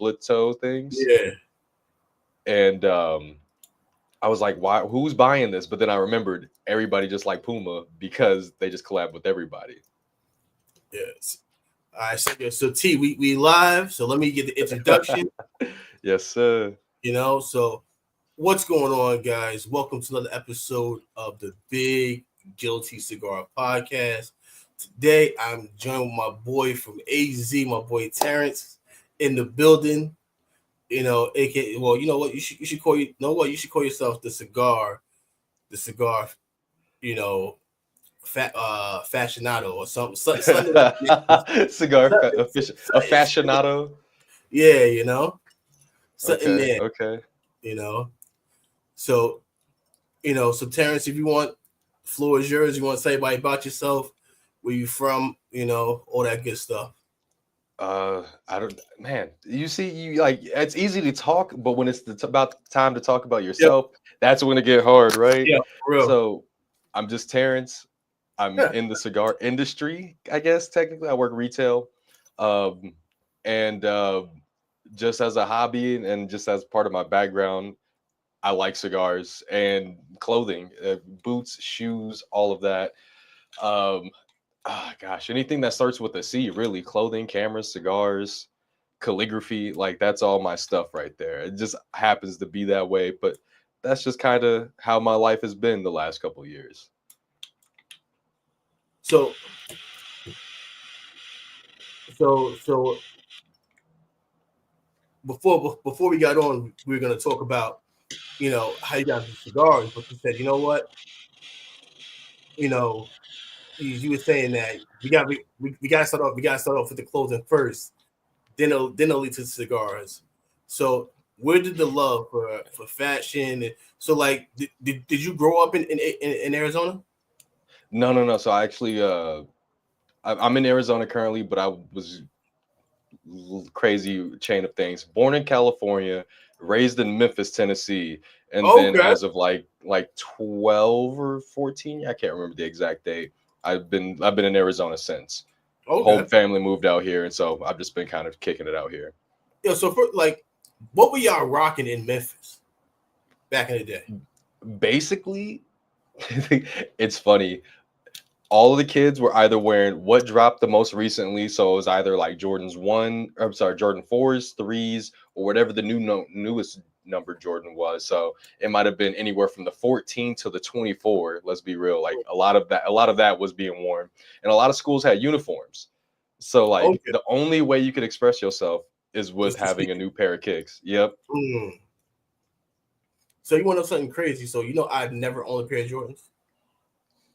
split toe things. Yeah. And I was like, why? Who's buying this? But then I remembered everybody just like Puma because they just collab with everybody. Yes. All right. So T, we live. So let me get the introduction. Yes, sir. So what's going on, guys? Welcome to another episode of the Big Guilty Cigar Podcast. Today, I'm joined with my boy from AZ, my boy Terrence, in the building. AKA, well, you know what? You should call you should call yourself the cigar, fashionado or something like Cigar something, aficionado. yeah, something Okay, there, okay. you know. So, so Terrence, if you want, floor is yours. You want to say about yourself, where you from, all that good stuff. I don't, man. You see, you like it's easy to talk, but when it's about time to talk about Yep. yourself, that's when it get hard, right? Yeah, for real. So, I'm just Terrence. I'm in the cigar industry, I guess technically. I work retail, um, and just as a hobby and just as part of my background, I like cigars and clothing, boots, shoes, all of that. Um, gosh, anything that starts with a C, really, clothing, cameras, cigars, calligraphy, like that's all my stuff right there. It just happens to be that way, but that's just kind of how my life has been the last couple of years. So before we got on, we were gonna talk about how you got the cigars, but you said, you know what, you were saying that we gotta start off with the clothing first, then it'll lead to the cigars. So where did the love for fashion so like did you grow up in Arizona? No. So I actually, I'm in Arizona currently, but I was crazy chain of things. Born in California, raised in Memphis, Tennessee, and then Okay. as of like 12 or 14, I can't remember the exact date. I've been in Arizona since. Whole Okay. family moved out here, and so I've just been kind of kicking it out here. Yeah. So for like, what were y'all rocking in Memphis back in the day? Basically, it's funny. All of the kids were either wearing what dropped the most recently, so it was either like Jordan 4s, 3s, or whatever the newest number Jordan was. So it might have been anywhere from the 14 to the 24. Let's be real, like a lot of that was being worn, and a lot of schools had uniforms. So like Okay. the only way you could express yourself is with Was the having a sneaker. new pair of kicks. Yep, So you want to know something crazy? So I've never owned a pair of Jordans.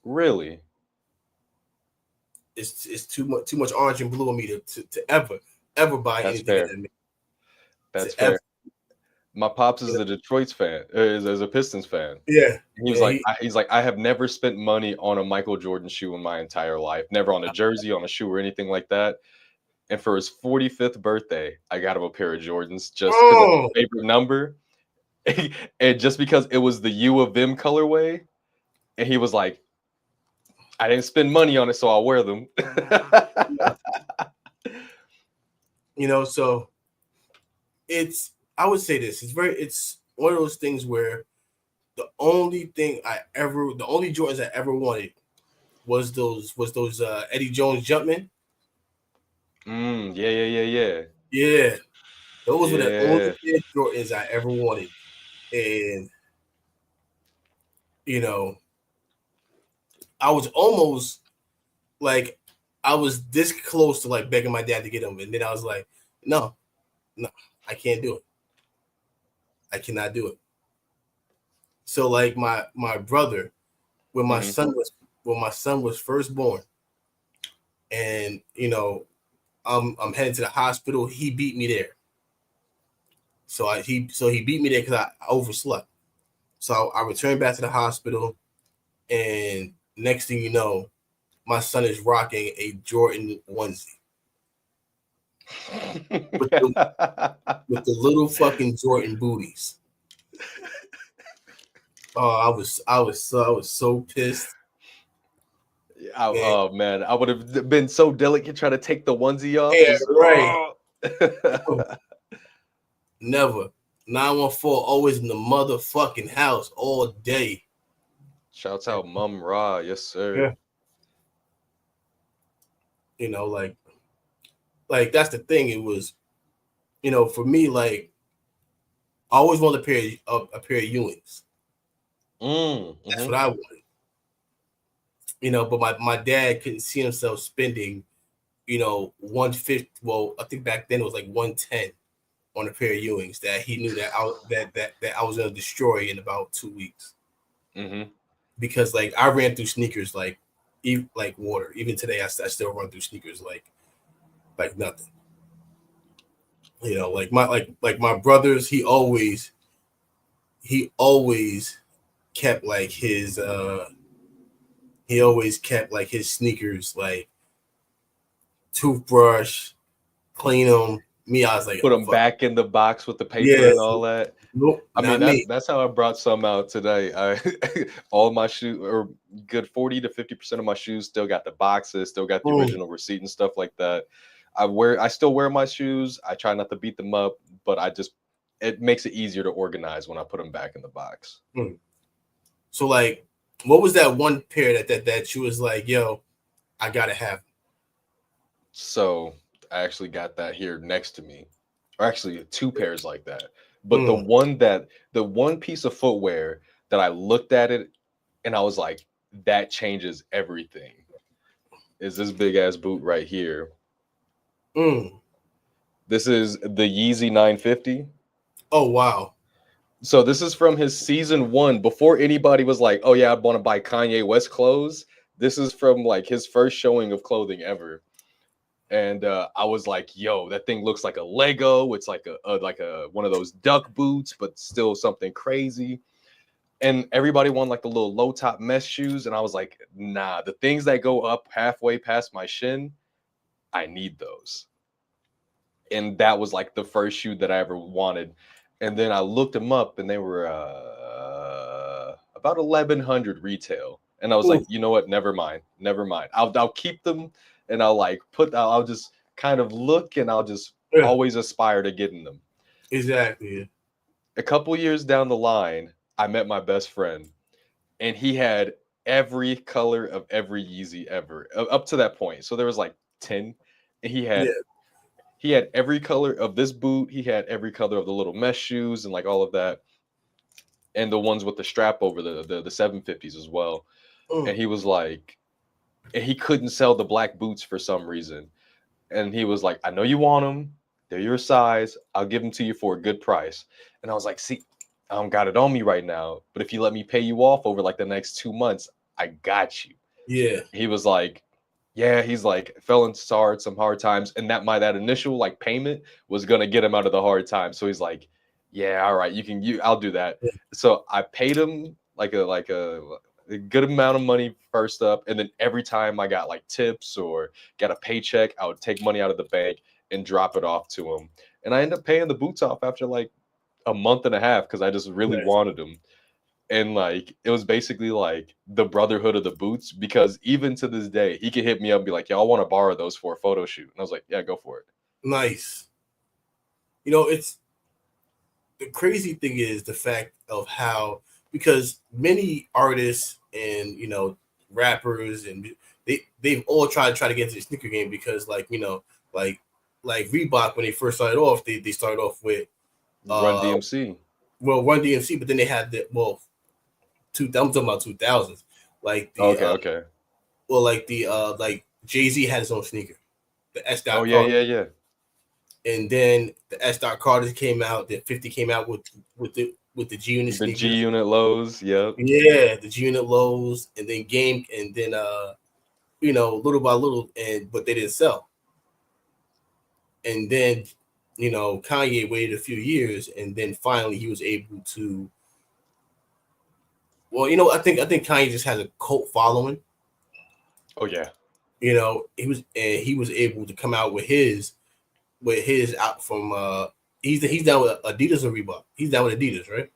really. It's too much orange and blue on me to ever buy That's anything in fair. that. That's To ever. fair. My pops is a Detroit's fan, is a Pistons fan. Yeah. He was Yeah. like, he's like, I have never spent money on a Michael Jordan shoe in my entire life. Never on a jersey, on a shoe, or anything like that. And for his 45th birthday, I got him a pair of Jordans just because it's Oh, his favorite number, and just because it was the U of M colorway. And he was like, I didn't spend money on it, so I'll wear them. so I would say this. It's one of those things where the only Jordans I ever wanted was those Eddie Jones Jumpman. Yeah. Yeah. Those were the only Yeah. Jordans I ever wanted. And I was almost like I was this close to like begging my dad to get them, and then I was like, no, I can't do it. I cannot do it. So like my brother, when my son was first born, and I'm heading to the hospital, he beat me there. So he beat me there because I overslept. So I returned back to the hospital, and next thing you know, my son is rocking a Jordan onesie with the little fucking Jordan booties. Oh, I was so pissed. Oh man, I would have been so delicate trying to take the onesie off. Yeah, Just right. Never. 914 always in the motherfucking house all day. Shouts out Mum Ra, yes sir. Yeah. Like that's the thing. It was, for me, like I always wanted a pair of Ewings. That's Mm-hmm. what I wanted. But my dad couldn't see himself spending, 150. Well, I think back then it was like 110 on a pair of Ewings that he knew that I was gonna destroy in about 2 weeks. Mm-hmm. Because like I ran through sneakers like water. Even today, I still run through sneakers like nothing. Like my brothers, he always kept like his sneakers like toothbrush, clean them. Me, I was like, Put oh, them fuck. back in the box with the paper Yeah, and all that. nope, I mean, not that's me. that's how I brought some out today. I all my shoes, or good 40 to 50% of my shoes, still got the boxes, still got the Mm, original receipt and stuff like that. I still wear my shoes. I try not to beat them up, but it makes it easier to organize when I put them back in the box. mm. So like, what was that one pair that you was like, yo, I gotta have? So I actually got that here next to me, or actually two pairs like that. But Mm, the one piece of footwear that I looked at it and I was like, that changes everything. Is this big ass boot right here? mm. This is the Yeezy 950. Oh wow. So this is from his season one before anybody was like, "Oh yeah, I want to buy Kanye West clothes." This is from like his first showing of clothing ever. And I was like, "Yo, that thing looks like a Lego. It's like a one of those duck boots, but still something crazy." And everybody wanted like the little low top mesh shoes, and I was like, "Nah, the things that go up halfway past my shin, I need those." And that was like the first shoe that I ever wanted. And then I looked them up, and they were about 1,100 retail. And I was Ooh, like, you know what? Never mind, never mind. I'll keep them, and I'll just kind of look, and I'll just yeah, always aspire to getting them. exactly. A couple years down the line, I met my best friend, and he had every color of every Yeezy ever up to that point. So there was like 10, and Yeah, he had every color of this boot. He had every color of the little mesh shoes and like all of that, and the ones with the strap over the 750s as well. mm, And he was like, and he couldn't sell the black boots for some reason. And he was like, I know you want them. They're your size. I'll give them to you for a good price. And I was like, see, I don't got it on me right now, but if you let me pay you off over like the next 2 months, I got you. yeah, He was like, yeah, he's like fell into some hard times, and that initial like payment was gonna get him out of the hard time. So he's like, yeah, all right, I'll do that. yeah. So I paid him a good amount of money first up, and then every time I got like tips or got a paycheck, I would take money out of the bank and drop it off to him. And I ended up paying the boots off after like a month and a half because I just really Nice. wanted them. And like it was basically like the brotherhood of the boots, because even to this day he could hit me up and be like, "Yo, I want to borrow those for a photo shoot," and I was like, "Yeah, go for it." Nice. It's the crazy thing is the fact of how, because many artists and rappers and they've all tried to get into the sneaker game because like Reebok, when they first started off, they started off with Run uh DMC. Run DMC, but then they had I'm talking about 2000s, like the Okay, okay. like Jay-Z had his own sneaker, the S. Oh Dot yeah, Carter, yeah, yeah. and then the S. Dot Carter came out. The 50 came out with the G Unit The G sneakers. Unit lows. Yep. Yeah, the G Unit lows, and then Game, and then little by little, and but they didn't sell. And then Kanye waited a few years, and then finally he was able to. Well, I think Kanye just has a cult following. Oh yeah. He was able to come out with his out from he's down with Adidas or Reebok. He's down with Adidas, right?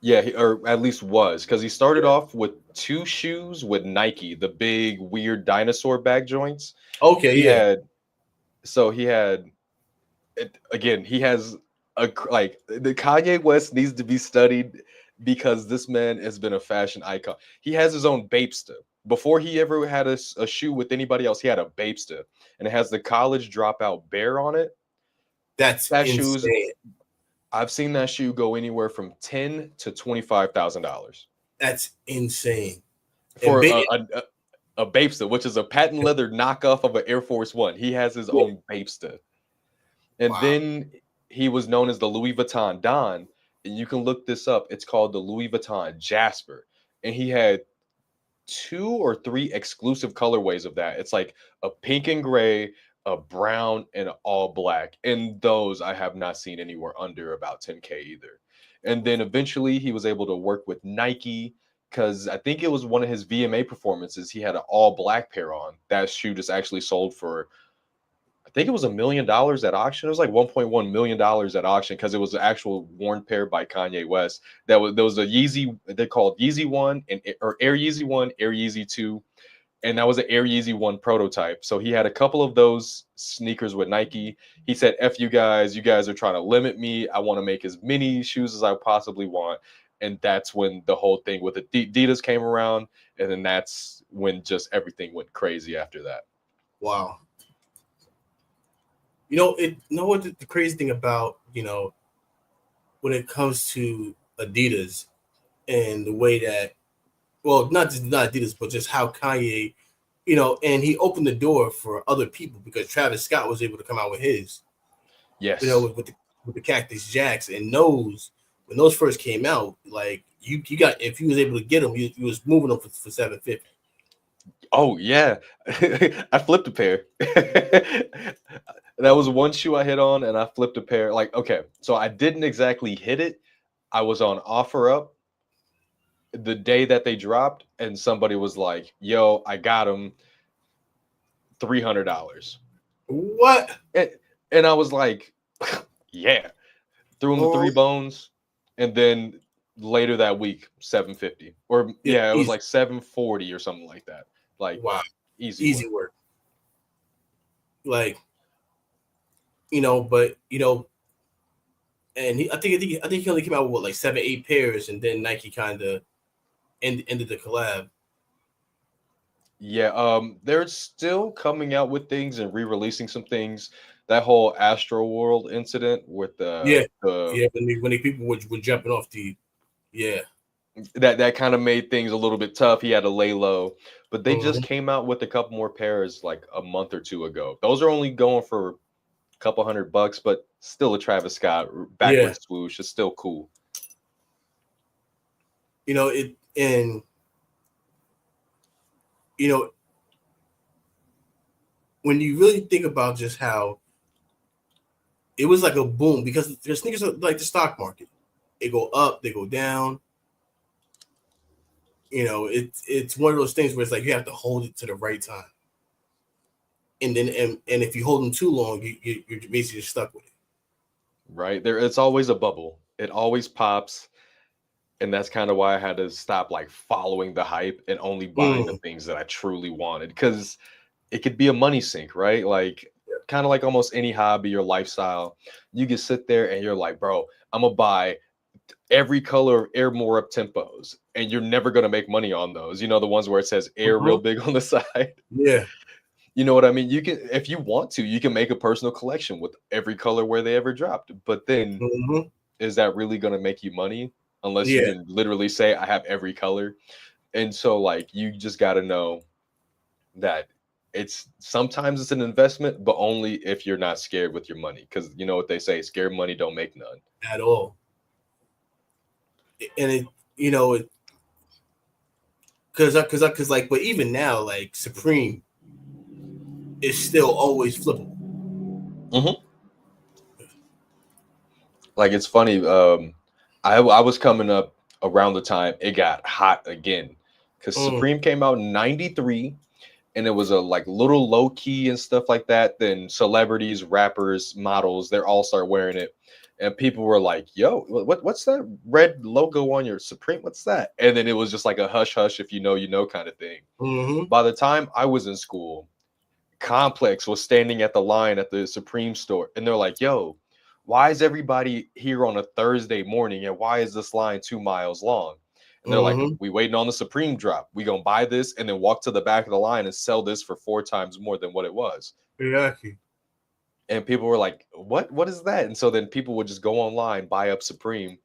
Yeah, or at least was, because he started Yeah. off with two shoes with Nike, the big weird dinosaur back joints. Okay, He yeah. had, so he had, again, he has like the Kanye West needs to be studied because this man has been a fashion icon. He has his own Bapesta. Before he ever had a shoe with anybody else, he had a Bapesta, and it has the college dropout bear on it. That's That shoes, insane. I've seen that shoe go anywhere from $10,000 to $25,000 That's insane. And for a Bapesta, which is a patent leather knockoff of an Air Force One. He has his own Bapesta. And wow. then he was known as the Louis Vuitton Don. And you can look this up. It's called the Louis Vuitton Jasper. And he had 2 or 3 exclusive colorways of that. It's like a pink and gray, a brown, and an all black. And those I have not seen anywhere under about 10K either. And then eventually he was able to work with Nike because I think it was one of his VMA performances. He had an all black pair on. That shoe just actually sold for, I think it was $1 million at auction. It was like $1.1 million at auction because it was an actual worn pair by Kanye West. There was a Yeezy, they called Yeezy One and or Air Yeezy One, Air Yeezy Two, and that was an Air Yeezy One prototype. So he had a couple of those sneakers with Nike. He said, "F you guys are trying to limit me. I want to make as many shoes as I possibly want." And that's when the whole thing with Adidas came around, and then that's when just everything went crazy after that. Wow. You know what the crazy thing about, when it comes to Adidas and the way that, well, not Adidas, but just how Kanye, and he opened the door for other people because Travis Scott was able to come out with his, Yes. With the Cactus Jacks, and when those first came out, like you got, if you was able to get them, you was moving them for $750. Oh yeah, I flipped a pair. That was one shoe I hit on, and I flipped a pair. Like, okay, so I didn't exactly hit it. I was on OfferUp the day that they dropped, and somebody was like, "Yo, I got them, $300." What? And I was like, "Yeah." Threw him the 3 bones, and then later that week, $750, or yeah, it was like $740 or something like that. Like, wow, easy work. Like, but and I think he only came out with like 7-8 pairs, and then Nike kind of ended the collab. Yeah, they're still coming out with things and re-releasing some things. That whole Astro World incident with the when the people were jumping off that kind of made things a little bit tough. He had to lay low, but they just came out with a couple more pairs like a month or two ago. Those are only going for a couple $100, but still a Travis Scott backward swoosh is still cool. And when you really think about just how it was like a boom, because their sneakers are like the stock market. They go up, they go down. It's one of those things where it's like you have to hold it to the right time. And then and if you hold them too long, you're basically stuck with it. Right. It's always a bubble. It always pops. And that's kind of why I had to stop like following the hype and only buying the things that I truly wanted, because it could be a money sink, right? Like kind of like almost any hobby or lifestyle. You can sit there and you're like, bro, I'm gonna buy every color of Air More Up Tempos, and you're never gonna make money on those. The ones where it says Air real big on the side. Yeah. You know what I mean? You can, if you want to, you can make a personal collection with every color where they ever dropped. But then is that really gonna make you money? Unless you can literally say I have every color. And so like you just got to know that sometimes it's an investment, but only if you're not scared with your money, because you know what they say, scared money don't make none at all. And because like, but even now, like Supreme is still always flippable. Like it's funny, I was coming up around the time it got hot again, because Supreme came out in 93, and it was a like little low key and stuff like that. Then celebrities, rappers, models, they all start wearing it, and people were like, "Yo, what's that red logo on your Supreme? What's that?" And then it was just like a hush hush, if you know kind of thing. By the time I was in school, Complex was standing at the line at the Supreme store, and they're like, "Yo, why is everybody here on a Thursday morning and why is this line 2 miles long? And they're like, Mm-hmm. we waiting on the Supreme drop. We gonna buy this and then walk to the back of the line and sell this for 4 times more than what it was. Exactly. And people were like, what is that? And so then people would just go online, buy up Supreme.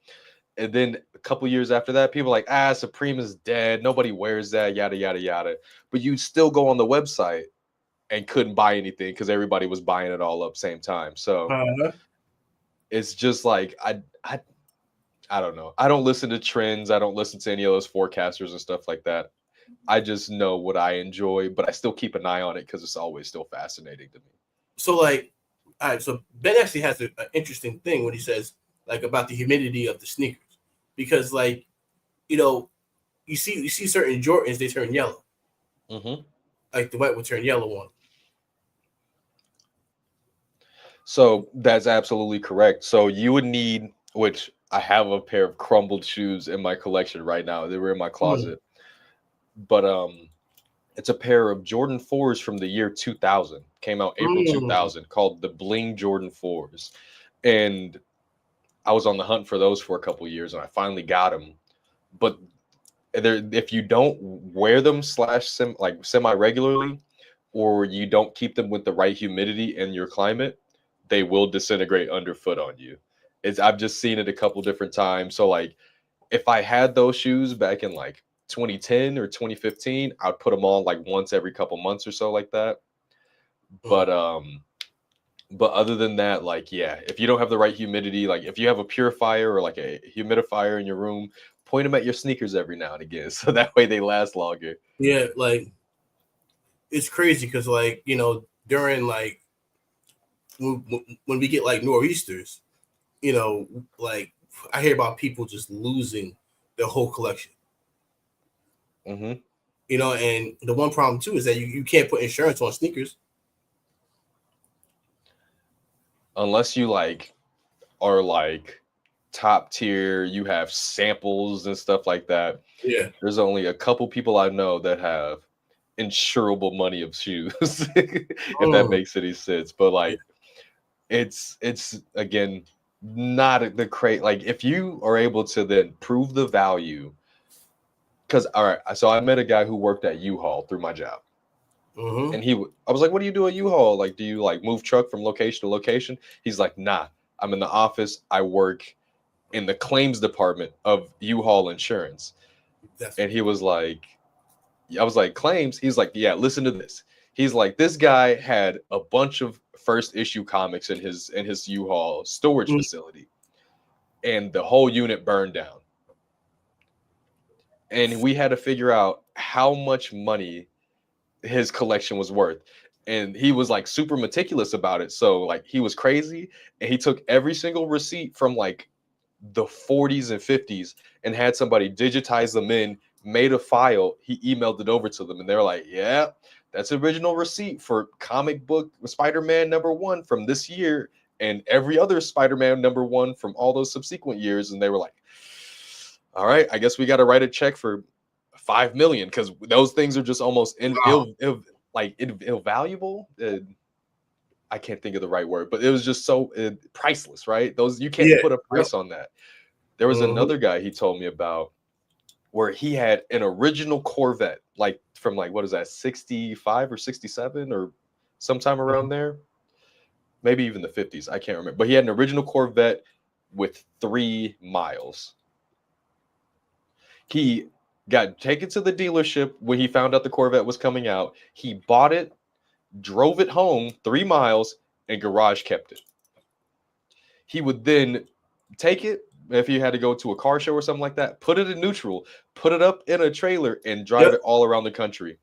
And then a couple years after that, people were like, Supreme is dead. Nobody wears that, yada, yada, yada. But you still go on the website and couldn't buy anything because everybody was buying it all up same time. So Uh-huh. it's just like I don't know. I don't listen to trends. I don't listen to any of those forecasters and stuff like that. I just know what I enjoy, but I still keep an eye on it because it's always still fascinating to me. So like, all right. So Ben actually has an interesting thing when he says like about the humidity of the sneakers, because like, you know, you see certain Jordans, they turn yellow, Mm-hmm. like the white will turn yellow on. So that's absolutely correct. So you would need, which I have a pair of crumbled shoes in my collection right now. They were in my Mm. closet, but it's a pair of Jordan 4s from the year 2000. Came out April Mm. 2000, called the Bling Jordan 4s, and I was on the hunt for those for a couple years, and I finally got them. But if you don't wear them like semi regularly, or you don't keep them with the right humidity in your climate, they will disintegrate underfoot on you. I've just seen it a couple different times. So like if I had those shoes back in like 2010 or 2015, I'd put them on like once every couple months or so like that. Mm. But other than that, like yeah, if you don't have the right humidity, like if you have a purifier or like a humidifier in your room, point them at your sneakers every now and again so that way they last longer. Yeah, like it's crazy because like during like when we get like nor'easters, like I hear about people just losing their whole collection. Hmm. And the one problem too is that you can't put insurance on sneakers. Unless you like are like top tier, you have samples and stuff like that. Yeah. There's only a couple people I know that have insurable money of shoes, if that Mm. makes any sense. But Yeah. like, it's again not the crate. Like, if you are able to then prove the value, because all right, so I met a guy who worked at U-Haul through my job, Mm-hmm. and I was like, "What do you do at U-Haul? Like, do you like move truck from location to location?" He's like, "Nah, I'm in the office. I work in the claims department of U-Haul Insurance." That's And he was like, I was like, claims? He's like, yeah, listen to this. He's like, this guy had a bunch of first issue comics in his U-Haul storage mm, facility, and the whole unit burned down. And we had to figure out how much money his collection was worth. And he was like super meticulous about it. So like he was crazy and he took every single receipt from like the 40s and 50s and had somebody digitize them in, made a file, he emailed it over to them, and they're like, yeah, that's original receipt for comic book Spider-Man #1 from this year and every other Spider-Man #1 from all those subsequent years. And they were like, all right, I guess we got to write a check for 5 million because those things are just almost wow. invaluable. I can't think of the right word, but it was just so priceless, right? Those you can't Yeah. put a Yep. price on that. There was Mm-hmm. another guy he told me about where he had an original Corvette, like from like what is that, 65 or 67 or sometime around there, maybe even the 50s. I can't remember, but he had an original Corvette with 3 miles. He got taken to the dealership when he found out the Corvette was coming out. He bought it, drove it home 3 miles, and garage kept it. He would then take it if he had to go to a car show or something like that, put it in neutral, put it up in a trailer, and drive Yep. it all around the country.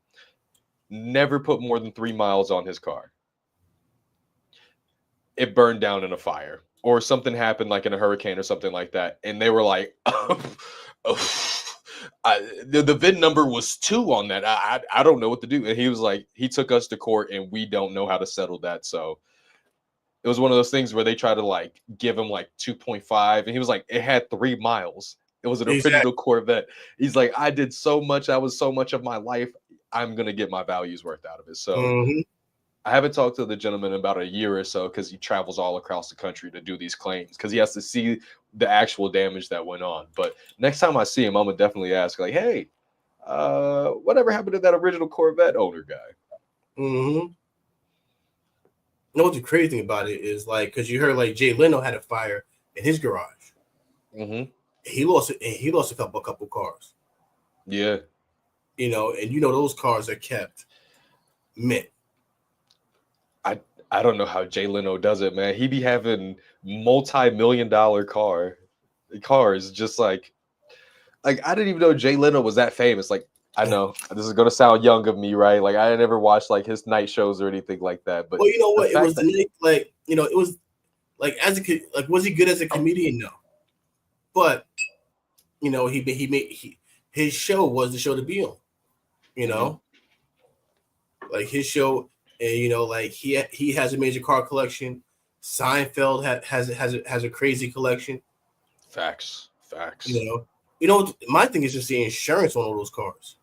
Never put more than 3 miles on his car. It burned down in a fire, or something happened like in a hurricane or something like that. And they were like, the VIN number was 2 on that. I don't know what to do. And he was like, he took us to court and we don't know how to settle that. So it was one of those things where they try to like give him like 2.5, and he was like, it had 3 miles. It was an Exactly. original Corvette. He's like, I did so much. That was so much of my life. I'm gonna get my values worth out of it. So Mm-hmm. I haven't talked to the gentleman in about a year or so because he travels all across the country to do these claims because he has to see the actual damage that went on. But next time I see him, I'm gonna definitely ask, like, hey, whatever happened to that original Corvette owner guy? Mm-hmm. You know what the crazy thing about it is, like, because you heard like Jay Leno had a fire in his garage. Mm-hmm. He lost it, and he lost a couple cars. Yeah. You know, and you know those cars are kept mint. I don't know how Jay Leno does it, man. He be having multi-million-dollar cars, just like I didn't even know Jay Leno was that famous. Like, I know this is gonna sound young of me, right? Like, I never watched like his night shows or anything like that. But Well, you know the what? It fact was that like, you know, it was like like was he good as a comedian? No, but you know his show was the show to be on. You know, like his show, and you know, like he has a major car collection. Seinfeld has a crazy collection. facts, You know. My thing is just the insurance on all those cars.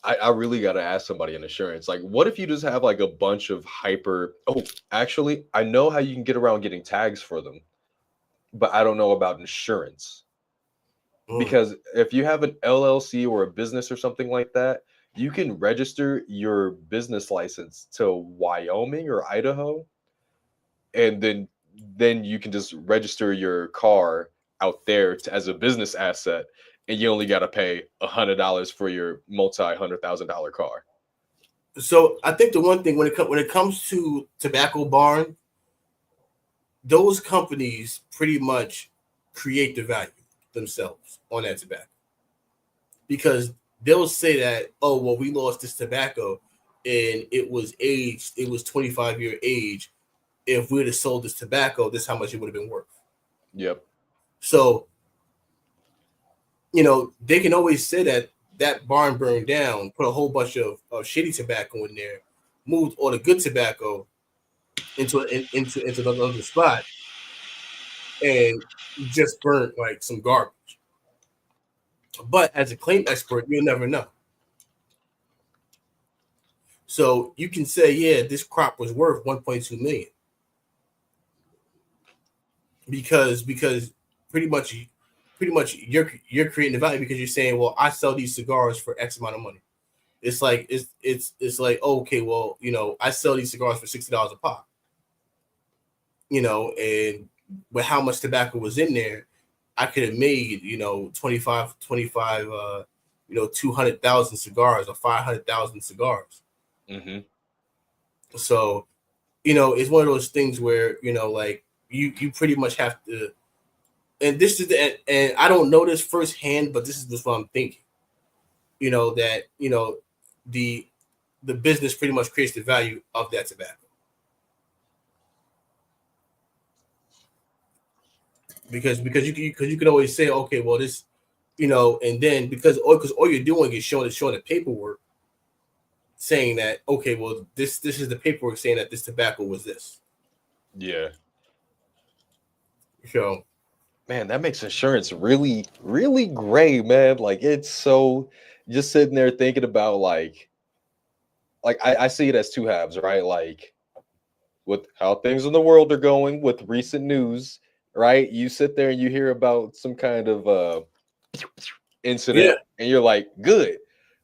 I really got to ask somebody in insurance. Like, what if you just have like a bunch of hyper? Oh, actually, I know how you can get around getting tags for them, but I don't know about insurance. Mm. Because if you have an LLC or a business or something like that, you can register your business license to Wyoming or Idaho, and then you can just register your car out there as a business asset, and you only got to pay $100 for your multi-$100,000 car. So I think the one thing when it comes to Tobacco Barn, those companies pretty much create the value themselves on that tobacco, because they'll say that, oh well, we lost this tobacco and it was aged, it was 25-year age. If we'd have sold this tobacco, this is how much it would have been worth. Yep. So you know they can always say that that barn burned down, put a whole bunch of shitty tobacco in there, moved all the good tobacco into another spot, and just burnt like some garbage. But as a claim expert, you'll never know. So you can say, yeah, this crop was worth 1.2 million because pretty much you're creating the value because you're saying, well, I sell these cigars for X amount of money. It's like it's like, oh, okay, well, you know, I sell these cigars for $60 a pop. You know, and with how much tobacco was in there, I could have made, you know, 25 you know, 200,000 cigars or 500,000 cigars. Mm-hmm. So, you know, it's one of those things where, you know, like you pretty much have to, and this is and I don't know this firsthand, but this is just what I'm thinking. You know, that, you know, the business pretty much creates the value of that tobacco. Because you can always say, okay, well, this, you know, and then because all you're doing is showing the paperwork saying that, okay, well, this is the paperwork saying that this tobacco was this. Yeah. So, Man, that makes insurance really, really gray, man. Like, it's so just sitting there thinking about like I see it as two halves, right? Like, with how things in the world are going with recent news, right? You sit there and you hear about some kind of yeah. incident and you're like, good.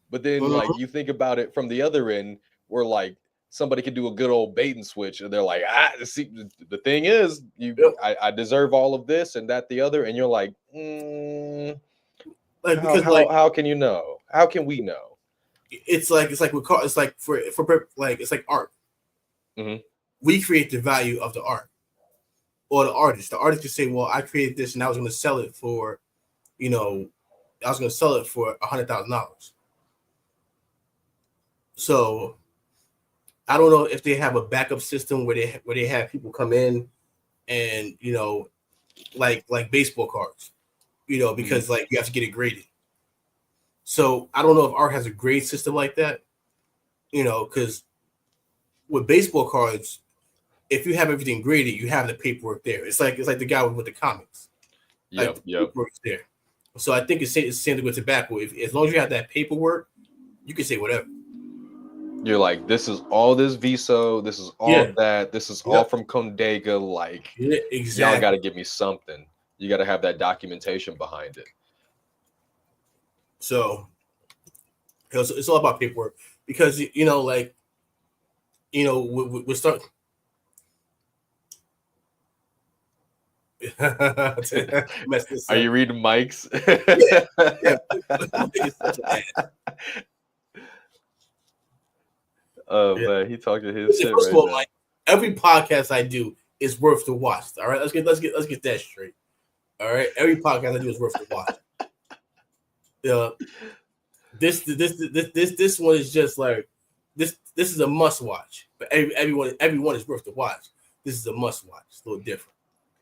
But then like Mhm. you think about it from the other end where like somebody could do a good old bait and switch and they're like, see, the thing is, Yep. I deserve all of this and that the other, and you're like, Like, because like how can you know? How can we know? it's like we call it's like for like it's like art. Hmm. We create the value of the art or the artist. The artist can say, well, I created this and I was going to sell it for, you know, I was going to sell it for $100,000. So I don't know if they have a backup system where they have people come in and, you know, like baseball cards, you know, because like you have to get it graded. So I don't know if art has a grade system like that, you know, because with baseball cards, if you have everything graded, you have the paperwork there. It's like the guy with the comics, like Yep, the yep. paperwork's there. So I think it's the same thing with tobacco. If as long as you have that paperwork, You can say whatever. You're like, this is all this Viso, this is all Yeah. that, this is all Yep. from Condega. Like, Yeah, y'all got to exactly. give me something. You got to have that documentation behind it. So it's all about paperwork because like we're starting. To mess this Are up. you reading Mike's? Yeah, yeah. Mike is such an ass. Oh Yeah. man, he talking his Listen, shit first of right all, now. Mike, every podcast I do is worth the watch. All right, let's get that straight. All right, every podcast I do is worth the watch. This one is just like this. This is a must watch, but everyone is worth the watch. This is a must watch. It's a little different.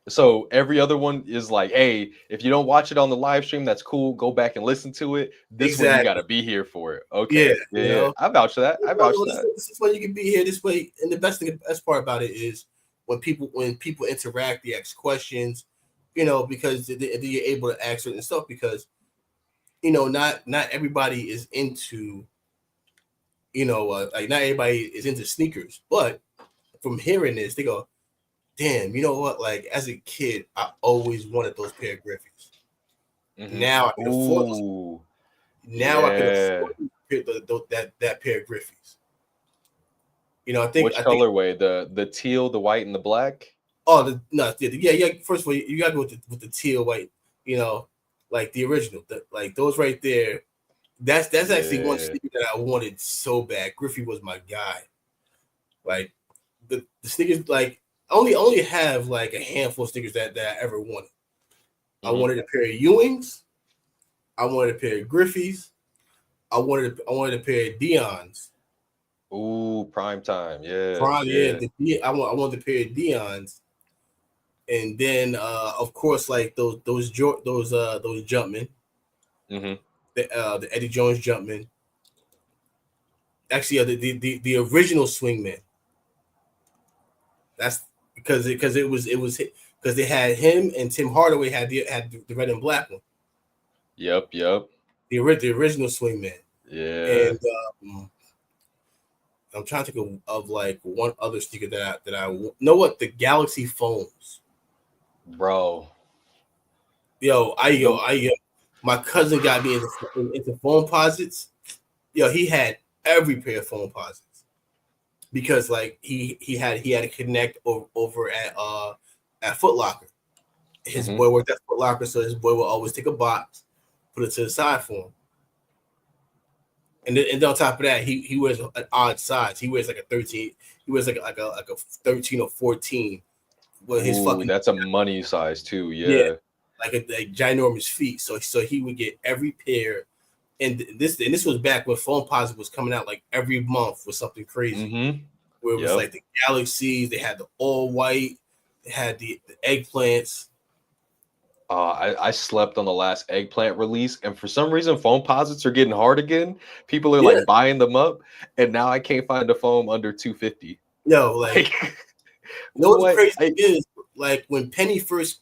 So every other one is like, hey, if you don't watch it on the live stream, that's cool. Go back and listen to it. This one you got Exactly. to be here for it. Yeah, Okay, yeah, you yeah. know. I vouch for that. I vouch for that. This is why you can be here. This way, and the best part about it is when people interact, they ask questions, because you're able to ask certain stuff because not everybody is into like not everybody is into sneakers, but from hearing this, they go, damn, you know what? Like as a kid, I always wanted those pair of Griffeys. Now I can afford those. Ooh, Now I can yeah. afford that pair of Griffeys. Which I think. colorway? The teal, the white, and the black? Oh, yeah. First of all, you got to go with the teal white. Like the original, like those right there. That's actually one Yeah. sneaker that I wanted so bad. Griffey was my guy. Like the sneakers, like I only have like a handful of sneakers that I ever wanted. I Mhm. wanted a pair of Ewings. I wanted a pair of Griffeys. I wanted a pair of Dion's. Ooh, prime time. Yeah, Prime, yeah. yeah. I wanted a pair of Dion's, and then of course like those Jumpman, Hmm. the Eddie Jones Jumpman. Actually, the original Swingman. That's because it was because they had him and Tim Hardaway had the red and black one. Yep, yep. The original Swingman. Yeah. And I'm trying to think of like one other sneaker that I know what the Galaxy phones. Bro. Yo, The my cousin got me into phone posits. Yo, he had every pair of phone posits because like he had to connect over at Foot Locker. His Mhm. boy worked at Foot Locker, so his boy will always take a box, put it to the side for him. And then on top of that, he wears an odd size. He wears like a 13. He wears like a 13 or 14. With his Ooh, fucking that's a money size too. yeah, Yeah. like ginormous feet. So he would get every pair. And this was back when Phone Posit was coming out like every month with something crazy. Mm-hmm. Where it was Yep. like the galaxies, they had the all white, they had the eggplants. I slept on the last eggplant release, and for some reason, foam posits are getting hard again. People are Yeah, like buying them up, and now I can't find a foam under 250. no, like Like, you know what the what? crazy thing is? Like when Penny first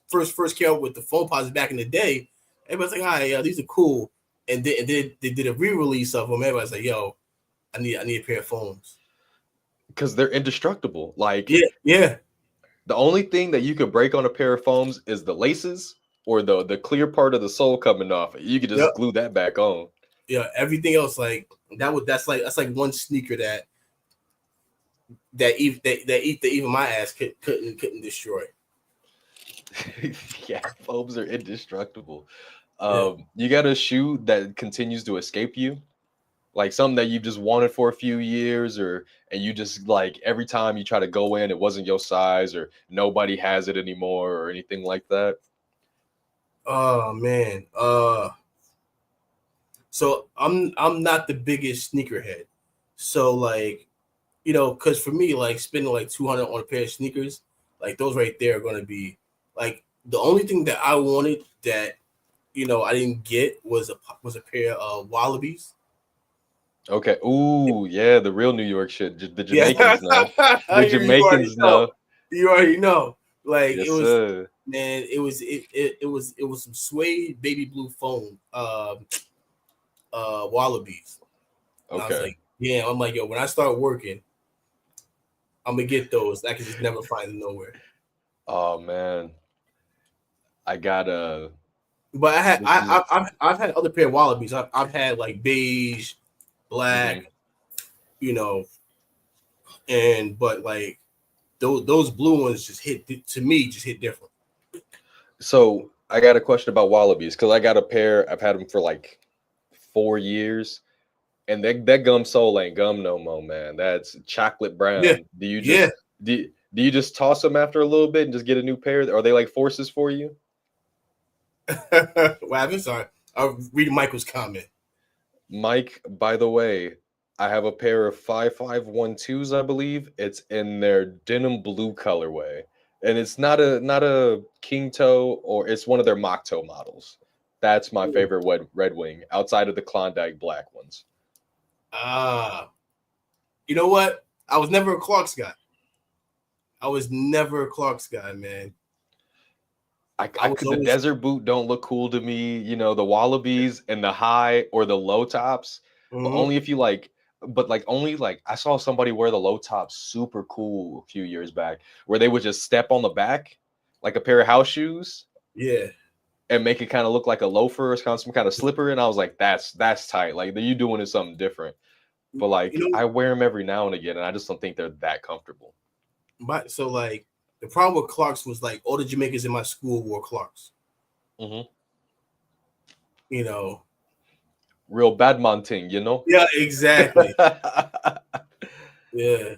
came out with the Phone Posit back in the day, everybody's like, "All right, yeah, these are cool." And then they did a re-release of them. Everybody's like, "Yo, I need a pair of phones." Because they're indestructible. Like, Yeah, yeah, the only thing that you could break on a pair of foams is the laces or the clear part of the sole coming off. You could yep, just glue that back on. yeah. Everything else like that's like one sneaker that even my ass couldn't destroy. Yeah, foams are indestructible. Yeah. You got a shoe that continues to escape you, like something that you've just wanted for a few years, or and you just like every time you try to go in, it wasn't your size, or nobody has it anymore, or anything like that. Oh man. So I'm not the biggest sneakerhead. So like, because for me, like spending like 200 on a pair of sneakers, like those right there are gonna be like the only thing that I wanted that I didn't get was a pair of Wallabies. Okay. Ooh, yeah, the real New York shit. The Yeah, Jamaicans know. The you already Jamaicans know. know. You already know. Like it Yes, was, sir. man. It was some suede baby blue foam, Wallabies. And I was Okay. like, yeah, I'm like, yo, when I start working, I'm gonna get those. I can just never find them nowhere. Oh man, I got a. But I had This is. I've had other pair of wallabies. I've had like beige, Mhm. black, you know, and but like those blue ones just hit to me just hit different. So I got a question about wallabies because I got a pair. I've had them for like 4 years, and that gum sole ain't gum no more, man. That's chocolate Yeah, brown. Do you yeah. just do you just toss them after a little bit and just get a new pair? Are they like forces for you? What happened? Sorry, I'll read Michael's comment. Mike, by the way, I have a pair of 5512s, I believe. It's in their denim blue colorway. And it's not a king toe, or it's one of their mock toe models. That's my favorite Red Wing outside of the Klondike black ones. Ah, you know what? I was never a Clark's guy. I was never a Clark's guy, man. I I was could the always. desert boot don't look cool to me, the wallabies and the high or the low tops, but Mhm. only if you like but like only like I saw somebody wear the low tops super cool a few years back where they would just step on the back like a pair of house shoes Yeah. and make it kind of look like a loafer or some kind of slipper, and I was like that's tight. Like you doing is something different. But You like know, I wear them every now and again and I just don't think they're that comfortable. but so like the problem with Clark's was like all the Jamaicans in my school wore Clark's. Mhm. You know. Real bad man thing, you know? Yeah, exactly. Yeah.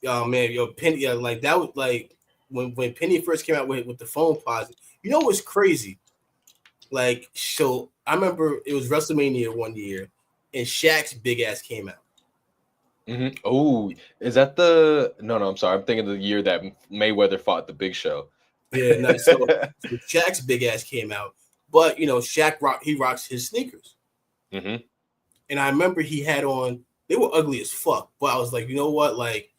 Oh man, yo, Penny, yeah, like that was like when Penny first came out with the phone posit. You know what's crazy? Like, so I remember it was WrestleMania one year, and Shaq's big ass came out. Oh, is that the? No, no. I'm sorry. I'm thinking of the year that Mayweather fought the Big Show. Yeah, no, so Shaq's big ass came out, but Shaq he rocks his sneakers, hmm and I remember he had on. They were ugly as fuck, but I was like, you know what, like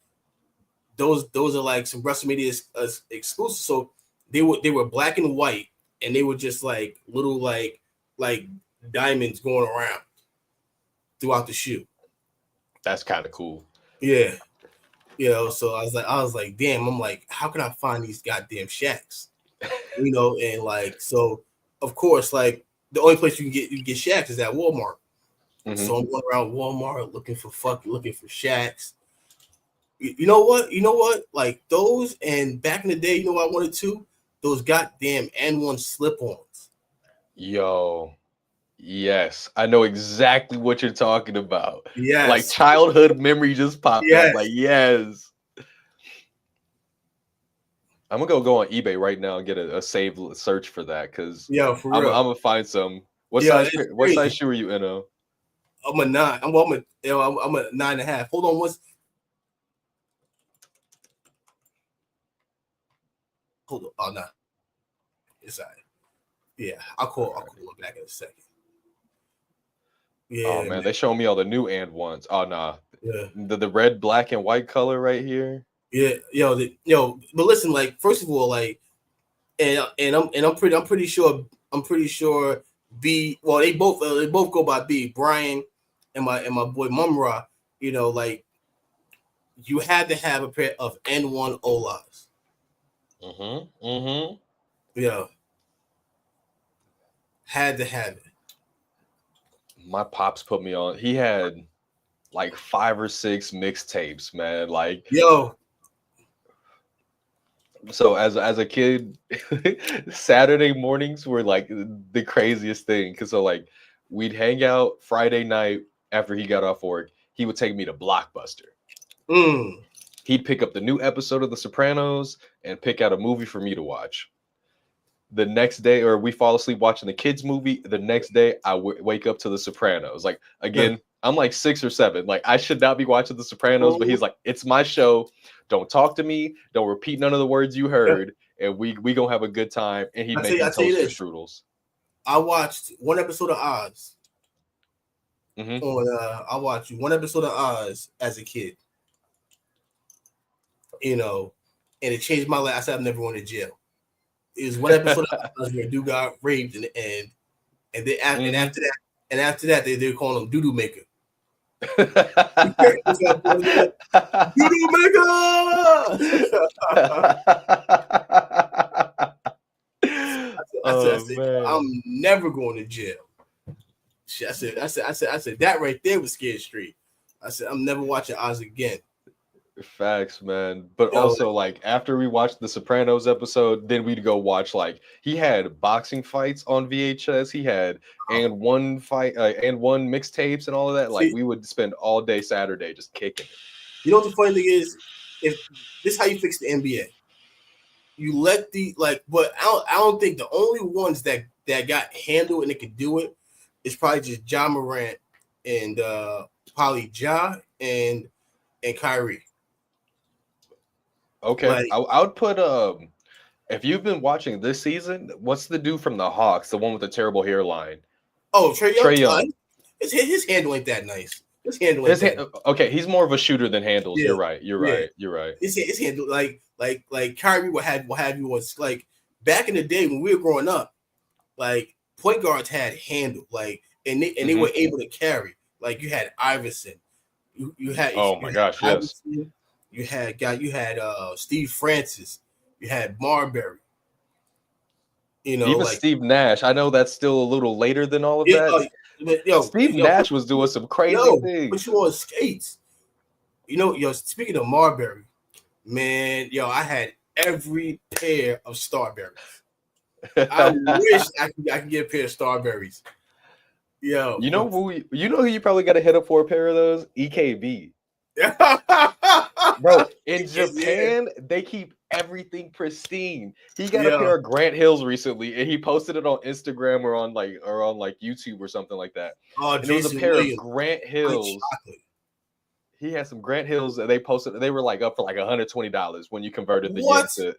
those are like some WrestleMania exclusives. So they were black and white, and they were just like little like diamonds going around throughout the shoe. That's kind of cool. Yeah, So I was like, damn. I'm like, how can I find these goddamn Shacks? And like so, of course, like the only place you can get Shacks is at Walmart. hmm So I'm going around Walmart looking for Shacks. You know what? You know what? Like those, and back in the day, you know what I wanted to? Those goddamn N1 slip-ons. Yo, yes, I know exactly what you're talking about. Like Yes. childhood memory just popped up. Like Yes. yes, I'm gonna go on eBay right now and get a save search for that because Yo, for I'm real. gonna find some. Yo, it's What size crazy. shoe are you in? I'm a nine. I'm a 9.5. Hold on, hold on. Oh no, it's all right. Yeah, I'll call it back in a second. Oh Yeah, man, man. they show me all the new and ones. Oh nah, Yeah, the red, black, and white color right here. yeah. But listen, like first of all, like, I'm pretty sure B. Well, they both go by B. Brian and my boy Mumra. Like you had to have a pair of N1 Olas. Mm-hmm. Yeah, had to have it. My pops put me on. He had like 5 or 6 mixtapes, man. Like Yo, so as a kid, Saturday mornings were like the craziest thing. Cause so like we'd hang out Friday night after he got off work. He would take me to Blockbuster. mm, He'd pick up the new episode of The Sopranos and pick out a movie for me to watch. The next day, or we fall asleep watching the kids movie. The next day I wake up to The Sopranos. Like yeah. again, I'm like 6 or 7. Like I should not be watching The Sopranos, but Mhm. he's like, it's my show. Don't talk to me. Don't repeat none of the words you Yeah. heard, and we gonna have a good time. And he'd make me I tell you toast for this. strudels. I watched one episode of Oz hmm I watched one episode of Oz as a kid, and it changed my life. I said I'm never going to jail. It was one episode of Oz where dude got raped, and hmm after that they're calling him Doodoo Maker. What's up, brother? Judo Mega! I Oh said, man. I'm never going to jail. I said, that right there was scared straight. I said, I'm never watching Oz again. Facts, man. But Yo, also, like, after we watched the Sopranos episode, then we'd go watch, like, he had boxing fights on VHS. He had and one fight and one mixtapes and all of that. Like, see, we would spend all day Saturday just kicking it. you know what the funny thing is? If this is how you fix the NBA, you let the but I don't think the only ones that got handled and they could do it is probably just John Morant and probably Ja and Kyrie. Okay. Like, I would put if you've been watching this season, what's the dude from the Hawks, the one with the terrible hairline? oh, Trey Young, Trey Young. his handle ain't that nice. His handle ain't that. Okay, he's more of a shooter than handles. Yeah, You're right. You're yeah. right. You're right. His handle like Kyrie will have you was like back in the day when we were growing up, like point guards had handle, like and they were able to carry. Like you had Iverson, you had Oh my gosh, yes. Iverson, you had Steve Francis, you had Marbury. You know, Even like Steve Nash. I know that's still a little later than all of that. Steve Nash was doing some crazy things. Put you on skates. You know, speaking of Marbury, man, I had every pair of Starberries. I wish I could get a pair of Starberries. Yo, you know who you probably got to hit up for a pair of those? EKB. Bro, in Japan, they keep everything pristine. He got a pair of Grant Hills recently, and he posted it on Instagram or on YouTube or something like that. Oh, and it was a pair of Grant Hills. He had some Grant Hills that they posted. They were like up for like $120 when you converted the yen to.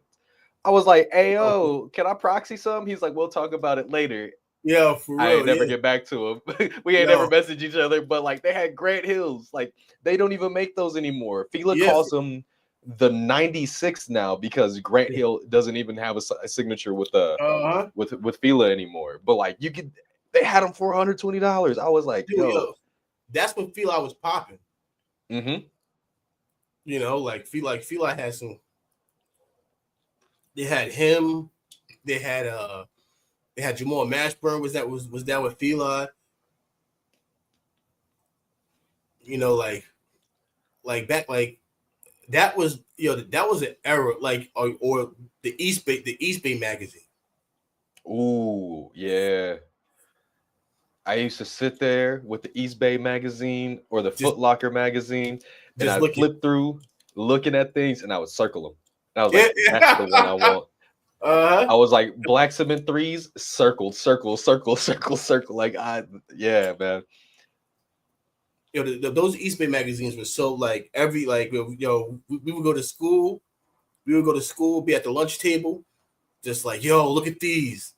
I was like, "Hey, yo, can I proxy some?" He's like, "We'll talk about it later." Yeah, for real. I ain't never get back to him. We ain't never messaged each other, but like they had Grant Hills. Like they don't even make those anymore. Fila calls them the 96 now because Grant Hill doesn't even have a signature with with Fila anymore. But like they had them for $120. I was like, yo, that's when Fila was popping. Mm-hmm. You know, like Fila had some. They had him. They had Jamal Mashburn was down with Fila. You know, like back that was that was an era or the East Bay magazine. Ooh, yeah. I used to sit there with the East Bay magazine or the Foot Locker magazine, and I'd flip through looking at things, and I would circle them. And I was like, that's the one I want. I was like, black cement threes, circle. Like, yeah, man. Those East Bay magazines were so like we would go to school. We would go to school, be at the lunch table, just like, look at these.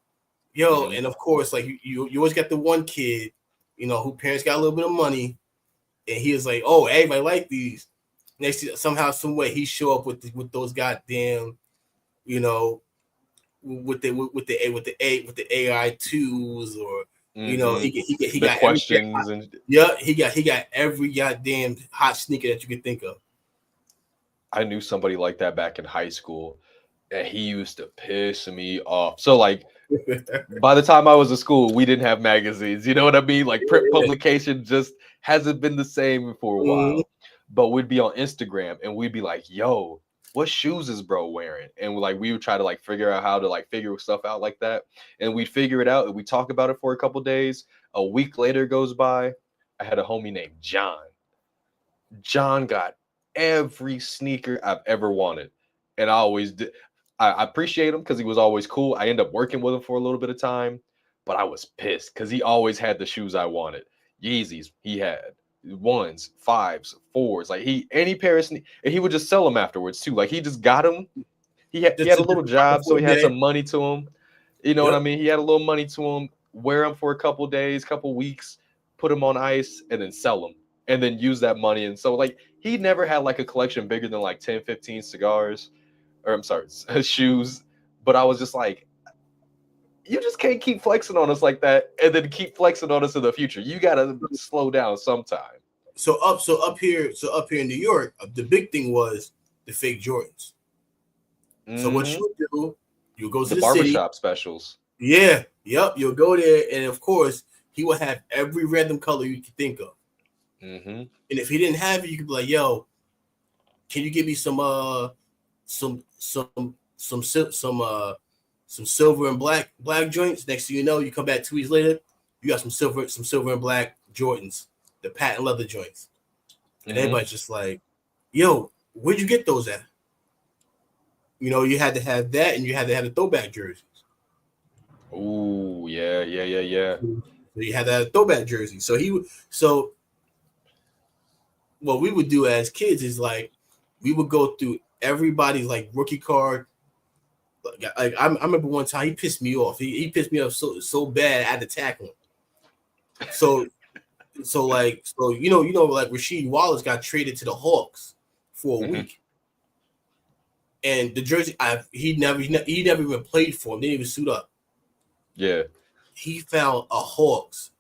And of course, like you always got the one kid, who parents got a little bit of money, and he was like, oh, everybody like these. Next, somehow, some way, he show up with those goddamn, with the AI twos or he got questions he got every goddamn hot sneaker that you could think of. I knew somebody like that back in high school, and he used to piss me off. So like, by the time I was in school, we didn't have magazines. You know what I mean? Like print publication just hasn't been the same for a while. But we'd be on Instagram and we'd be like, yo, what shoes is bro wearing? And we would try to like figure out how to like figure stuff out like that. And we'd figure it out and we talk about it for a couple days. A week later goes by. I had a homie named John. John got every sneaker I've ever wanted. And I always did. I appreciate him because he was always cool. I ended up working with him for a little bit of time, but I was pissed because he always had the shoes I wanted. Yeezys, he had ones, fives, fours, like any pair of sneakers, and he would just sell them afterwards too. Like he just got them. He had a little job, so he had some money to him. You know what I mean? He had a little money to him. Wear them for a couple days, couple weeks, put them on ice, and then sell them, and then use that money. And so like he never had like a collection bigger than like 10, 15 cigars. Or I'm sorry, shoes. But I was just like, you just can't keep flexing on us like that and then keep flexing on us in the future. You got to slow down sometime. up here in New York, the big thing was the fake Jordans. So what Mm-hmm. you would do, you go to The the city. barbershop specials. Yeah, yep. You'll go there, and of course, he will have every random color you can think of. Mm-hmm. And if he didn't have it, you could be like, "Yo, can you give me some some silver and black joints?" Next thing you know, you come back 2 weeks later, you got some silver and black Jordans, the patent leather joints, and Mm-hmm. everybody's just like, "Yo, where'd you get those at?" You know, you had to have that, and you had to have the throwback jerseys. Ooh, yeah. So you had that throwback jersey. So what we would do as kids is like we would go through everybody's like rookie card. Like I remember one time he pissed me off. He pissed me off so bad I had to tackle him. So like Rasheed Wallace got traded to the Hawks for a Mm-hmm. week, and the jersey he never even played for him. Didn't even suit up. Yeah. He found a Hawks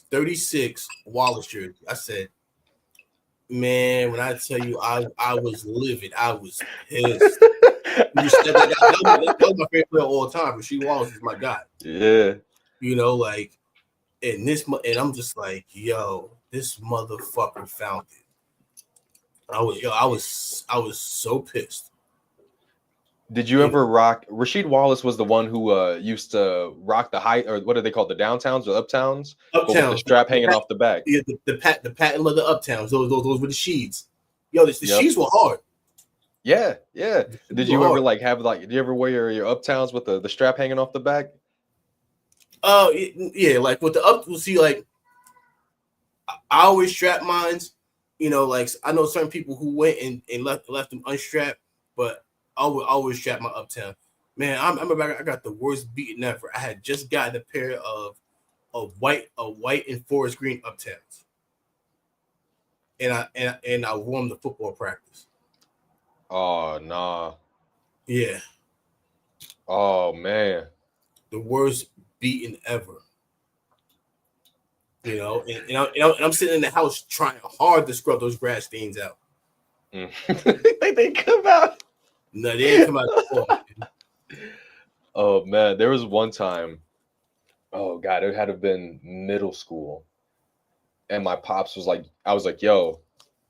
36 Wallace jersey. I said, man, when I tell you I was livid, I was pissed. That was my favorite player of all time. Rasheed Wallace is my guy. Yeah. You know, like and I'm just like, yo, this motherfucker found it. I was so pissed. Did you ever rock? Rasheed Wallace was the one who used to rock the high, or what do they call the downtowns or uptowns, but with the Uptown, strap hanging off the back. yeah, the patent leather uptowns. Those were the sheets. Yo, the Yep. sheets were hard. Yeah. Did you ever hard. did you ever wear your uptowns with the strap hanging off the back? Yeah, like with the up, we'll see, like I always strap mines. You know, like I know certain people who went and left them unstrapped, but I would always strap my uptown. Man, I remember I got the worst beating ever. I had just gotten a pair of white and forest green uptowns, and I wore them to football practice. Oh nah. Yeah, Oh man. the worst beating ever. You know, and I'm sitting in the house trying hard to scrub those grass stains out. They come out. No, they didn't come out at all. Oh man, there was one time. Oh god, it had to have been middle school, and my pops was like, I was like, "Yo,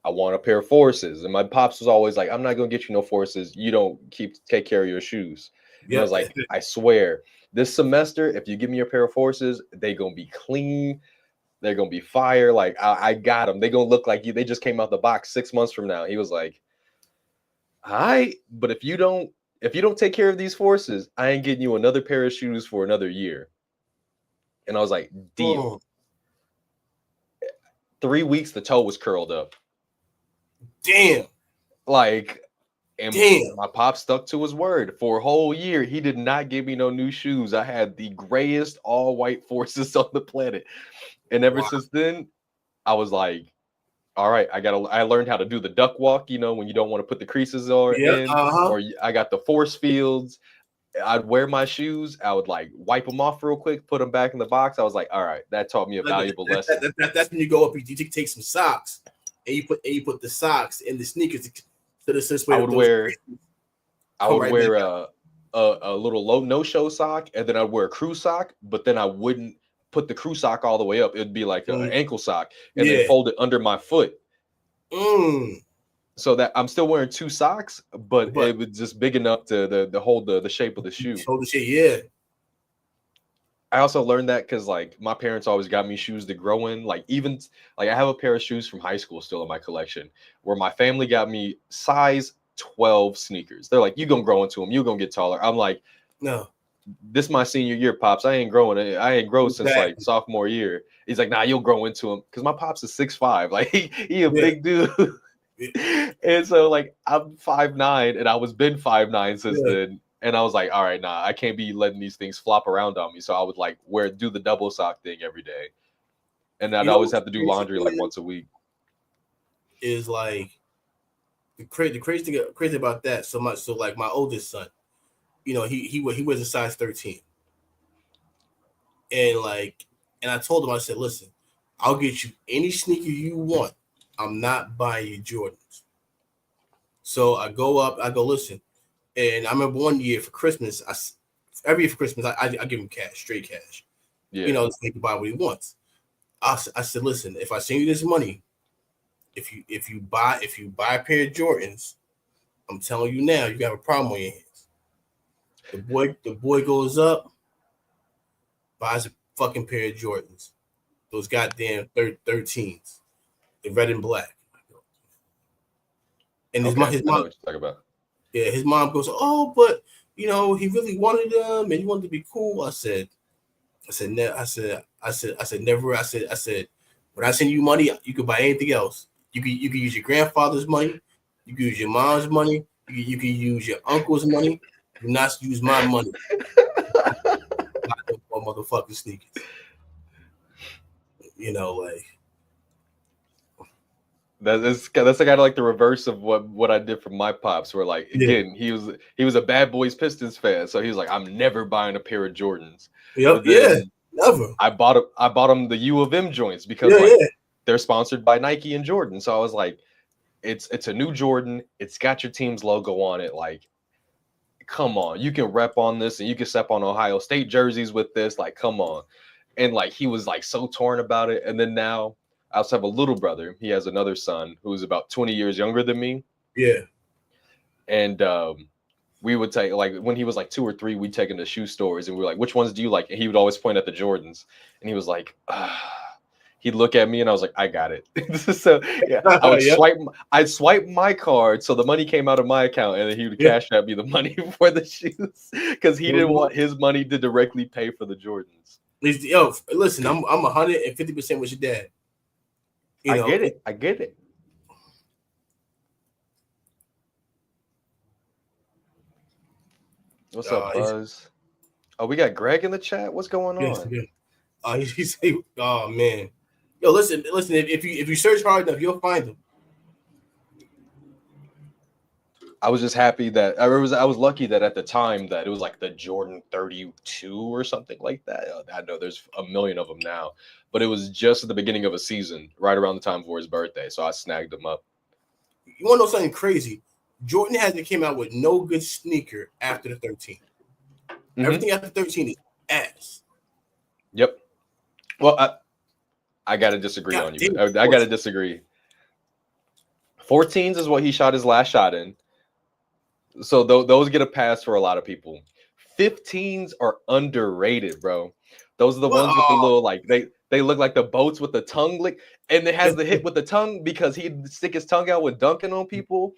I want a pair of forces," and my pops was always like, "I'm not gonna get you no forces. You don't take care of your shoes." And I was Yep. like, "I swear, this semester, if you give me a pair of forces, they gonna be clean. They're gonna be fire. Like I got them. They gonna look like you. They just came out the box 6 months from now." He was like, "All right, but if you don't take care of these forces, I ain't getting you another pair of shoes for another year." And I was like, "Deal." 3 weeks, the toe was curled up. Damn. Like, and Damn. my pop stuck to his word. For a whole year, he did not give me no new shoes. I had the grayest all white forces on the planet. And ever since then, I was like, all right, I learned how to do the duck walk, when you don't want to put the creases in, or I got the force fields. I'd wear my shoes. I would like wipe them off real quick, put them back in the box. I was like, all right, that taught me a valuable lesson. That's when you go up. You take some socks, and you put the socks in the sneakers to the sense where I would wear a little low no-show sock, and then I'd wear a crew sock, but then I wouldn't put the crew sock all the way up. It'd be like an ankle sock, and then fold it under my foot. So that I'm still wearing two socks, but it was just big enough to hold the shape of the shoe. Hold the shape, yeah. I also learned that because like my parents always got me shoes to grow in. Like even like I have a pair of shoes from high school still in my collection, where my family got me size 12 sneakers. They're like, you gonna grow into them, you gonna get taller. I'm like, no, this is my senior year, pops. I ain't grown since like sophomore year. He's like, nah, you'll grow into them, because my pops is 6'5". Like he a big dude. And so like I'm 5'9", and I was been 5'9" since then. And I was like, all right, nah, I can't be letting these things flop around on me. So I would like do the double sock thing every day. And I'd always have to do laundry like once a week. Is like the crazy thing about that so much. So like my oldest son, he wears a size 13. And I told him, I said, listen, I'll get you any sneaker you want I'm not buying you Jordans. So I go up, I go, listen. And I remember one year for Christmas, every year for Christmas, I give him cash, straight cash. Yeah. So he can buy what he wants. I said, listen, if I send you this money, if you buy a pair of Jordans, I'm telling you now, you have a problem on your hands. The boy goes up, buys a fucking pair of Jordans. Those goddamn 13s, the red and black. And Okay, I know what you're talking about. Yeah, his mom goes, oh, but he really wanted them and he wanted to be cool. I said, never. I said, when I send you money, you can buy anything else. You can use your grandfather's money, you can use your mom's money, you can use your uncle's money. Do not use my money. Motherfucking sneakers. Like that's kind of like the reverse of what I did for my pops. Where like again, he was a Bad Boys Pistons fan, so he was like, I'm never buying a pair of Jordans. Yep, But then never. I bought him the U of M joints because they're sponsored by Nike and Jordan. So I was like, it's a new Jordan. It's got your team's logo on it. Like, come on, you can rep on this and you can step on Ohio State jerseys with this. Like, come on. And like he was like so torn about it. And then now I also have a little brother. He has another son who's about 20 years younger than me. Yeah. And we would take, like, when he was like 2 or 3, we'd take him to shoe stores and we were like, which ones do you like? And he would always point at the Jordans. And he was like, he'd look at me and I was like, I got it. So yeah, I would I'd swipe my card so the money came out of my account and then he would cash at me the money for the shoes because he didn't want his money to directly pay for the Jordans. Yo, listen, I'm 150% with your dad. I get it. What's up, Buzz? Oh, we got Greg in the chat. What's going on? He's oh man. Yo, listen. If you search hard enough, you'll find them. I was just happy that I was lucky that at the time that it was like the Jordan 32 or something like that. I know there's a million of them now, but it was just at the beginning of a season, right around the time for his birthday. So I snagged them up. You want to know something crazy? Jordan hasn't came out with no good sneaker after the 13. Mm-hmm. Everything after 13 is ass. Yep. Well, I got to disagree on you. I got to disagree. 14s is what he shot his last shot in. So those get a pass for a lot of people. 15s are underrated, bro. Those are the ones with the little, like, they look like the boats with the tongue lick, and it has the hit with the tongue because he'd stick his tongue out with dunking on people.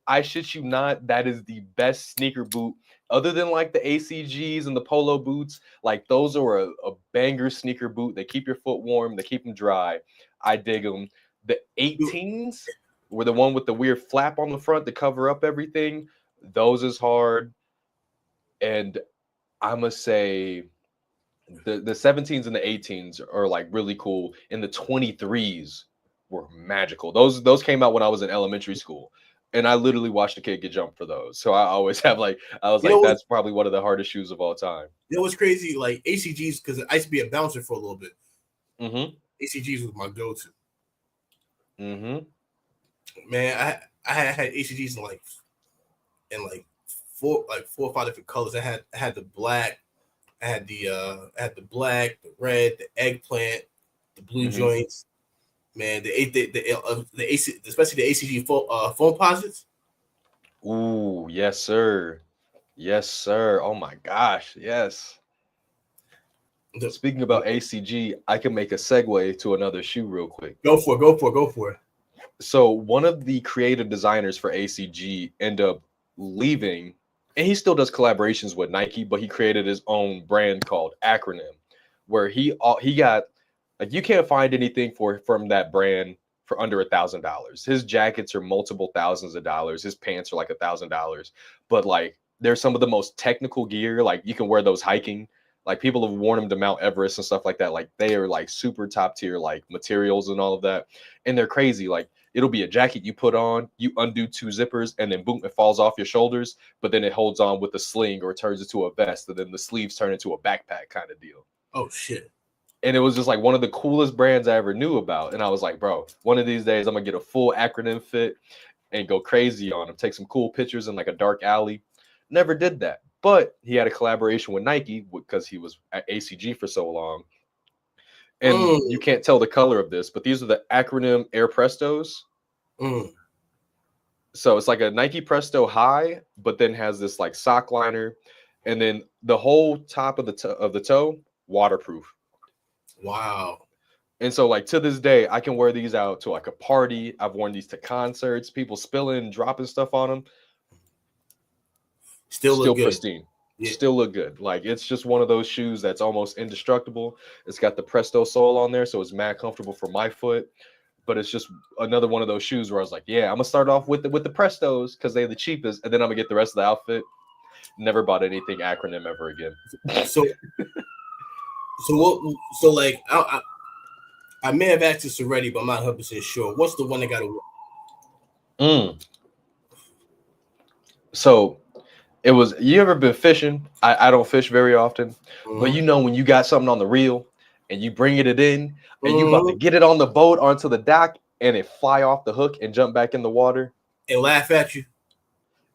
I shit you not, that is the best sneaker boot other than like the ACGs and the polo boots. Like, those are a banger sneaker boot. They keep your foot warm, they keep them dry. I dig them. The 18s were the one with the weird flap on the front to cover up everything. Those is hard. And I must say the 17s and the 18s are like really cool. And the 23s were magical. Those came out when I was in elementary school. And I literally watched a kid get jumped for those. So I always have that's probably one of the hardest shoes of all time. You know what's crazy? Like ACGs, because I used to be a bouncer for a little bit. Mm-hmm. ACGs was my go-to. Mm-hmm. Man, I had ACGs in like four or five different colors. I had the black, I had the black, the red, the eggplant, the blue joints. Man, the AC, especially the ACG foam posits. Ooh, yes, sir. Yes, sir. Oh my gosh, yes. Speaking about ACG, I can make a segue to another shoe real quick. Go for it. So one of the creative designers for ACG ended up leaving, and he still does collaborations with Nike, but he created his own brand called Acronym, where he got, like, you can't find anything from that brand for under $1,000. His jackets are multiple thousands of dollars. His pants are like $1,000, but like they're some of the most technical gear. Like, you can wear those hiking. Like, people have worn them to Mount Everest and stuff like that. Like, they are like super top tier, like, materials and all of that. And they're crazy. Like, it'll be a jacket you put on, you undo 2 zippers, and then boom, it falls off your shoulders. But then it holds on with a sling or it turns into a vest. And then the sleeves turn into a backpack kind of deal. Oh, shit. And it was just like one of the coolest brands I ever knew about. And I was like, bro, one of these days I'm gonna get a full acronym fit and go crazy on them, take some cool pictures in like a dark alley. Never did that. But he had a collaboration with Nike because he was at ACG for so long. And you can't tell the color of this, but these are the acronym Air Prestos. So it's like a Nike Presto high, but then has this like sock liner, and then the whole top of the toe waterproof. Wow. And so like to this day, I can wear these out to like a party. I've worn these to concerts, people spilling, dropping stuff on them. Still look good. Pristine. Yeah. Still look good. Like it's just one of those shoes that's almost indestructible. It's got the Presto sole on there, so it's mad comfortable for my foot. But it's just another one of those shoes where I was like, yeah, I'm gonna start off with the Prestos because they're the cheapest, and then I'm gonna get the rest of the outfit. Never bought anything acronym ever again. So what? So like, I may have asked this already, but I'm not 100% sure. What's the one that got to work? So it was. You ever been fishing? I don't fish very often, but you know when you got something on the reel and you bring it in and you about to get it on the boat onto the dock and it fly off the hook and jump back in the water and laugh at you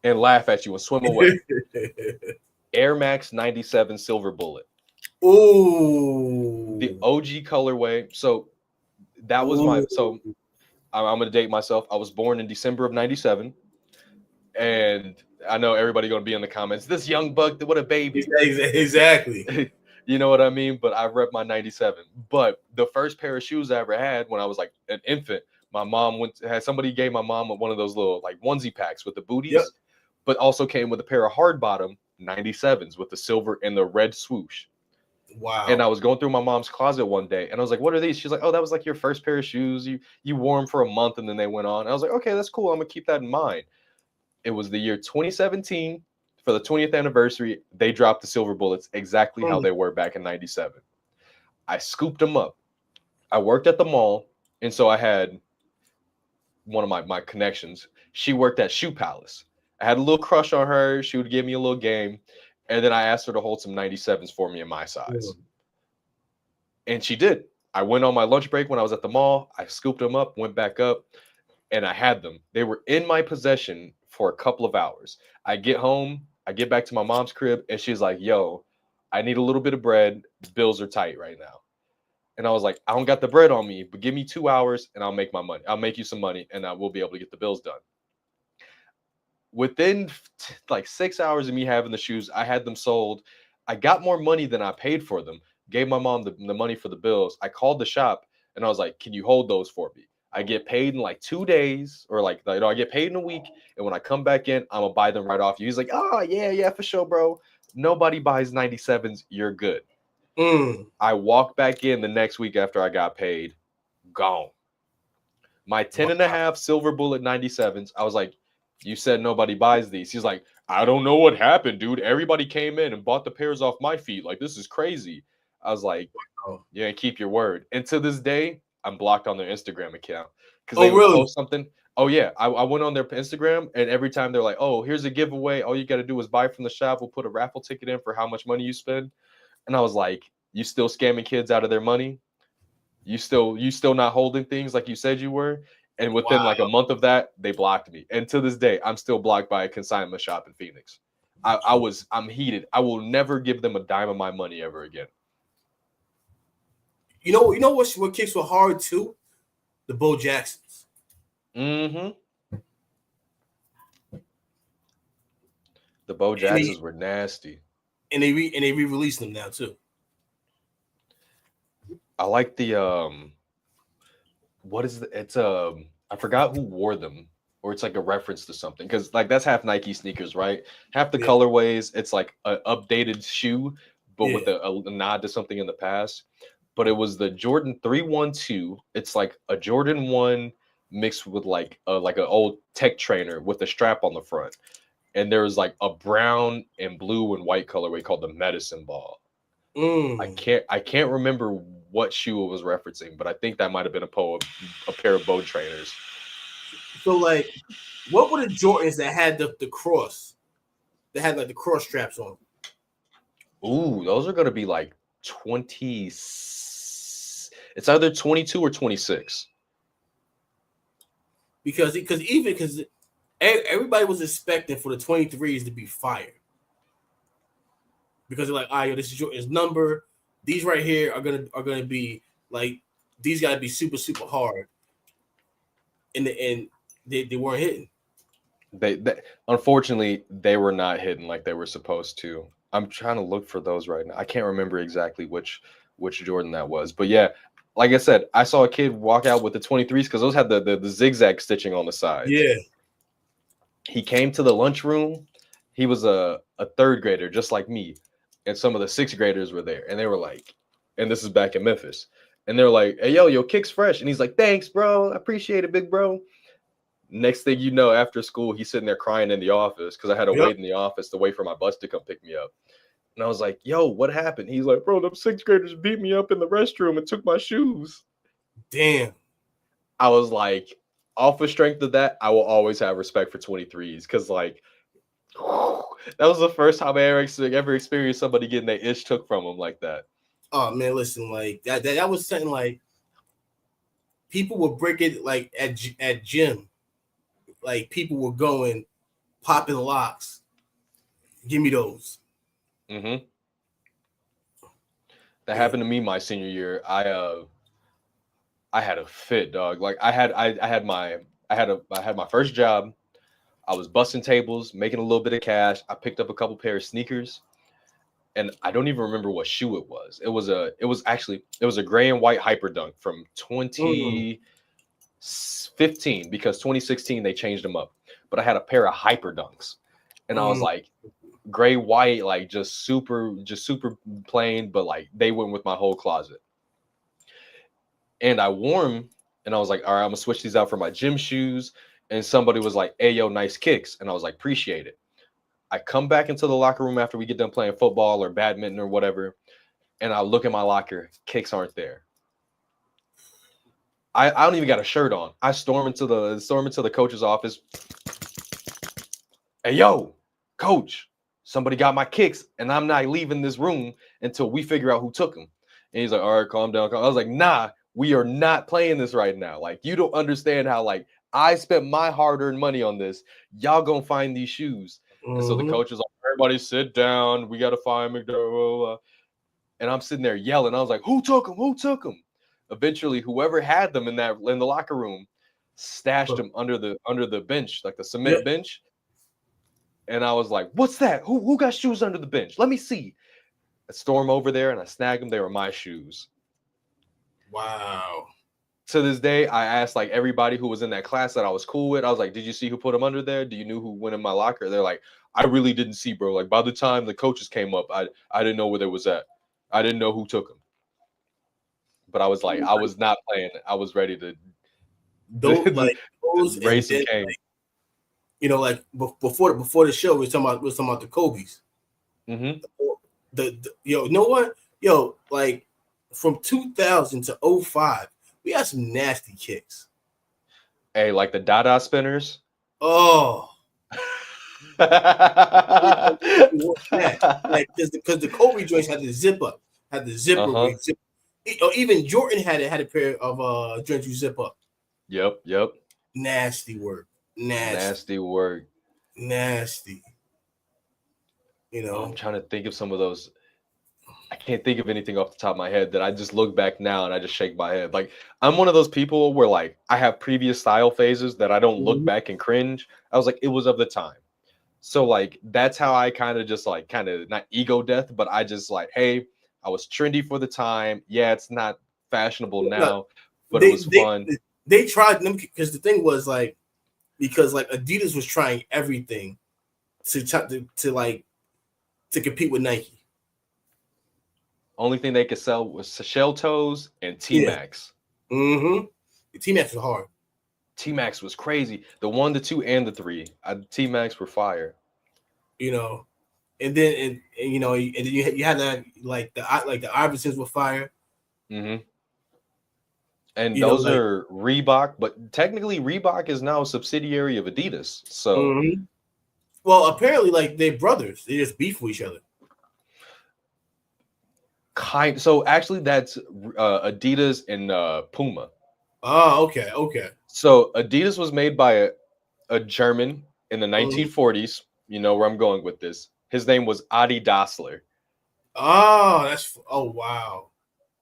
and swim away. Air Max 97 Silver Bullet. Ooh. The OG colorway. So that was my. So I'm gonna date myself. I was born in December of 97, and I know everybody gonna be in the comments. This young buck, what a baby. Exactly. You know what I mean? But I rep my 97. But the first pair of shoes I ever had when I was like an infant, my mom somebody gave my mom one of those little like onesie packs with the booties, but also came with a pair of hard bottom 97s with the silver and the red swoosh. Wow. And I was going through my mom's closet one day and I was like, what are these? She's like, oh, that was like your first pair of shoes. You wore them for a month and then they went on. I was like, okay, that's cool. I'm gonna keep that in mind. It was the year 2017. For the 20th anniversary, they dropped the Silver Bullets exactly how they were back in 97. I scooped them up. I worked at the mall, and so I had one of my connections. She worked at Shoe Palace. I had a little crush on her. She would give me a little game, and then I asked her to hold some 97s for me in my size. And she did. I went on my lunch break when I was at the mall. I scooped them up, went back up, and I had them. They were in my possession for a couple of hours. I get home, I get back to my mom's crib, and she's like, yo, I need a little bit of bread. The bills are tight right now. And I was like, I don't got the bread on me, but give me 2 hours and I'll make my money. I'll make you some money and I will be able to get the bills done. Within like 6 hours of me having the shoes, I had them sold. I got more money than I paid for them. Gave my mom the money for the bills. I called the shop and I was like, can you hold those for me? I get paid in like 2 days or like, I get paid in a week. And when I come back in, I'm going to buy them right off you. He's like, oh, yeah, for sure, bro. Nobody buys 97s. You're good. I walked back in the next week after I got paid. Gone. My 10.5 Silver Bullet 97s. I was like, you said nobody buys these. He's like, I don't know what happened, dude. Everybody came in and bought the pairs off my feet. Like, this is crazy. I was like, yeah, keep your word. And to this day, I'm blocked on their Instagram account because they would post something. Oh yeah, I went on their Instagram and every time they're like, "Oh, here's a giveaway. All you got to do is buy from the shop. We'll put a raffle ticket in for how much money you spend." And I was like, "You still scamming kids out of their money? You still not holding things like you said you were?" And within like a month of that, they blocked me. And to this day, I'm still blocked by a consignment shop in Phoenix. I'm heated. I will never give them a dime of my money ever again. You know what kicks were hard too? The Bo Jacksons. The Bo Jacksons were nasty. And they re-released them now too. I like the what is it's I forgot who wore them, or it's like a reference to something, because like that's half Nike sneakers, right? Half the colorways, it's like an updated shoe, but with a nod to something in the past. But it was the Jordan 312. It's like a Jordan 1 mixed with like an old tech trainer with a strap on the front. And there was like a brown and blue and white colorway called the Medicine Ball. I can't remember what shoe it was referencing, but I think that might have been a pair of Bo trainers. So like, what were the Jordans that had the cross? They had like the cross straps on them. Ooh, those are gonna be like 2016 It's either 22 or 26. Because everybody was expecting for the 23s to be fire. Because they're like, yo, this is his number. These right here are gonna be like, these gotta be super, super hard. And they weren't hitting. They unfortunately they were not hitting like they were supposed to. I'm trying to look for those right now. I can't remember exactly which Jordan that was, but yeah, like I said, I saw a kid walk out with the 23s because those had the zigzag stitching on the sides. Yeah. He came to the lunchroom. He was a third grader, just like me, and some of the sixth graders were there, and they were like, and this is back in Memphis, and they were like, "Hey, yo, your kick's fresh," and he's like, "Thanks, bro. I appreciate it, big bro." Next thing you know, after school, he's sitting there crying in the office because I had to wait in the office to wait for my bus to come pick me up. And I was like, "Yo, what happened?" He's like, "Bro, them sixth graders beat me up in the restroom and took my shoes." Damn. I was like, off the strength of that, I will always have respect for 23s because, like, that was the first time I ever experienced somebody getting their ish took from them like that. Oh man, listen, like that was something like people would break it like at gym. Like people were going, popping locks. Give me those. Mm-hmm. That happened to me my senior year. I had a fit, dog. Like I had my first job. I was busting tables, making a little bit of cash. I picked up a couple pair of sneakers, and I don't even remember what shoe it was. It was a gray and white hyper dunk from 2015 because 2016 they changed them up. But I had a pair of hyper dunks, and I was like, gray white, like just super plain, but like they went with my whole closet. And I wore them, and I was like, all right, I'm gonna switch these out for my gym shoes. And somebody was like, "Hey, yo, nice kicks," and I was like, "Appreciate it." I come back into the locker room after we get done playing football or badminton or whatever, and I look at my locker, kicks aren't there. I don't even got a shirt on. I storm into the coach's office. "Hey, yo, coach, somebody got my kicks, and I'm not leaving this room until we figure out who took them." And he's like, "All right, calm down." I was like, "Nah, we are not playing this right now. Like, you don't understand how, like, I spent my hard-earned money on this. Y'all gonna find these shoes." And so the coach was like, "Everybody sit down. We gotta find McDowell." And I'm sitting there yelling. I was like, "Who took them? Who took them?" Eventually, whoever had them in the locker room stashed them under the bench, like the cement bench. And I was like, "What's that? Who got shoes under the bench? Let me see." I storm over there and I snag them. They were my shoes. Wow. To this day, I asked like everybody who was in that class that I was cool with. I was like, "Did you see who put them under there? Do you know who went in my locker?" They're like, "I really didn't see, bro. Like by the time the coaches came up, I didn't know where they was at. I didn't know who took them." But I was like, I was not playing. I was ready to those raise some cane. Like, you know, like before the show, we were talking about the Kobe's. Mm-hmm. You know what? Yo, like from 2000 to 05, we had some nasty kicks. Hey, like the Dada spinners. Oh. Like, because the Kobe joints had the zip up, had the zipper. Even Jordan had a pair of joints you zip up. Yep. Nasty work. Nasty work. Nasty. You know, I'm trying to think of some of those. I can't think of anything off the top of my head that I just look back now and I just shake my head. Like I'm one of those people where like I have previous style phases that I don't look back and cringe. I was like, it was of the time. So like that's how I kind of not ego death, but I just like, hey, I was trendy for the time. Yeah, it's not fashionable now, but it was fun. They tried them because the thing was like, because like Adidas was trying everything to compete with Nike. Only thing they could sell was shell toes and T-Max. Yeah. Mm-hmm. The T-Max was hard. T-Max was crazy. The 1, the 2, and the 3. T-Max were fire. You know, and then you know, and then you had that like the Iversons were fire. Mm-hmm. And those are Reebok, but technically Reebok is now a subsidiary of Adidas. So, well, apparently, like they're brothers. They just beef with each other. So actually, that's Adidas and Puma. Oh, okay, okay. So Adidas was made by a German in the Mhm. 1940s. You know where I'm going with this. His name was Adi Dassler. Oh, wow.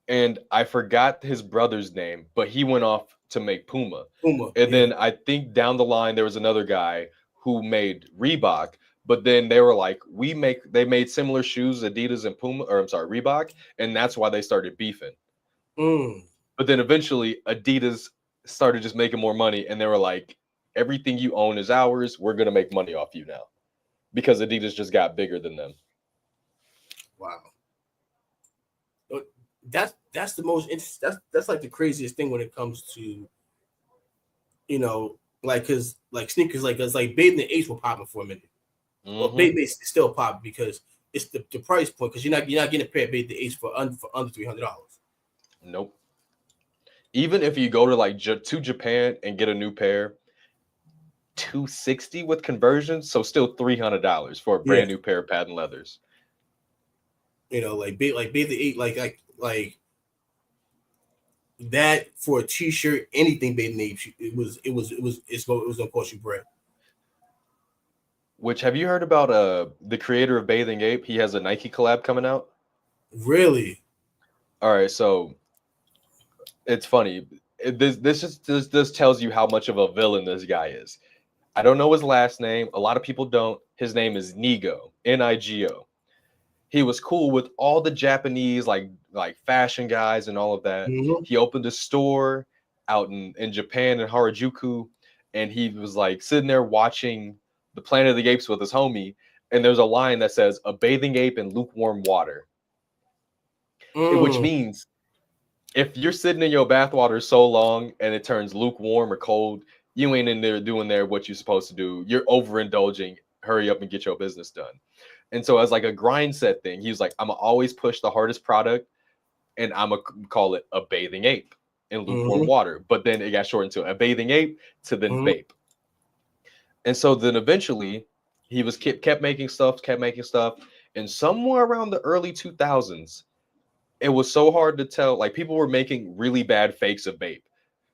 And I forgot his brother's name, but he went off to make Puma. Puma, And yeah. then I think down the line there was another guy who made Reebok, but then they were like, they made similar shoes, Adidas and Puma, or I'm sorry, Reebok, and that's why they started beefing. Mm. But then eventually Adidas started just making more money, and they were like, everything you own is ours. We're gonna make money off you now because Adidas just got bigger than them. Wow. That's the most that's like the craziest thing when it comes to, like, because like sneakers, like it's like Bathing the Apes were popping for a minute. Well, Mm-hmm. Bathing is still popping because it's the price point, because you're not getting a pair of Bathing the Apes for under $300. Nope. Even if you go to like to Japan and get a new pair, 260 with conversion, so still $300 for a Yeah, brand new pair of patent leathers. like Bathing the Ape, like that for a T-shirt, anything Bathing the Apes, it was gonna cost you bread. Which have you heard about the creator of Bathing Ape? He has a Nike collab coming out. Really? All right, so it's funny. This tells you how much of a villain this guy is. I don't know his last name. A lot of people don't. His name is Nigo, Nigo. He was cool with all the Japanese like fashion guys and all of that. Mm-hmm. He opened a store out in Japan in Harajuku, and he was like sitting there watching the Planet of the Apes with his homie. And there's a line that says a bathing ape in lukewarm water, which Mm. means if you're sitting in your bathwater so long and it turns lukewarm or cold, you ain't in there doing there what you're supposed to do. You're overindulging. Hurry up and get your business done. And so as like a grind set thing, he was like, I'm gonna always push the hardest product and I'm gonna call it a bathing ape in lukewarm Mm-hmm. water. But then it got shortened to a bathing ape to then Mm-hmm. vape. And so then eventually he was kept making stuff, kept making stuff. And somewhere around the early 2000s, it was so hard to tell. Like people were making really bad fakes of vape.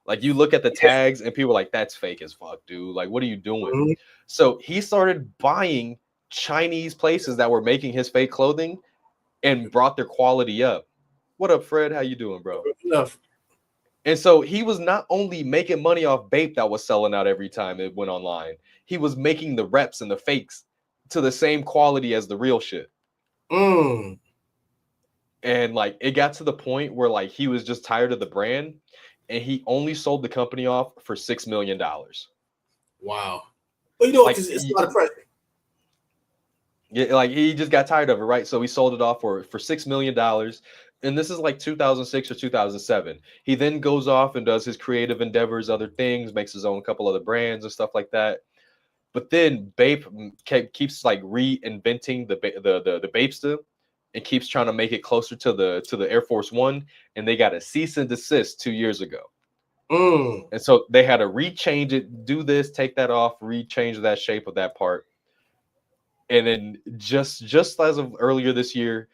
Like you look at the Yeah. tags and people are like, that's fake as fuck, dude. Like, what are you doing? Mm-hmm. So he started buying Chinese places that were making his fake clothing and brought their quality up. What up, Fred? How you doing, bro? Enough. And so he was not only making money off vape that was selling out every time it went online, he was making the reps and the fakes to the same quality as the real shit. Mm. And like it got to the point where like he was just tired of the brand and he only sold the company off for $6 million. Wow. Well, Like because it's a lot of pressure. yeah, like he just got tired of it, right? So he sold it off for $6 million. And this is like 2006 or 2007. He then goes off and does his creative endeavors, other things, makes his own couple other brands and stuff like that. But then Bape keeps like reinventing the Bapesta and keeps trying to make it closer to the Air Force One. And they got a cease and desist 2 years ago. Mm. And so they had to rechange it, do this, take that off, rechange that shape of that part. And then just as of earlier this year,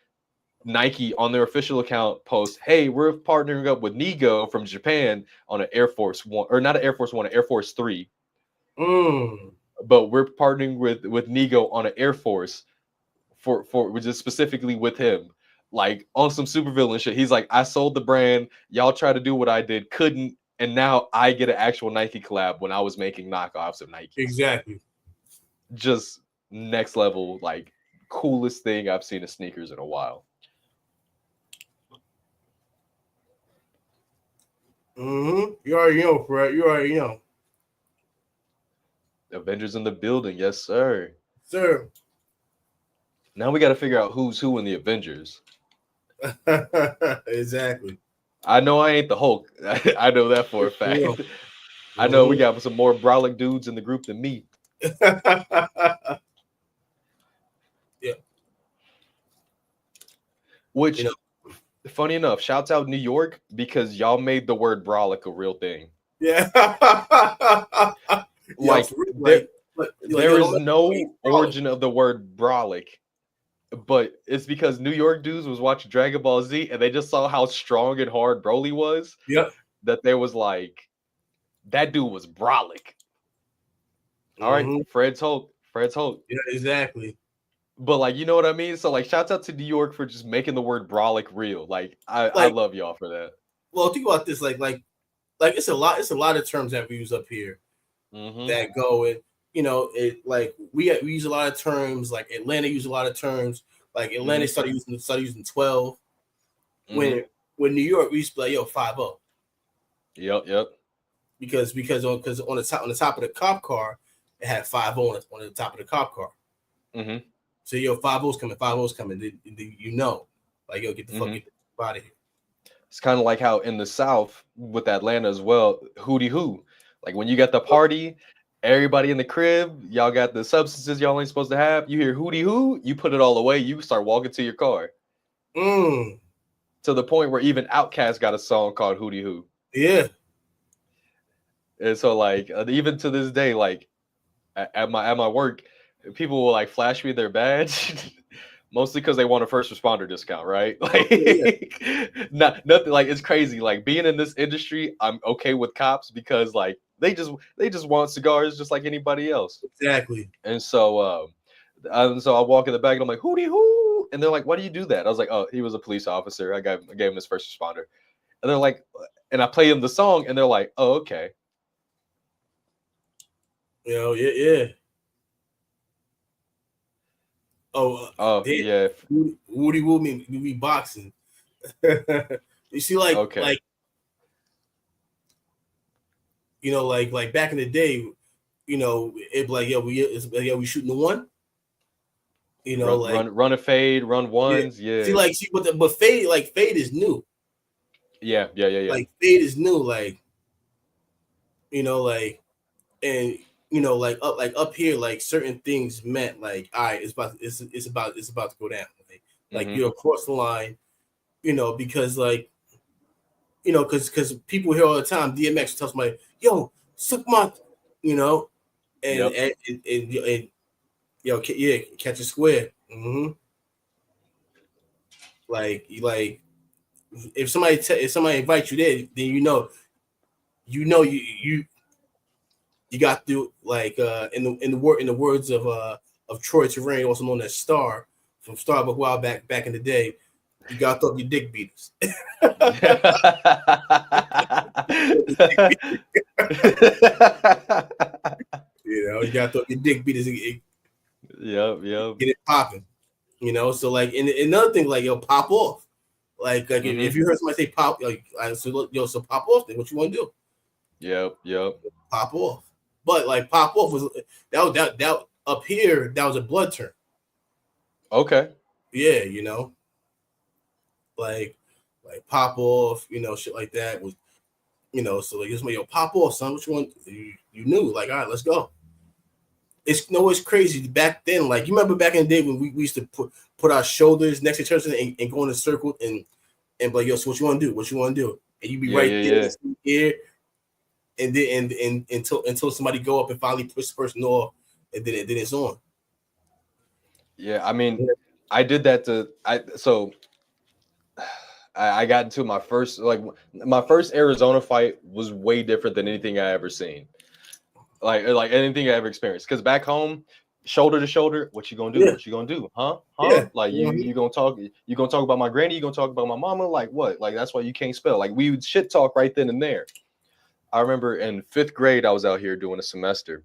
Nike on their official account posts, "Hey, we're partnering up with Nigo from Japan on an Air Force One, or not an Air Force One, an Air Force Three, Mm. but we're partnering with Nigo on an Air Force for which is specifically with him." Like on some supervillain shit. He's like, I sold the brand, y'all try to do what I did, couldn't, and now I get an actual Nike collab when I was making knockoffs of Nikes. Exactly. Just next level, like coolest thing I've seen in sneakers in a while. Mm-hmm. You already know, Fred. You already know. Avengers in the building, yes, sir. Sir. Now we got to figure out who's who in the Avengers. Exactly. I know I ain't the Hulk. I know that for a Yeah. fact. I know we got some more brolic dudes in the group than me. Yeah. Which, funny enough, shouts out New York because y'all made the word brolic a real thing. Yeah. Like, Yeah, there is no origin of the word brolic but it's because New York dudes was watching Dragon Ball Z and they just saw how strong and hard Broly was Yep. that they was like, that dude was brolic. All right, Mm-hmm. Fred's Hulk, Fred's Hulk. Yeah, exactly. But like, you know what I mean? So like, shouts out to New York for just making the word brolic real. Like, I Like, love y'all for that. well, think about this. Like it's a lot. It's a lot of terms that we use up here Mm-hmm. that go and it like we use a lot of terms. Like Atlanta use a lot of terms. Like Atlanta Mm-hmm. started using 12. Mm-hmm. When New York we used to be like, yo, 5-0. Yep. Yep. Because on the top of the cop car it had 5-0 on the top of the cop car. Mm-hmm. So yo, 5-0's coming, 5-0's coming. Then you know, like yo, get the Mm-hmm. fuck out of here. It's kind of like how in the South with Atlanta as well, hootie hoo. Like when you got the party, everybody in the crib, y'all got the substances y'all ain't supposed to have. You hear hootie hoo, you put it all away, you start walking to your car. Mm, To the point where even Outkast got a song called Hootie Hoo. yeah. And so like even to this day, like at my work, people will like flash me their badge. Mostly because they want a first responder discount, right? Yeah, Like, nothing. Like it's crazy. Like being in this industry, I'm okay with cops because like they just want cigars just like anybody else. exactly. And so I walk in the back and I'm like, hootie hoo, and they're like, why do you do that? I was like, oh, he was a police officer. I gave him his first responder, and they're like, and I play them the song, and they're like, oh, okay. Yeah. Oh, Oh damn. yeah, Woody Woo me boxing. You see, okay. like back in the day, it like we shooting the one. Like Run a fade, run yeah. ones, yeah, But fade is new. yeah. Like fade is new. Like and like up here, like certain things meant like, all right, it's about to go down. Like Mm-hmm. you're across the line, because because people hear all the time, DMX tells somebody, yo, suck my, you know, and Yep. and yeah, catch a square. Mm-hmm. Like if somebody invites you there, then you got to like in the words of Troy Terrain, also known as Star from Starbuck a while back in the day, you got to throw up your dick beaters. You got to throw up your dick beaters and Yep. get it popping. So like and another thing, like yo, pop off. Like Mm-hmm. if you heard somebody say pop, so pop off. Then what you want to do? Yep. Pop off. But like pop off was that up here. That was a blood term. Okay. Yeah, like pop off. Shit like that was. So like this, yo, pop off, son. What you want? You knew, like, all right, let's go. It's crazy back then. Like you remember back in the day when we used to put our shoulders next to each other and go in a circle and be like, yo, so what you want to do? What you want to do? And you be right there, here, and then and until somebody go up and finally push the person off, and then it's on. Yeah, I mean, I did that I got into my first Arizona fight was way different than anything I ever seen. Like anything I ever experienced. Because back home, shoulder to shoulder, what you gonna do? Yeah. What you gonna do? Huh? Yeah. Like you gonna talk? You gonna talk about my granny? You gonna talk about my mama? Like what? Like that's why you can't spell. Like we would shit talk right then and there. I remember in 5th grade, I was out here doing a semester,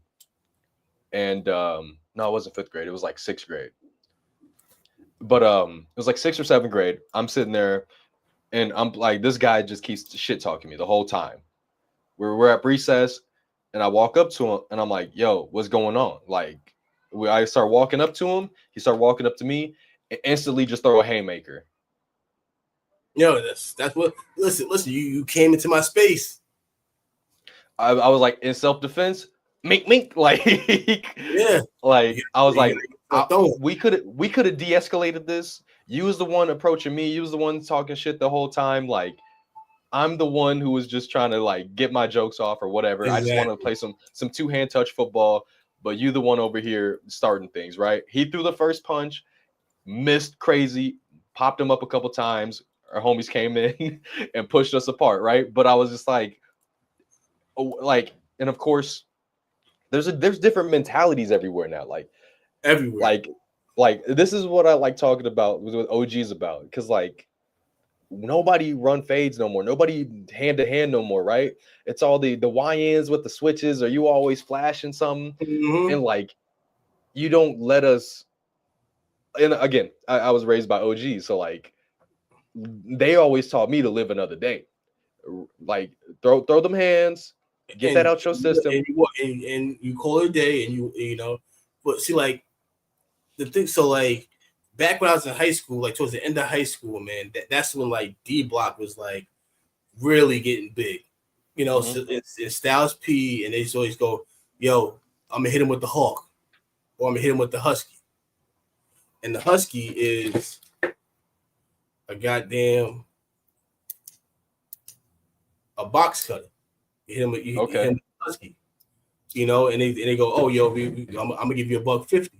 and no, it wasn't 5th grade. It was like 6th grade. But it was like 6th or 7th grade. I'm sitting there, and I'm like, this guy just keeps shit talking me the whole time. We're at recess, and I walk up to him, and I'm like, "Yo, what's going on?" Like, I start walking up to him. He started walking up to me, and instantly just throw a haymaker. That's what. Listen. You came into my space. I was like in self defense, mink, like, Yeah. like I was like, Don't. we could have de-escalated this. You was the one approaching me. You was the one talking shit the whole time. Like, I'm the one who was just trying to like get my jokes off or whatever. Exactly. I just want to play some two-hand touch football, but you the one over here starting things, right? He threw the first punch. missed crazy, popped him up a couple times. Our homies came in and pushed us apart, right? But I was just like, oh, like, and of course, there's different mentalities everywhere now. everywhere. Like, like this is what I like talking about with OGs about, because like nobody run fades no more. Nobody hand to hand no more, right? It's all the YNs with the switches, or you always flashing something, and like you don't let us. And again, I was raised by OGs, so like they always taught me to live another day. Like throw them hands, get that and out your system. and you call it a day, and you know. But see, like the thing, so like back when I was in high school, like towards the end of high school, man, that's when like D Block was like really getting big. You know, so it's Styles P, and they just always go, "Yo, I'm gonna hit him with the Hawk, or I'm gonna hit him with the Husky." And the Husky is a goddamn a box cutter. You hit him with you hit him with the Husky, you know, and they go, "Oh, yo, I'm gonna give you $1.50."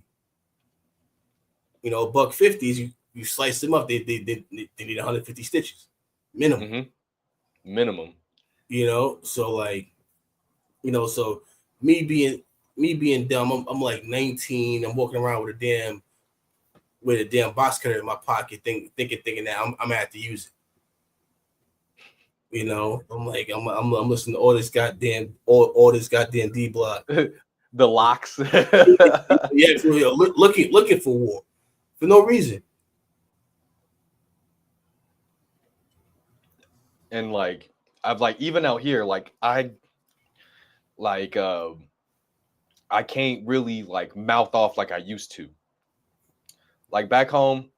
You know, $1.50 is you slice them up. They need 150 stitches minimum. Minimum. You know, so like, you know, so me being dumb, I'm like 19. I'm walking around with a damn box cutter in my pocket, thinking that I'm gonna have to use it. You know, I'm like I'm listening to all this goddamn D Block. The locks. Yeah, for real, looking for war for no reason. And like I've like even out here, like I can't really like mouth off like I used to. Like back home,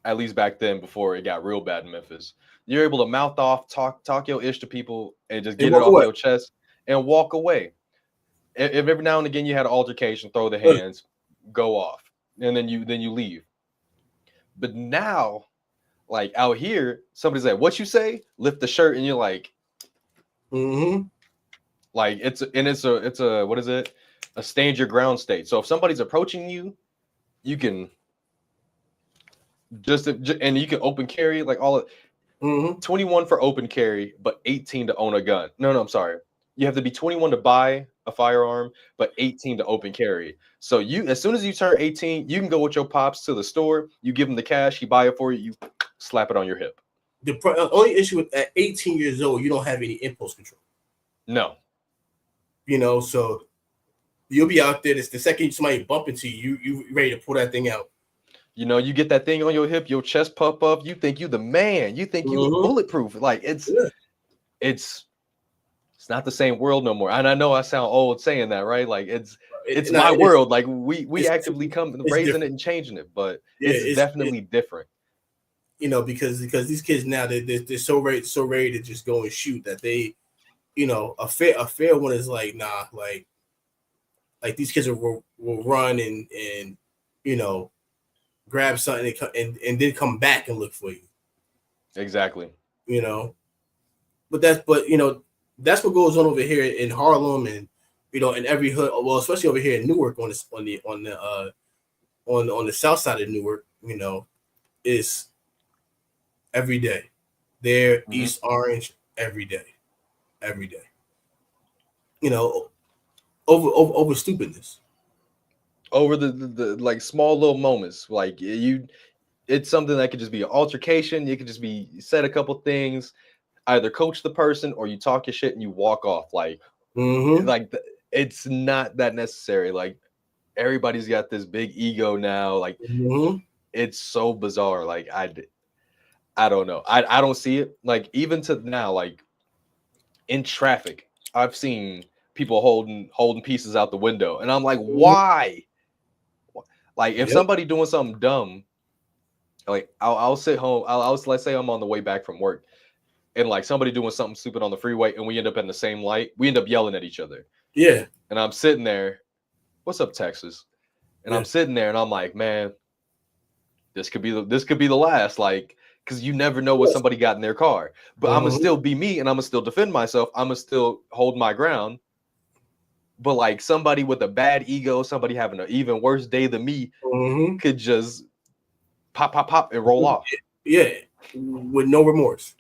at least back then before it got real bad in Memphis, you're able to mouth off, talk your ish to people and just And get it walk off away. your chest and walk away. If every now and again you had an altercation, throw the hands, go off, and then you leave. But now, like out here, somebody's like, "What you say?" Lift the shirt, and you're like, like it's a what is it? A stand your ground state. So if somebody's approaching you, you can and you can open carry like all of 21 for open carry, but 18 to own a gun. No, I'm sorry. You have to be 21 to buy a firearm, but 18 to open carry. So you, as soon as you turn 18, you can go with your pops to the store. You give him the cash, he buy it for you. You slap it on your hip. The only issue with at 18 years old, you don't have any impulse control. No. You know, so you'll be out there. It's the second somebody bump into you, you ready to pull that thing out. You know, you get that thing on your hip, your chest puff up. You think you the man. You think you bulletproof. Like it's not the same world no more. And I know I sound old saying that, right? Like it's my world. Like we actively come raising different. It and changing it, but it's definitely different. You know, because these kids now they're so ready to just go and shoot that they, you know, a fair one is like, nah, like these kids will run and you know, grab something and then come back and look for you. Exactly. You know, but you know, that's what goes on over here in Harlem and, you know, in every hood. Well, especially over here in Newark on the south side of Newark, you know, is every day. There, East Orange, every day. You know, over stupidness. Over the like small little moments. Like it's something that could just be an altercation. You could just be said a couple things, either coach the person or you talk your shit and you walk off. Like, it's not that necessary. Like everybody's got this big ego now. Like it's so bizarre. Like I don't know. I don't see it. Like even to now, like in traffic, I've seen people holding pieces out the window, and I'm like, why? Like if somebody doing something dumb, like I'll sit home. Let's say I'm on the way back from work, and like somebody doing something stupid on the freeway, and we end up in the same light. We end up yelling at each other. Yeah. And I'm sitting there. What's up, Texas? And I'm sitting there, and I'm like, man, this could be the last. Like, because you never know what somebody got in their car. But I'm gonna still be me, and I'm gonna still defend myself. I'm gonna still hold my ground. But like somebody with a bad ego, somebody having an even worse day than me, could just pop, pop, pop, and roll off. Yeah, with no remorse.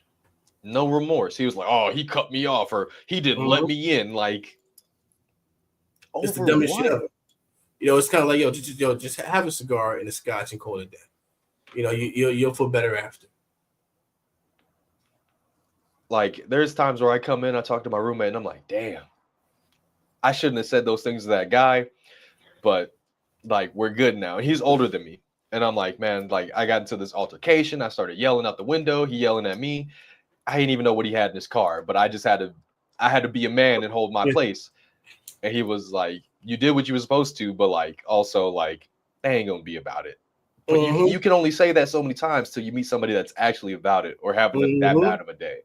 No remorse. He was like, "Oh, he cut me off, or he didn't let me in." Like, It's the over dumbest shit what? ever. It's kind of like just have a cigar and a scotch and call it that. You'll feel better after. Like, there's times where I come in, I talk to my roommate, and I'm like, "Damn, I shouldn't have said those things to that guy." But like, we're good now. And he's older than me, and I'm like, man, like, I got into this altercation. I started yelling out the window. He yelling at me. I didn't even know what he had in his car, but I had to be a man and hold my Yeah. place. And he was like, "You did what you were supposed to, but like, also like, they ain't gonna be about it." But you can only say that so many times till you meet somebody that's actually about it or having that bad of a day.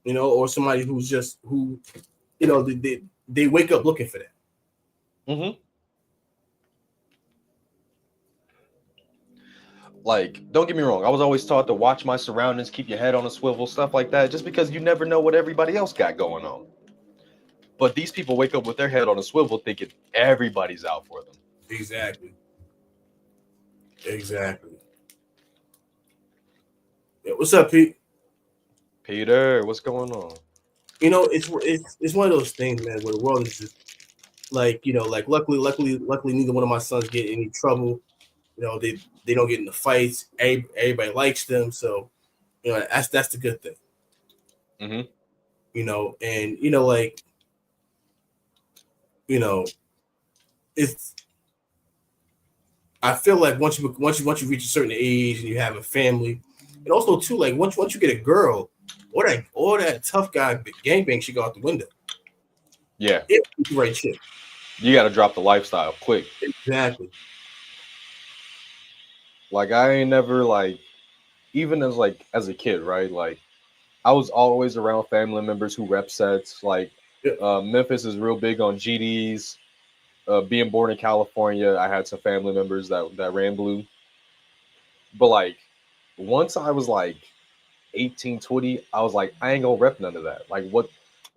Or somebody who's just they wake up looking for that. Mm-hmm. Like, don't get me wrong. I was always taught to watch my surroundings, keep your head on a swivel, stuff like that, just because you never know what everybody else got going on. But these people wake up with their head on a swivel thinking everybody's out for them. Exactly. Yeah, what's up, Pete? Peter, what's going on? It's one of those things, man, where the world is just like luckily neither one of my sons get in any trouble. They don't get into fights. Everybody likes them, so that's the good thing. Mm-hmm. And like it's I feel like once you reach a certain age and you have a family, and also too like once you get a girl, all that tough guy gangbang should go out the window. Yeah, It's the right shit. you got to drop the lifestyle quick. Exactly. Like, I ain't never like, even as a kid, right? Like, I was always around family members who rep sets. Like, Yeah. Memphis is real big on GDs. Being born in California, I had some family members that ran blue. But like, once I was like 18, 20, I was like, I ain't gonna rep none of that. Like, what?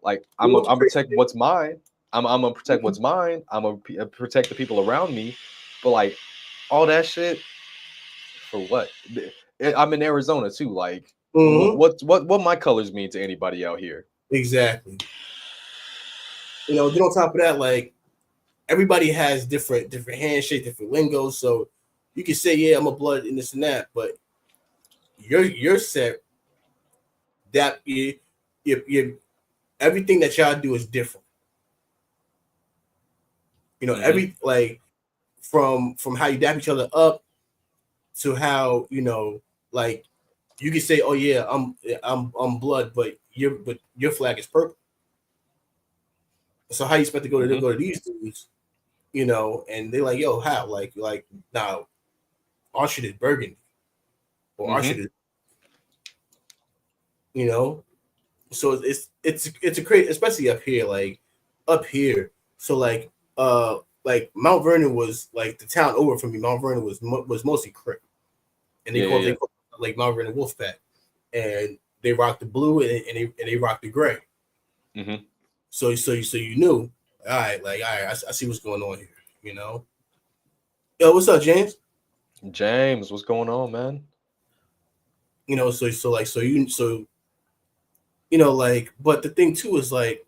Like, I'm protect what's mine. I'm gonna protect what's mine. I'm gonna protect the people around me. But like, all that shit for what? I'm in Arizona too. Like, Mm-hmm. what my colors mean to anybody out here? Exactly. Then on top of that, like everybody has different handshake, different lingo. So you can say, yeah, I'm a blood and this and that, but you're set that you everything that y'all do is different. Mm-hmm. Every like from how you dap each other up to how like you can say, oh yeah, I'm blood, but your flag is purple. So how you expect to Mm-hmm. go to these dudes, and they're like, yo, how like now our shit is burgundy or our shit Mm-hmm. is you know so it's a crazy, especially up here. So like Mount Vernon was like the town over from me. Mount Vernon was mostly Crip, and Yeah, yeah, they yeah. called like Mount Vernon Wolfpack, and they rocked the blue and they rocked the gray. Mm-hmm. So you knew, all right, I see what's going on here. Yo, what's up, James? James, what's going on, man? Like, but the thing too is like,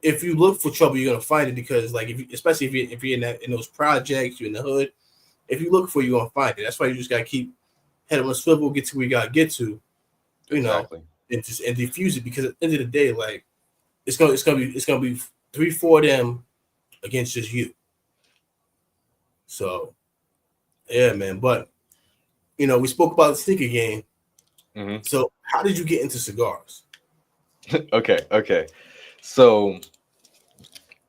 if you look for trouble, you're gonna find it because like especially if you're in those projects, you're in the hood. If you look for it, you're gonna find it. That's why you just gotta keep head on a swivel, get to where you gotta get to, Exactly. and diffuse it. Because at the end of the day, like it's gonna be 3-4 of them against just you. So yeah, man. But we spoke about the sneaker game. Mm-hmm. So how did you get into cigars? Okay. So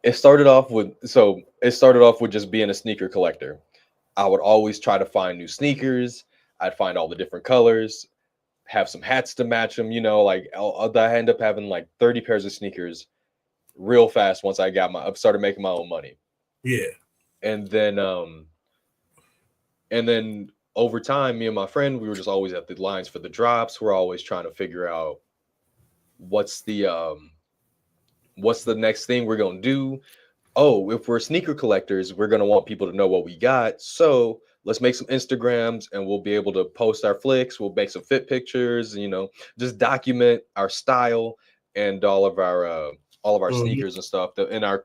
it started off with just being a sneaker collector. I would always try to find new sneakers. I'd find all the different colors, have some hats to match them. Like I end up having like 30 pairs of sneakers real fast once I started making my own money. Yeah. And then over time, me and my friend, we were just always at the lines for the drops. We're always trying to figure out what's the next thing we're gonna do. Oh, if we're sneaker collectors, we're gonna want people to know what we got. So let's make some Instagrams and we'll be able to post our flicks. We'll make some fit pictures, you know, just document our style and all of our Mhm. sneakers and stuff that in our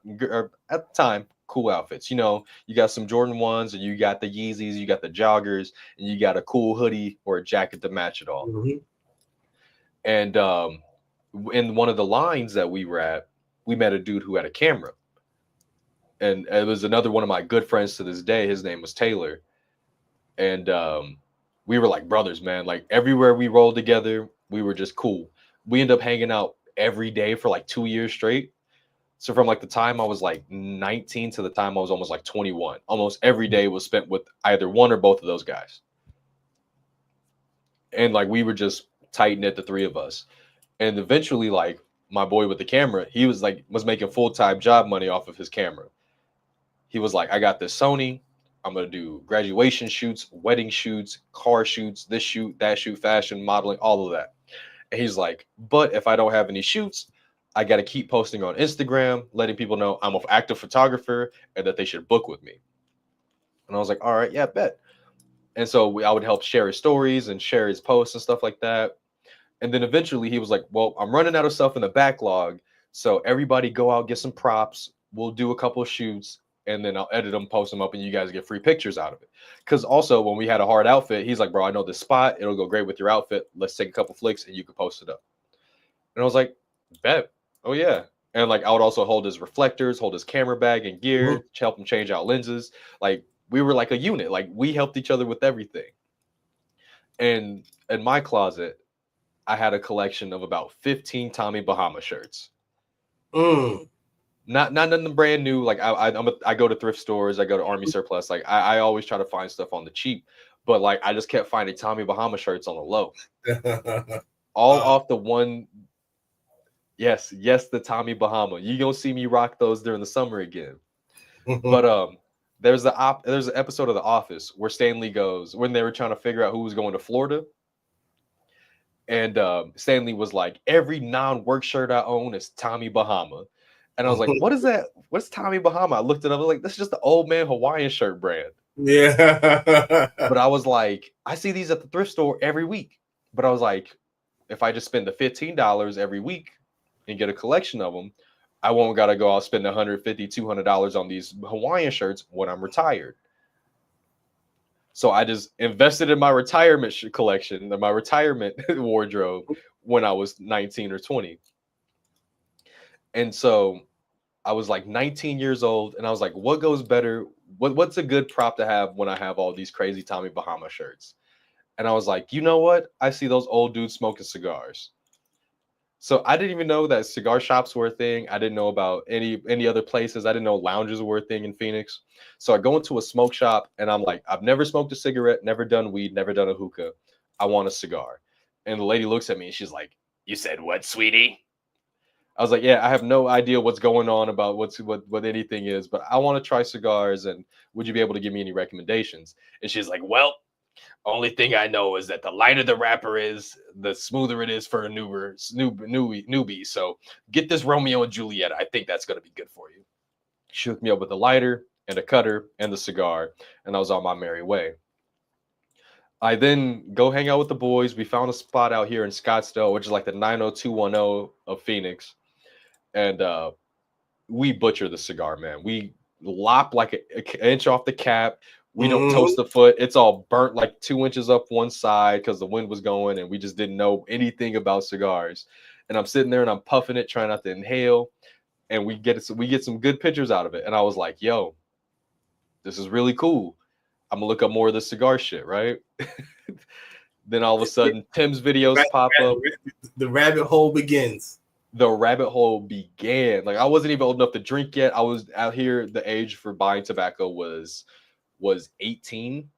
at the time cool outfits. You know, you got some Jordan ones and you got the Yeezys, you got the joggers, and you got a cool hoodie or a jacket to match it all. Mhm. And in one of the lines that we were at, we met a dude who had a camera. And it was another one of my good friends to this day. His name was Taylor. And we were like brothers, man. Like everywhere we rolled together, we were just cool. We ended up hanging out every day for like 2 years straight. So from like the time I was like 19 to the time I was almost like 21, almost every day was spent with either one or both of those guys. And like we were just tight knit, the three of us. And eventually, like my boy with the camera, he was making full-time job money off of his camera. He was like, I got this Sony. I'm gonna do graduation shoots, wedding shoots, car shoots, this shoot, that shoot, fashion, modeling, all of that. And he's like, but if I don't have any shoots, I got to keep posting on Instagram, letting people know I'm an active photographer and that they should book with me. And I was like, all right, yeah, bet. And so I would help share his stories and share his posts and stuff like that. And then eventually he was like, well, I'm running out of stuff in the backlog. So everybody go out, get some props. We'll do a couple of shoots and then I'll edit them, post them up, and you guys get free pictures out of it. Because also when we had a hard outfit, he's like, bro, I know this spot. It'll go great with your outfit. Let's take a couple flicks and you can post it up. And I was like, bet. Oh, yeah. And like I would also hold his reflectors, hold his camera bag and Mhm. gear, help him change out lenses. Like we were like a unit. Like we helped each other with everything. And in my closet, I had a collection of about 15 Tommy Bahama shirts. Mm. Not nothing brand new. Like I go to thrift stores, I go to Army Surplus. Like I always try to find stuff on the cheap, but like I just kept finding Tommy Bahama shirts on the low, all Wow. off the one. Yes, yes, the Tommy Bahama. You gonna see me rock those during the summer again. But there's an episode of The Office where Stanley goes when they were trying to figure out who was going to Florida. And Stanley was like, every non-work shirt I own is Tommy Bahama. And I was like, what is that? What's Tommy Bahama? I looked it up. I was like, this is just the old man Hawaiian shirt brand. Yeah. But I was like, I see these at the thrift store every week. But I was like, if I just spend the $15 every week and get a collection of them, I won't gotta go out spend $150, $200 on these Hawaiian shirts when I'm retired. So I just invested in my retirement collection, my retirement wardrobe when I was 19 or 20. And so I was like 19 years old and I was like, what goes better? What's a good prop to have when I have all these crazy Tommy Bahama shirts? And I was like, you know what? I see those old dudes smoking cigars. So I didn't even know that cigar shops were a thing. I didn't know about any other places. I didn't know lounges were a thing in Phoenix. So I go into a smoke shop and I'm like, I've never smoked a cigarette, never done weed, never done a hookah. I want a cigar. And the lady looks at me and she's like, you said what, sweetie? I was like, yeah, I have no idea what's going on about what anything is, but I want to try cigars and would you be able to give me any recommendations? And she's like, well, only thing I know is that the lighter the wrapper is, the smoother it is for a newbie. So get this Romeo and Juliet. I think that's going to be good for you. She hooked me up with a lighter and a cutter and the cigar, and I was on my merry way. I then go hang out with the boys. We found a spot out here in Scottsdale, which is like the 90210 of Phoenix. And we butcher the cigar, man. We lop like an inch off the cap. We don't Mhm. toast the foot. It's all burnt like 2 inches up one side because the wind was going and we just didn't know anything about cigars. And I'm sitting there and I'm puffing it, trying not to inhale. And we get some good pictures out of it. And I was like, yo, this is really cool. I'm gonna look up more of the cigar shit, right? Then all of a sudden, Tim's Ra- videos pop up. The rabbit hole begins. The rabbit hole began. Like I wasn't even old enough to drink yet. I was out here. The age for buying tobacco was 18,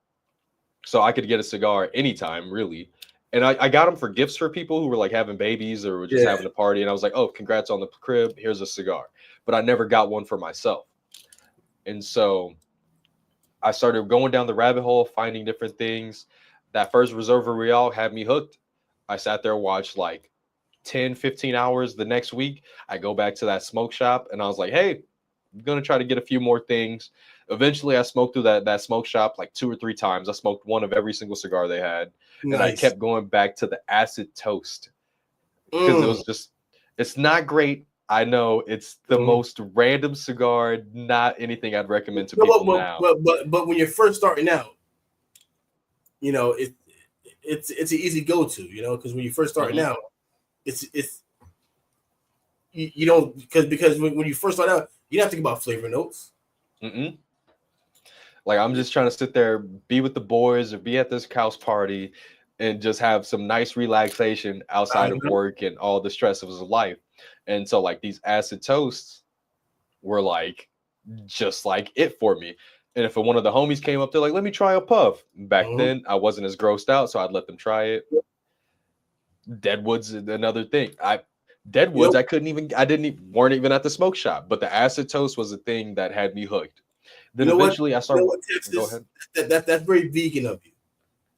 so I could get a cigar anytime, really. And I got them for gifts for people who were like having babies or were just Yeah. having a party. And I was like, oh, congrats on the crib. Here's a cigar. But I never got one for myself. And so I started going down the rabbit hole, finding different things. That first Reserva Real had me hooked. I sat there, watched like 10, 15 hours the next week. I go back to that smoke shop and I was like, hey, I'm going to try to get a few more things. Eventually, I smoked through that smoke shop like 2 or 3 times. I smoked one of every single cigar they had, and I Nice. kept going back to the acid toast because it Mm. was just, it's not great. I know it's the Mm. most random cigar, not anything I'd recommend to No, people now. but when you're first starting out, you know, it's an easy go to, you know, because when you're first starting Mm-hmm. out, it's you don't because when you first start out, you don't have to think about flavor notes. Mm-mm. Like I'm just trying to sit there, be with the boys, or be at this house party, and just have some nice relaxation outside of work and all the stress of his life. And so, like these acid toasts were like just like it for me. And if one of the homies came up, they're like, "Let me try a puff." Back Mm-hmm. then, I wasn't as grossed out, so I'd let them try it. Deadwood's another thing. Deadwoods, Yep. I couldn't even, weren't even at the smoke shop, but the acid toast was a thing that had me hooked. You Then know what? eventually, I You know started. what, Go Texas? ahead. That's very vegan of you.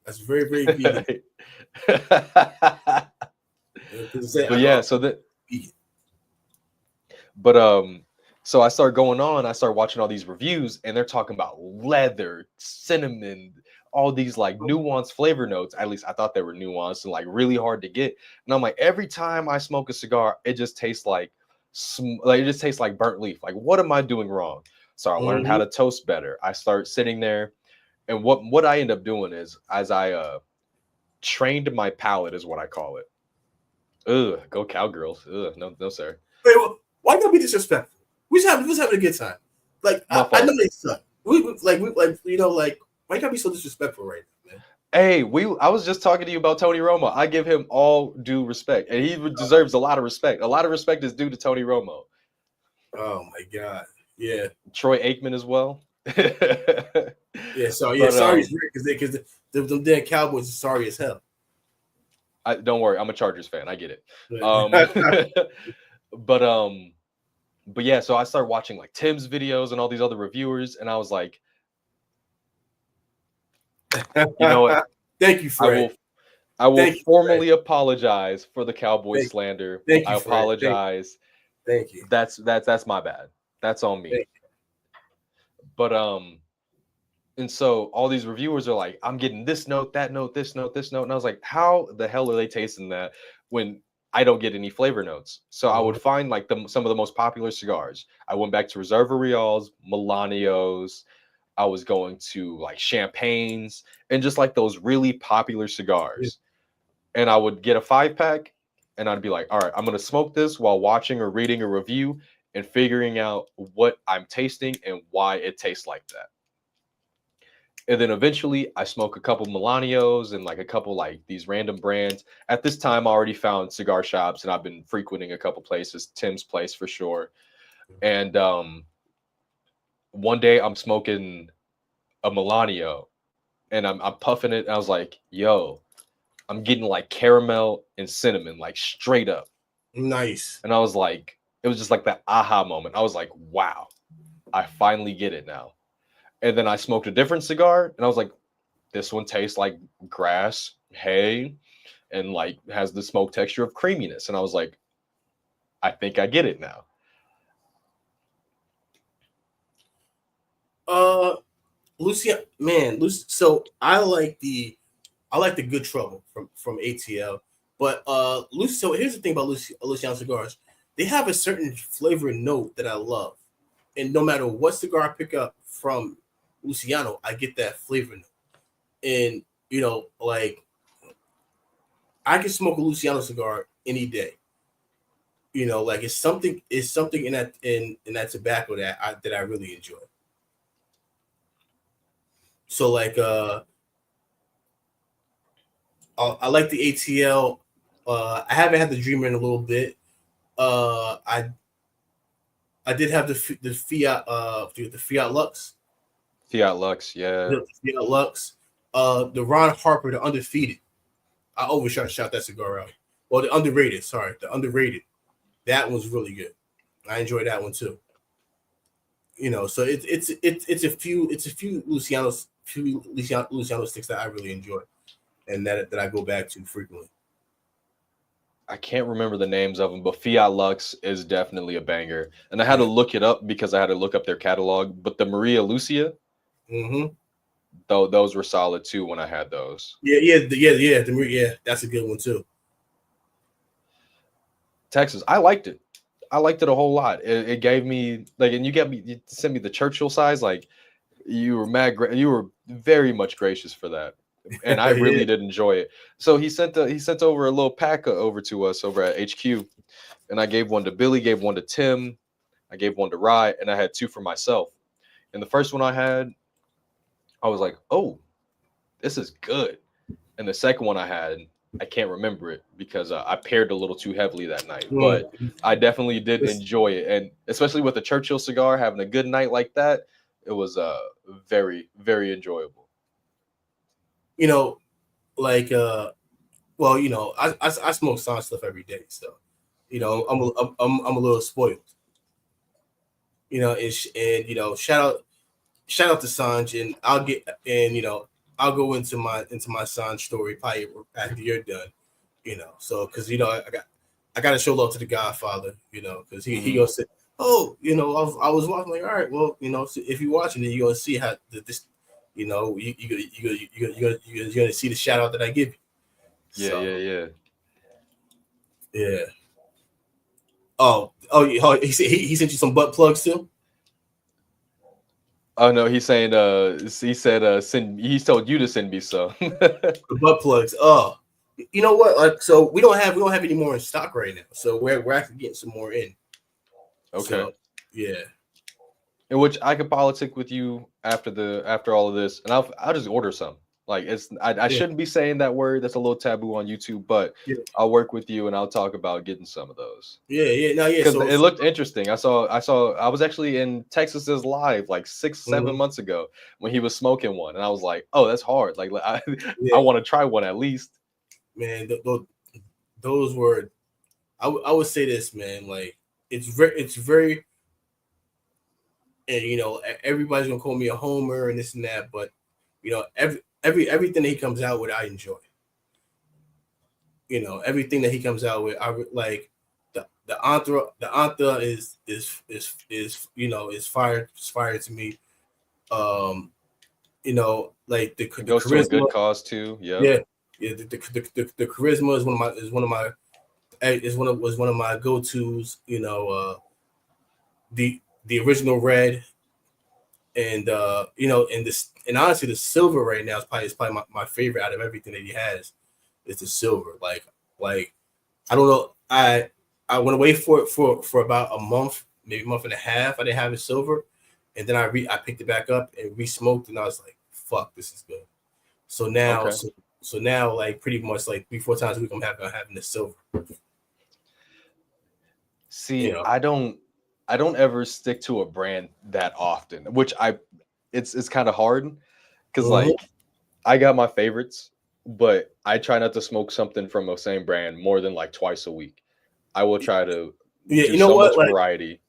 That's very vegan. To say But yeah, so that, vegan. but so I started going on, I started watching all these reviews, and they're talking about leather, cinnamon, all these like nuanced flavor notes. At least I thought they were nuanced and like really hard to get. And I'm like, every time I smoke a cigar, it just tastes like it just tastes like burnt leaf. Like, what am I doing wrong? So I learned how Mm-hmm. to toast better. I start sitting there, and what I end up doing is, as I trained my palate, is what I call it. Ugh, go cowgirls. Ugh, no, no, sir. Wait, why gotta be disrespectful? We just having a good time. Like My I know fault. they suck. We you know like why you gotta be so disrespectful right now, man? Hey, I was just talking to you about Tony Romo. I give him all due respect, and he deserves a lot of respect. A lot of respect is due to Tony Romo. Oh my god. Yeah. Troy Aikman as well. Yeah. So yeah, But sorry because them damn Cowboys are sorry as hell. don't worry, I'm a Chargers fan. I get it. Um, Mm-hmm. but but yeah, so I started watching like Tim's videos and all these other reviewers, and I was like, you know what? Thank you, I Fred. will I will Thank you, Fred. formally apologize for the Cowboys Thank, slander. thank I you, Fred. apologize. Thank you. That's my bad. That's on me. Thank But and so all these reviewers are like, I'm getting this note, that note, this note, this note. And I was like, how the hell are they tasting that when I don't get any flavor notes? So I would you. find like some of the most popular cigars. I went back to Reserva Reals, Melanios. I was going to like champagnes and just like those really popular cigars. And I would get a 5 pack and I'd be like, all right, I'm going to smoke this while watching or reading a review and figuring out what I'm tasting and why it tastes like that. And then eventually I smoke a couple Melanios and like a couple like these random brands. At this time, I already found cigar shops and I've been frequenting a couple places, Tim's place for sure. And one day I'm smoking a Melanio and I'm puffing it. And I was like, yo, I'm getting like caramel and cinnamon, like straight up. Nice. And I was like, it was just like that aha moment. I was like, wow, I finally get it now. And then I smoked a different cigar and I was like, this one tastes like grass, hay, and like has the smoke texture of creaminess. And I was like, I think I get it now. Lucia, man, Lucy. So I like the Good Trouble from ATL, but Lucy. So here's the thing about Luciano cigars. They have a certain flavor note that I love, and no matter what cigar I pick up from Luciano, I get that flavor note. And you know, like I can smoke a Luciano cigar any day. You know, like it's something in that tobacco that I really enjoy. So like I like the ATL. I haven't had the Dreamer in a little bit. Uh, I I did have the Fiat the Fiat Lux. Fiat Lux, yeah. The Fiat Lux. The Ron Harper, the Undefeated. I always try to shout that cigar out. Well, the Underrated. Sorry, the Underrated. That one's really good. I enjoy that one too. You know, so it's a few Luciano sticks that I really enjoy and that I go back to frequently. I can't remember the names of them, but Fiat Lux is definitely a banger. And I had to look it up because I had to look up their catalog. But the Maria Lucia, Mm-hmm. though, those were solid too when I had those. Yeah. That's a good one too. Texas, I liked it. I liked it a whole lot. It gave me like, and you sent me the Churchill size. Like, you were you were very much gracious for that, and I Yeah. really did enjoy it. So he sent over a little pack over to us over at HQ, and I gave one to Billy, gave one to Tim, I gave one to Rye, and I had two for myself. And the first one I had, I was like, oh, this is good. And the second one I had, I can't remember it because I paired a little too heavily that night. Mm. But I definitely did It's, enjoy it, and especially with a Churchill cigar, having a good night like that, it was very very enjoyable. you know, like well, I smoke San stuff every day, so Mhm. I'm a little spoiled. And shout out to Sanj, and I'll go into my Sanj story probably after you're done. So because I got to show love to the Godfather, because he Mhm. gonna say, oh, I was watching, like, all right, well, so if you're watching it, you're gonna see how this, you're gonna see the shout out that I give you. Yeah, So yeah, yeah. yeah. He sent you some butt plugs too. Oh no, he's saying he said send he told you to send me some. The butt plugs. Oh, you know what? Like, so we don't have any more in stock right now. So we're actually getting some more in. Okay. So yeah, In which I could politic with you after all of this, and I'll just order some. Like, I yeah, shouldn't be saying that word. That's a little taboo on YouTube, but yeah, I'll work with you and I'll talk about getting some of those yeah. No, yeah. because So, it looked interesting. I was actually in Texas's live like 6 7 mhm, months ago when he was smoking one, and I was like, oh, that's hard. Like, I yeah, want to try one at least. man. Those were. I would say this, man. Like, it's very, and everybody's gonna call me a homer and this and that, but everything that he comes out with, I enjoy. Everything that he comes out with, like the Antra is fire to me. Um, like It the goes to a good charisma, cause too. Yep. yeah, yeah. The charisma was one of my go tos. The original red, and and honestly, the silver right now is probably my favorite out of everything that he has. Is the silver. Like I don't know. I went away for about a month, maybe a month and a half. I didn't have it silver, and then I picked it back up and re-smoked, and I was like, "Fuck, this is good." So now, Okay. so now, like, pretty much like 3 4 times a week, I'm having the silver. You See, know, I don't ever stick to a brand that often, which it's kind of hard because Mhm. like I got my favorites, but I try not to smoke something from the same brand more than like twice a week. I will try to Yeah. do You know so what? much Like, variety.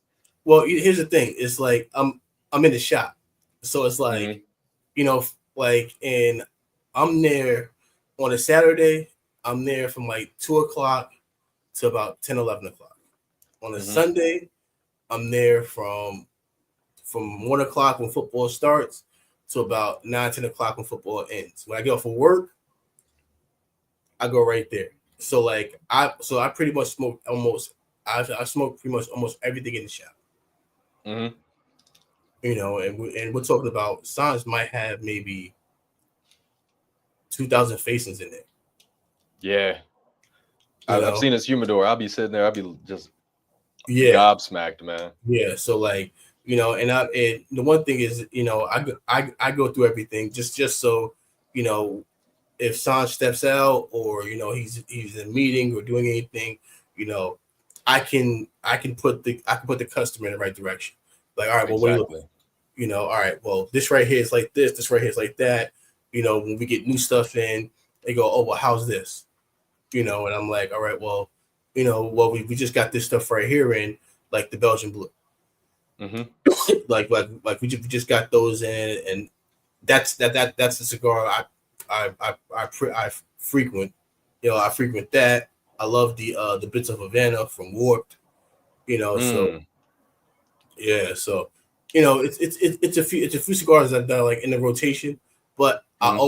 well, here's the thing. It's like I'm in the shop, so it's like Hmm. and I'm there on a Saturday. I'm there from like 2 o'clock to about 10, 11 o'clock. On a Hmm. Sunday, I'm there from 1 o'clock when football starts to about 9, 10 o'clock when football ends. When I get off of work, I go right there. So I pretty much smoke almost. I smoke pretty much almost everything in the shop. Hmm. And we're talking about Sans might have maybe 2,000 facings in there. Yeah, You I've know, seen his humidor. I'll be sitting there. I'll be just yeah, gobsmacked, man. yeah. So like, and the one thing is, I go through everything just so, you know, if Sanj steps out or he's in a meeting or doing anything, you know, I can put the customer in the right direction. Like, all right, well, what are you looking Exactly. for? All right, well, this right here is like this right here is like that. When we get new stuff in, they go, oh, well, how's this? And I'm like, all right, well, we just got this stuff right here in, like the Belgian blue. Hmm. Like we just got those in, and that's the cigar I frequent. I frequent that. I love the bits of Havana from Warped. So Mm, yeah, so it's a few cigars that are like in the rotation, but mhm.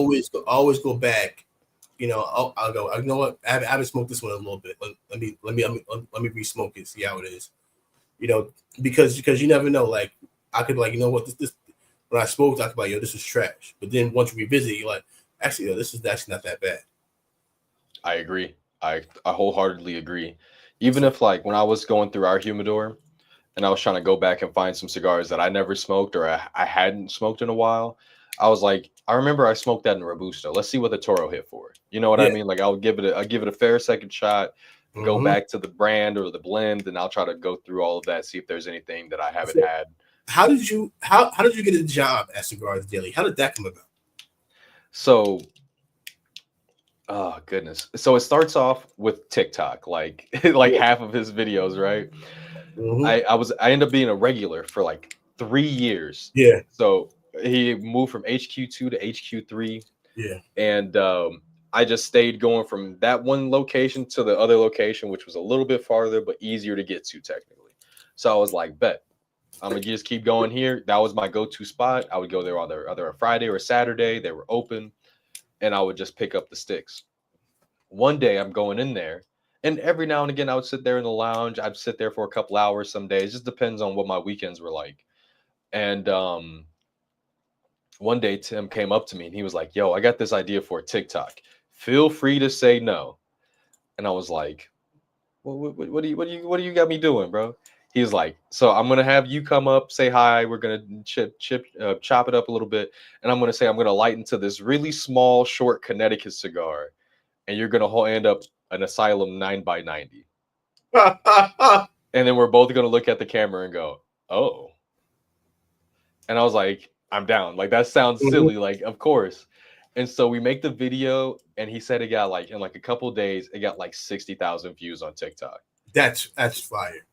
always go back. I'll go. You know what? I haven't smoked this one in a little bit. Let me re-smoke it, see how it is. You know, because you never know. Like I could like, you know what, this when I smoked, I could be like, yo, this is trash. But then once you revisit, you're like, actually, yo, this is actually not that bad. I agree. I wholeheartedly agree. Even So if like when I was going through our humidor and I was trying to go back and find some cigars that I never smoked or I hadn't smoked in a while, I was like, I remember I smoked that in Robusto. Let's see what the Toro hit for. You know what I yeah. mean? Like I'll give it a fair second shot, go hmm back to the brand or the blend, and I'll try to go through all of that, see if there's anything that I haven't So had. how did you get a job at Cigars Daily? How did that come about? So oh goodness. So it starts off with TikTok, like like Yeah. half of his videos, right? hmm I ended up being a regular for like 3 years. Yeah. So he moved from HQ2 to HQ3, Yeah. and I just stayed going from that one location to the other location, which was a little bit farther but easier to get to technically. So I was like, bet I'm gonna just keep going here. That was my go-to spot. I would go there either a Friday or a Saturday. They were open, and I would just pick up the sticks. One day I'm going in there, and every now and again I would sit there in the lounge. I'd sit there for a couple hours some days. Just depends on what my weekends were like. And one day Tim came up to me and he was like, "Yo, I got this idea for a TikTok. Feel free to say no." And I was like, well, what do you got me doing, bro? He's like, "So I'm gonna have you come up, say hi. We're gonna chop it up a little bit, and I'm gonna say I'm gonna light into this really small, short Connecticut cigar, and you're gonna end up an Asylum 9 by 90." And then we're both gonna look at the camera and go, "Oh." And I was like, "I'm down. Like that sounds hmm silly. Like, of course." And so we make the video, and he said it got like in like a couple days, it got like 60,000 views on TikTok. That's fire.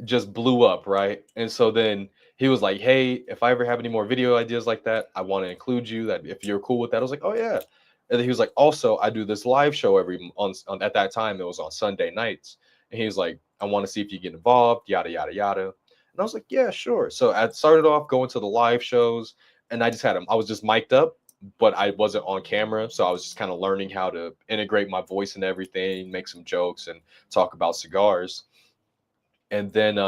Just blew up, right? And so then he was like, "Hey, if I ever have any more video ideas like that, I want to include you. That if you're cool with that." I was like, "Oh yeah." And then he was like, "Also, I do this live show on at that time it was on Sunday nights." And he was like, "I want to see if you get involved, yada yada yada." And I was like, "Yeah, sure." So I started off going to the live shows, and I just had him. I was just mic'd up, but I wasn't on camera, so I was just kind of learning how to integrate my voice and everything, make some jokes, and talk about cigars. And then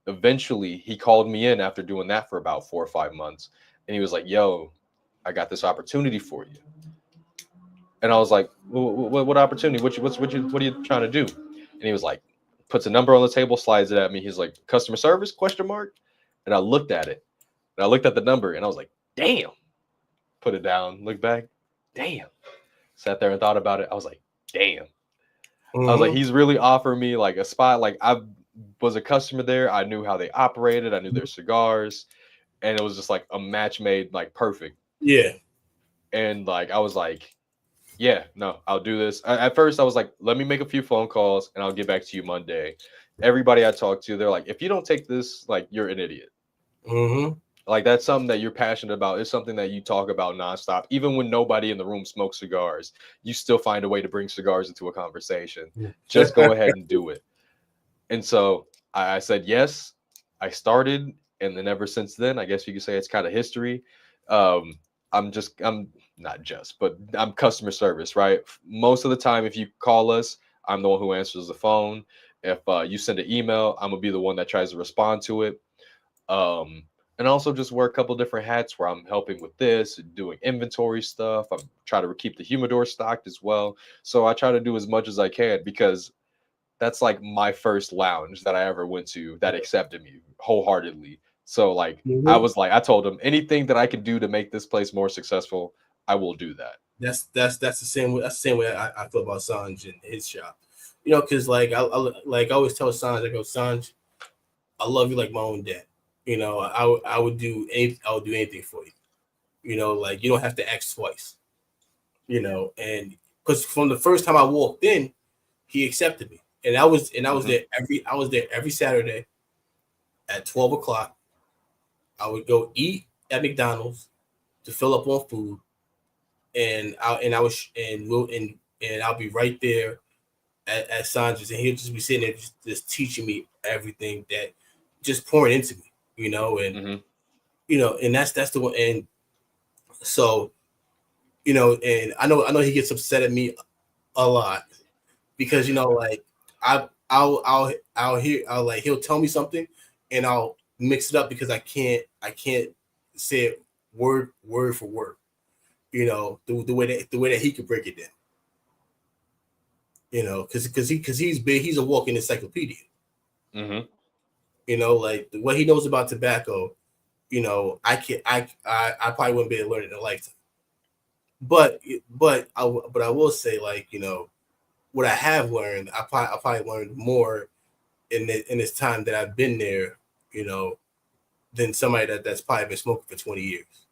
eventually he called me in after doing that for about 4 or 5 months. And he was like, "Yo, I got this opportunity for you." And I was like, what opportunity? What are you trying to do? And he was like, puts a number on the table, slides it at me. He's like, "Customer service, question mark?" And I looked at it. And I looked at the number and I was like, damn. Put it down, looked back, damn. Sat there and thought about it. I was like, damn. I was like, hmm he's really offering me like a spot. Like I was a customer there. I knew how they operated. I knew their cigars, and it was just like a match made like perfect. Yeah. And like I was like, yeah, no, I'll do this. At first, I was like, let me make a few phone calls and I'll get back to you Monday. Everybody I talked to, they're like, if you don't take this, like you're an idiot. hmm Like that's something that you're passionate about. It's something that you talk about nonstop. Even when nobody in the room smokes cigars, you still find a way to bring cigars into a conversation. Just go ahead and do it. And so I said yes. I started, and then ever since then, I guess you could say it's kind of history. Um, I'm not just, but I'm customer service, right? Most of the time, if you call us, I'm the one who answers the phone. If you send an email, I'm gonna be the one that tries to respond to it. Um, and also just wear a couple different hats where I'm helping with this, doing inventory stuff. I'm trying to keep the humidor stocked as well. So I try to do as much as I can because that's like my first lounge that I ever went to that accepted me wholeheartedly. So like hmm I told him anything that I can do to make this place more successful, I will do that. That's the same way. That's the same way I feel about Sanj and his shop. Because I always tell Sanj, I go, Sanj, I love you like my own dad. I would do anything for you. Like you don't have to ask twice. And because from the first time I walked in, he accepted me, and I was Mhm. there every Saturday at 12 o'clock. I would go eat at McDonald's to fill up on food, and I was and we'll and I'll be right there at Sandra's, and he'll just be sitting there just teaching me everything that just pouring into me, and and that's the one. And so, and I know he gets upset at me a lot because like I'll like he'll tell me something and I'll mix it up because I can't say it word for word, the way that he could break it down, because he's big, he's a walking encyclopedia. Like what he knows about tobacco, I probably wouldn't be able to learn it in a lifetime. But I will say, like, what I have learned, I probably learned more in this time that I've been there, than somebody that's probably been smoking for 20 years.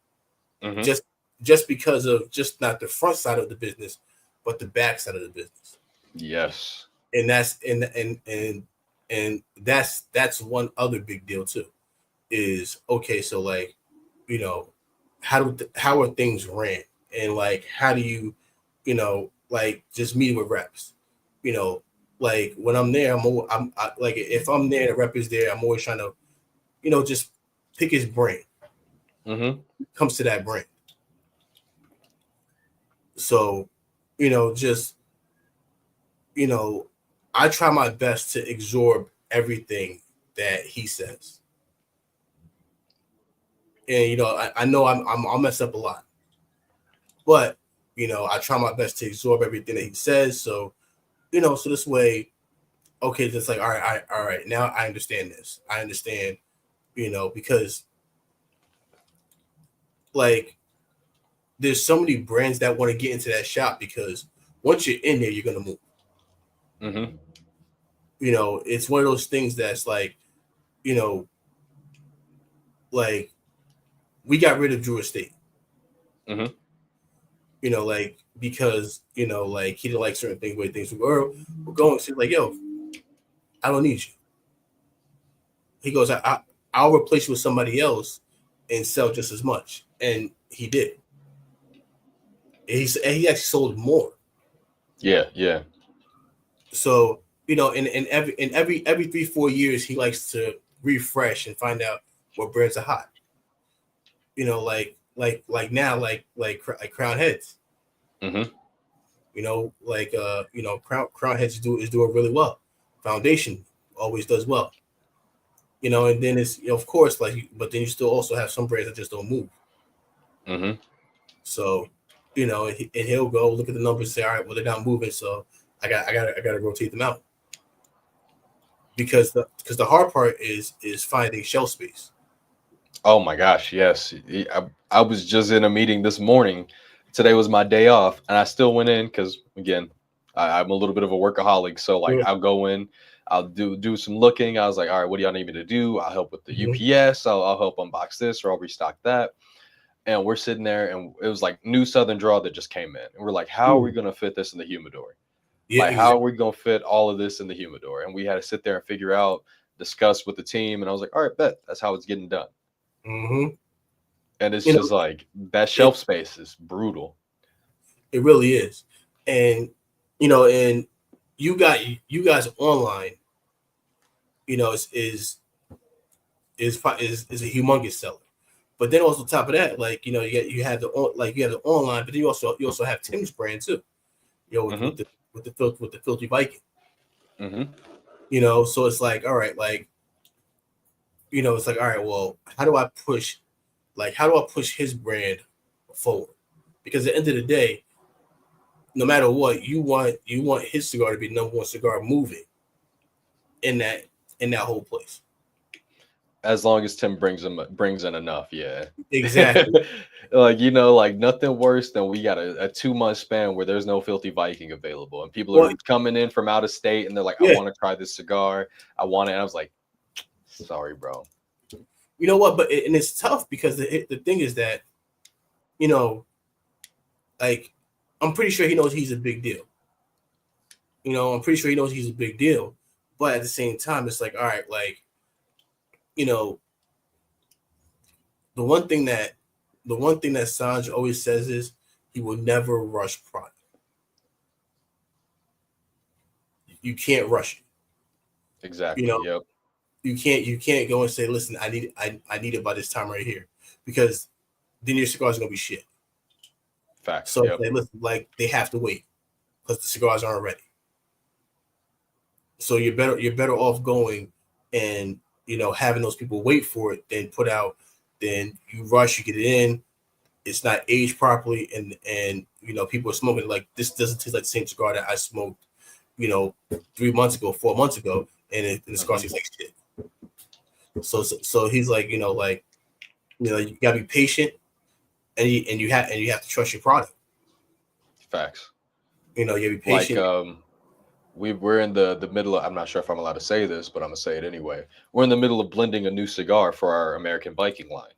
Just because of just not the front side of the business, but the back side of the business. Yes. And that's one other big deal too. Is okay, so like, how are things ran, and like how do you, like just meeting with reps, like when I'm there, like if I'm there, the rep is there, I'm always trying to, just pick his brain. Comes to that brain. So, just I try my best to absorb everything that he says. And I know I'll mess up a lot, but I try my best to absorb everything that he says. So so this way, okay, just like, all right, now I understand this. I understand, because like there's so many brands that want to get into that shop because once you're in there, you're gonna move. It's one of those things that's like, like we got rid of Drew Estate. Like because like he didn't like certain things, way things were going. So like, yo, I don't need you. He goes, I'll replace you with somebody else and sell just as much, and he did. And he actually sold more. Yeah. So every 3-4 years he likes to refresh and find out what brands are hot. Like now, like Crown Heads. Crown Heads is doing really well. Foundation always does well. And then it's of course but then you still also have some brands that just don't move. So, and he'll go look at the numbers and say, all right, well they're not moving, so I gotta rotate them out. Because the hard part is finding shelf space. Oh my gosh, yes. I was just in a meeting this morning. Today was my day off, and I still went in because again, I'm a little bit of a workaholic. So like, I'll go in, I'll do some looking. I was like, all right, what do y'all need me to do? I'll help with the UPS. I'll help unbox this, or I'll restock that. And we're sitting there, and it was like new Southern Draw that just came in, and we're like, how are we gonna fit this in the humidor? Yeah, like, how are we gonna fit all of this in the humidor? And we had to sit there and figure out, discuss with the team, and I was like, all right, bet that's how it's getting done. And it's just like that shelf space is brutal. It really is. And and you guys online, is a humongous seller. But then also top of that, like you have the online, but then you also have Tim's brand too. With the Filthy Viking. So it's like, all right, like it's like, all right, well, how do I push his brand forward? Because at the end of the day, no matter what, you want his cigar to be number one cigar moving in that whole place. As long as Tim brings in enough, yeah. Exactly. like nothing worse than we got a 2-month span where there's no Filthy Viking available, and people are coming in from out of state, and they're like, I want to try this cigar, I want it. And I was like, sorry, bro. You know what? But it's tough because the thing is that, like, I'm pretty sure he knows he's a big deal. I'm pretty sure he knows he's a big deal. But at the same time, it's like, all right, like, the one thing that Sanj always says is he will never rush product. you can't rush it. Exactly. You know, Yep. you can't go and say, listen, I need it by this time right here, because then your cigar is gonna be shit. Facts. So Yep. they listen, like they have to wait because the cigars aren't ready. So you're better off going and having those people wait for it than put out. Then you rush, you get it in, it's not aged properly, and people are smoking like this doesn't taste like the same cigar that I smoked 3 months ago, 4 months ago, and the cigar tastes like shit. So he's like, you gotta be patient, and you have to trust your product. Facts. You gotta be Like patient. we're in the middle of, I'm not sure if I'm allowed to say this, but I'm gonna say it anyway. We're in the middle of blending a new cigar for our American Viking line.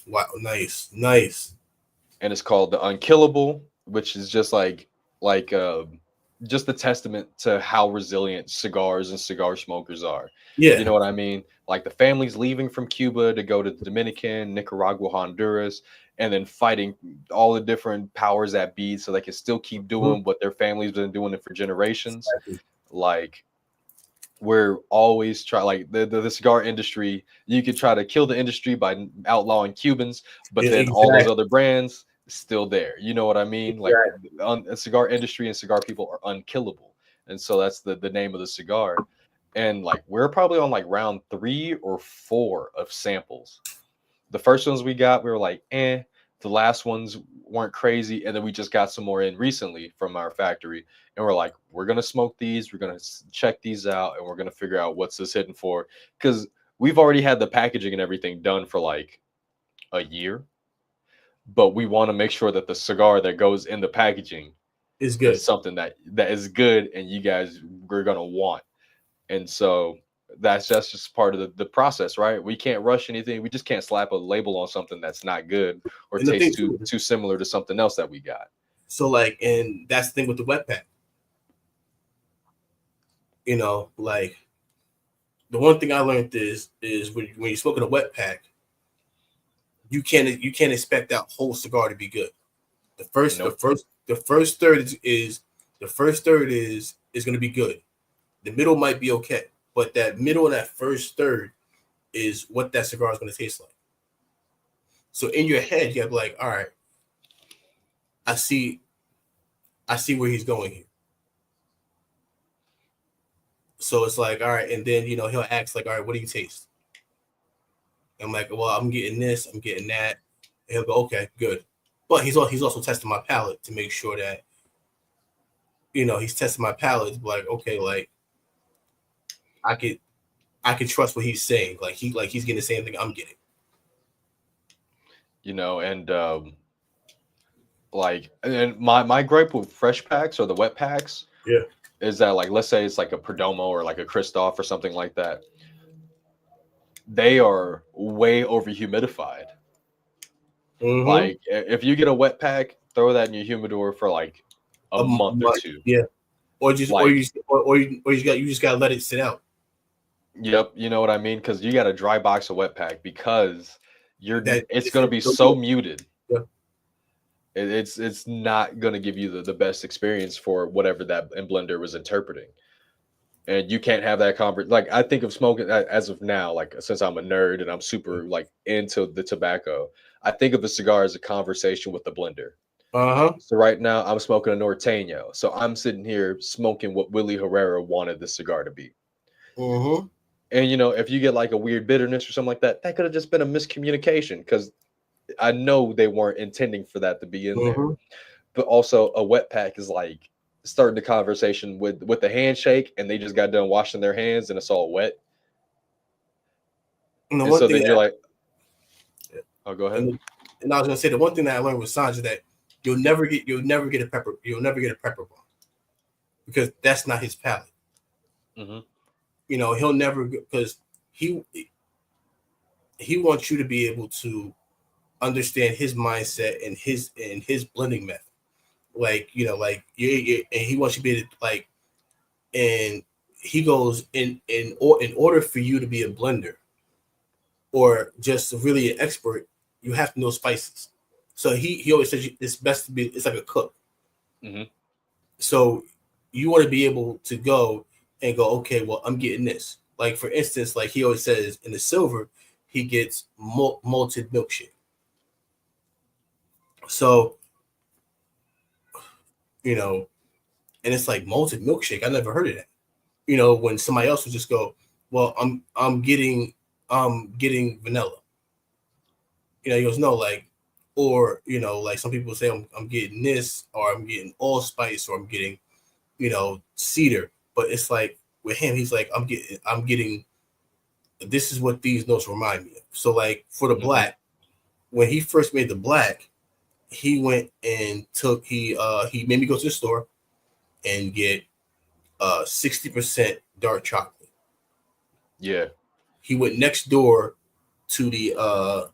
Wow, nice. And it's called the Unkillable, which is just like just a testament to how resilient cigars and cigar smokers are. You Yeah. know what I mean? Like the families leaving from Cuba to go to the Dominican, Nicaragua, Honduras, and then fighting all the different powers that be so they can still keep Mhm. doing what their families been doing it for generations. Exactly. Like we're always try like the cigar industry, you could try to kill the industry by outlawing Cubans, but Yeah, then all those exactly. other brands still there. You know what I mean? Like Exactly. the cigar industry and cigar people are unkillable. And so that's the name of the cigar. And like we're probably on like round 3 or 4 of samples. The first ones we got, we were like, eh. The last ones weren't crazy, and then we just got some more in recently from our factory, and we're like, we're gonna smoke these, we're gonna check these out, and we're gonna figure out what's this hitting for, because we've already had the packaging and everything done for like a year, but we want to make sure that the cigar that goes in the packaging It's is good. something that is good, and you guys we're gonna want. And so that's just part of the process, right? We can't rush anything. We just can't slap a label on something that's not good or And the thing tastes too, too similar to something else that we got. so like, and that's the thing with the wet pack. Like the one thing I learned is when you're smoking a wet pack, you can't expect that whole cigar to be good. The first the Nope. first the first third is going to be good. The middle might be okay, but that middle and that first third is what that cigar is going to taste like. So in your head, you have like, all right, I see where he's going here. So it's like, all right, and then he'll ask like, all right, what do you taste? I'm like, well, I'm getting this, I'm getting that. And he'll go, okay, good. But he's also testing my palate to make sure that he's testing my palate. Like, okay, like I could trust what he's saying. Like he's getting the same thing I'm getting. And like, and my gripe with fresh packs or the wet packs Yeah. is that, like, let's say it's like a Perdomo or like a Christoph or something like that. They are way over humidified. Mm-hmm. Like if you get a wet pack, throw that in your humidor for like a month or two. Yeah. Or just or Like, you you just gotta let it sit out. yep, you know what I mean? Because you got a dry box of wet pack because That it's it's gonna be so so good. muted. Yeah. It's not gonna give you the best experience for whatever that blender was interpreting. And you can't have that conversation. Like I think of smoking as of now, like since I'm a nerd and I'm super like into the tobacco, I think of a cigar as a conversation with the blender. Uh-huh. So right now I'm smoking a Norteño. So I'm sitting here smoking what Willie Herrera wanted the cigar to be. Mm-hmm. And if you get like a weird bitterness or something like that, that could have just been a miscommunication because I know they weren't intending for that to be in there. Mm-hmm. But also a wet pack is like starting the conversation with the handshake and they just got done washing their hands and it's all wet. And the And one so thing then you're that like, oh, go ahead. and, and I was gonna say the one thing that I learned with Sanj is that you'll never get a pepper bomb because that's not his palate. Hmm. He'll never because he he wants you to be able to understand his mindset and his blending method. Like like and he wants you to be able to, like, and he goes in order for you to be a blender or just really an expert, you have to know spices. So he always says it's best to be. It's like a cook. Hmm. So you want to be able to go. and go, okay, well, I'm getting this. Like for instance, like he always says in the silver, he gets malted milkshake. So you know, and it's like malted milkshake. I never heard of that. You know, when somebody else would just go, well, I'm getting vanilla. You know, he goes, no, like, or you know, like some people say I'm getting this, or I'm getting allspice, or I'm getting, you know, cedar. But it's like with him, he's like, I'm getting this is what these notes remind me of. So like for the Mm-hmm. black, when he first made the black, he went and he made me go to the store and get 60% dark chocolate. Yeah. He went next door to the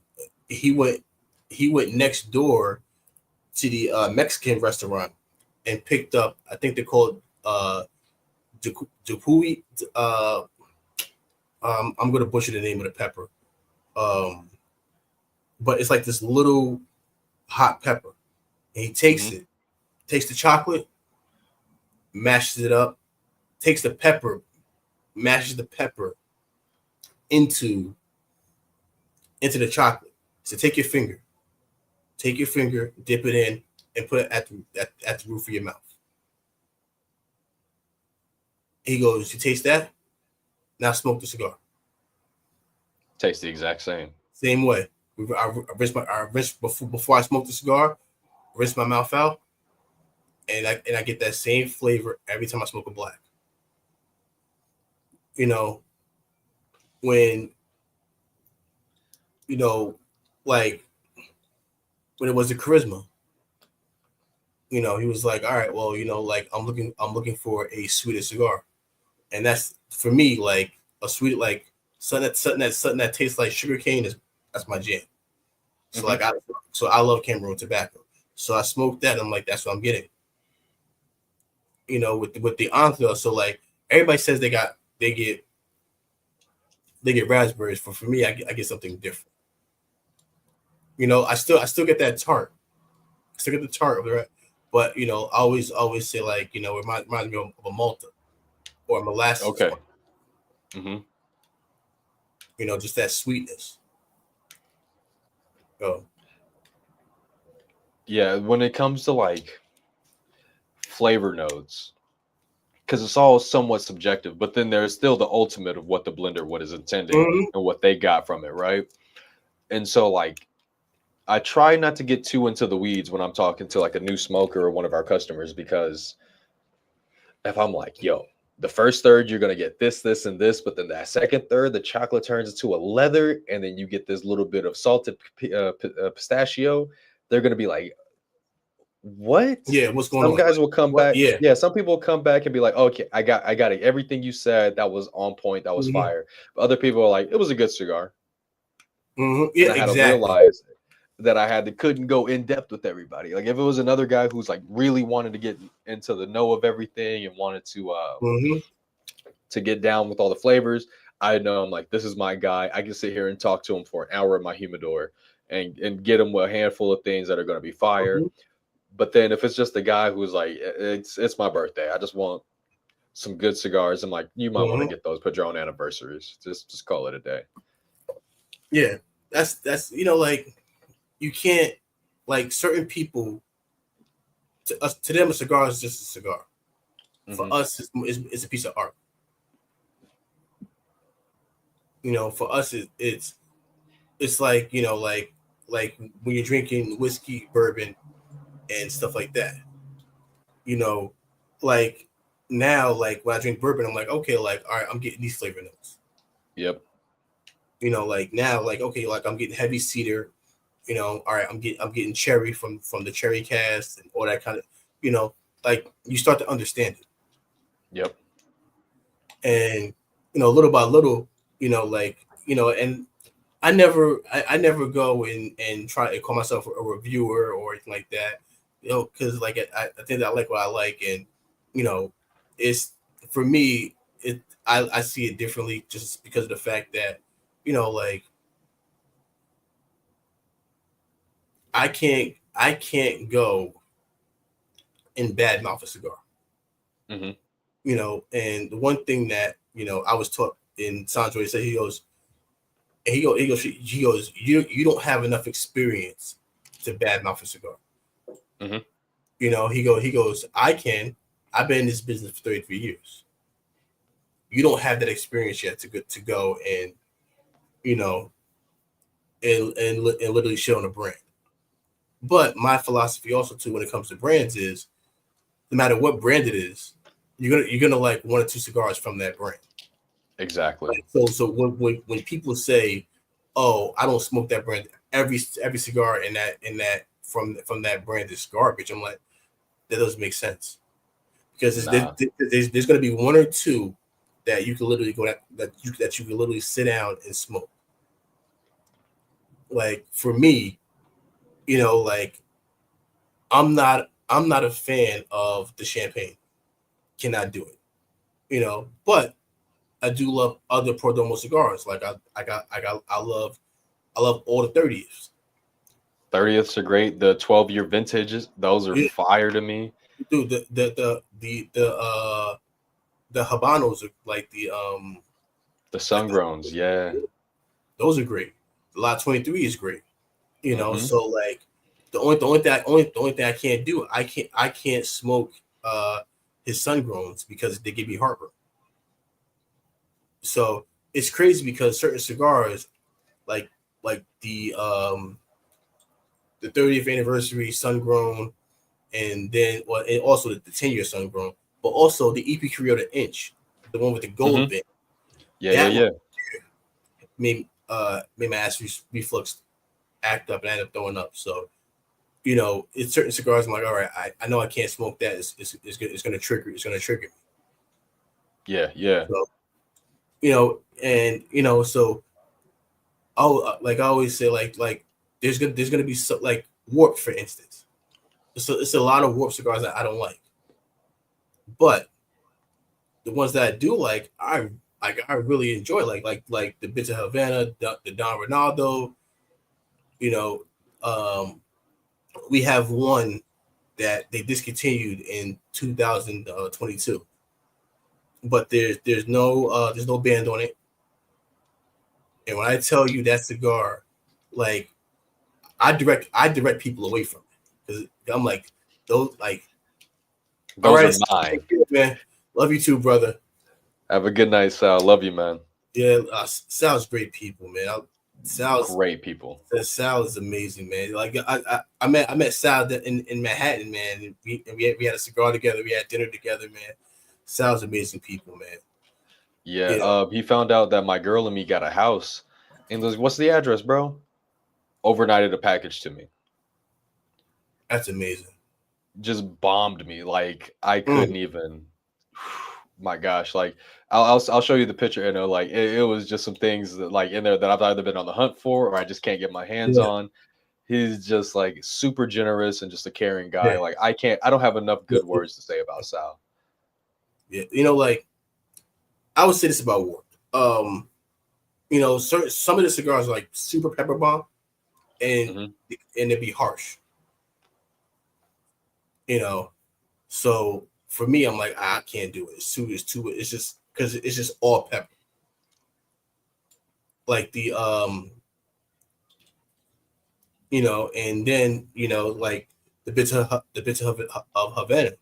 he went he went next door to the Mexican restaurant and picked up, I think they called Japui. I'm gonna butcher the name of the pepper, um, but it's like this little hot pepper. And he takes Mm-hmm. it, takes the chocolate, mashes it up, takes the pepper, mashes the pepper into the chocolate. So take your finger, dip it in, and put it at the roof of your mouth. He goes, "You taste that? Now smoke the cigar." Tastes the exact same. Same way. I rinse before I smoke the cigar. Rinse my mouth out, and I get that same flavor every time I smoke a black. You know, when you know, like when it was the charisma, you know, he was like, all right, well, you know, like I'm looking for a sweeter cigar, and that's for me like a sweet like something that tastes like sugar cane is that's my jam. So Mm-hmm. like I love Cameroon tobacco. So I smoked that. And I'm like, that's what I'm getting. You know, with the Anthra. So like everybody says they get raspberries. For me, I get something different. You know, I still get that tart. I still get the tart of the but you know, I always say like, you know, it reminds me of a Malta or a molasses Okay. one. Mm-hmm. You know, just that sweetness. Oh, Yeah. When it comes to like flavor notes, because it's all somewhat subjective, but then there's still the ultimate of what the blender what is intending mm-hmm, and what they got from it, right? And so like I try not to get too into the weeds when I'm talking to like a new smoker or one of our customers because if I'm like, yo, the first third you're gonna get this, this, and this, but then that second third, the chocolate turns into a leather, and then you get this little bit of salted pistachio. They're gonna be like, what? yeah. What's going Some on? guys Like will come what? back. Yeah. Yeah, some people will come back and be like, okay, I got it. Everything you said that was on point, that was Mm-hmm, fire. But other people are like, it was a good cigar, mm-hmm, yeah. and I had to Exactly. realize that I had to couldn't go in depth with everybody. Like if it was another guy who's like really wanted to get into the know of everything and wanted Mm-hmm, to get down with all the flavors, I know I'm like, this is my guy. I can sit here and talk to him for an hour in my humidor and get him a handful of things that are going to be fire. mm-hmm, But then if it's just a guy who's like, it's my birthday, I just want some good cigars. I'm like, you might want to mm-hmm. get those Padron anniversaries. Just call it a day. Yeah. That's you know like you can't like certain people to us to them a cigar is just a cigar. For Hmm. us, it's a piece of art. You know, for us, it's like you know, like when you're drinking whiskey, bourbon, and stuff like that. You know, like now, like when I drink bourbon, I'm like, okay, like all right, I'm getting these flavor notes. Yep. You know, like now, like okay, like I'm getting heavy cedar. You know, all right, I'm getting cherry from the cherry cast and all that kind of. You know, like you start to understand it, Yep. and you know, little by little, you know, like you know, and I never go and try to call myself a reviewer or anything like that, you know, because like I think that I like what I like, and you know, it's for me, I see it differently just because of the fact that, you know, like I can't go and badmouth a cigar. Hmm. And the one thing that I was taught in Sandro, he said, he goes, you don't have enough experience to badmouth a cigar. Mm-hmm. He goes, I've been in this business for 33 years. You don't have that experience yet to go and you know and literally shit on a brand. But my philosophy also too when it comes to brands is no matter what brand it is, you're gonna like one or two cigars from that brand. Exactly. Like, so when people say, "Oh, I don't smoke that brand," every cigar in that from that brand is garbage. I'm like, that doesn't make sense because Nah. there's going to be one or two that you can literally that you can literally sit down and smoke. Like for me, like I'm not a fan of the champagne. Cannot do it. But I do love other Perdomo cigars. Like I love all the 30s. 30ths are great. The 12-year vintages, those are Yeah, fire to me. dude, the Habanos are like The like sun growns, yeah. those are great. The Lot 23 is great. Mm-hmm. So like the only thing I can't do, I can't smoke uh his sun growns because they give me heartburn. So it's crazy because certain cigars like like the 30th anniversary sun grown and then well and also the 10-year sun grown, but also the EP Creole inch, the one with the gold Mm-hmm. bit. Yeah, yeah, That one yeah. made my acid reflux act up and I ended up throwing up. So it's certain cigars. I'm like, all right, I know I can't smoke that. It's gonna trigger. It's gonna trigger me. Yeah, yeah. So and so like I always say, like there's gonna be like warp, for instance. So it's a lot of warp cigars that I don't like, but the ones that I do like, I really enjoy, like the Bits of Havana, the Don Ronaldo. You know, um, we have one that they discontinued in 2022, but there's no band on it. And when I tell you that cigar, like I direct people away from it because I'm like those like all Those right, are mine. man, love you too, brother. Have a good night, Sal. Love you, man. Yeah, Sal's great people, man. Sal's Great people. Sal is amazing, man. Like I met Sal in Manhattan, man. And we had a cigar together. We had dinner together, man. Sal's amazing people, man. Yeah. You know, He found out that my girl and me got a house, and was, what's the address, bro? Overnighted a package to me. that's amazing. Just bombed me. Like I Mm, couldn't even. My gosh, like I'll show you the picture. Like it was just some things that like in there that I've either been on the hunt for or I just can't get my hands yeah, on. He's just like super generous and just a caring guy. yeah, Like I don't have enough yeah, good words to say about Sal. yeah. Like I would say this about Ward. Some of the cigars are like super pepper bomb, and Hmm. and it'd be harsh. You know, so for me, I'm like I can't do it. It's too. It's just because it's just all pepper. Like and then like the bits of Havana,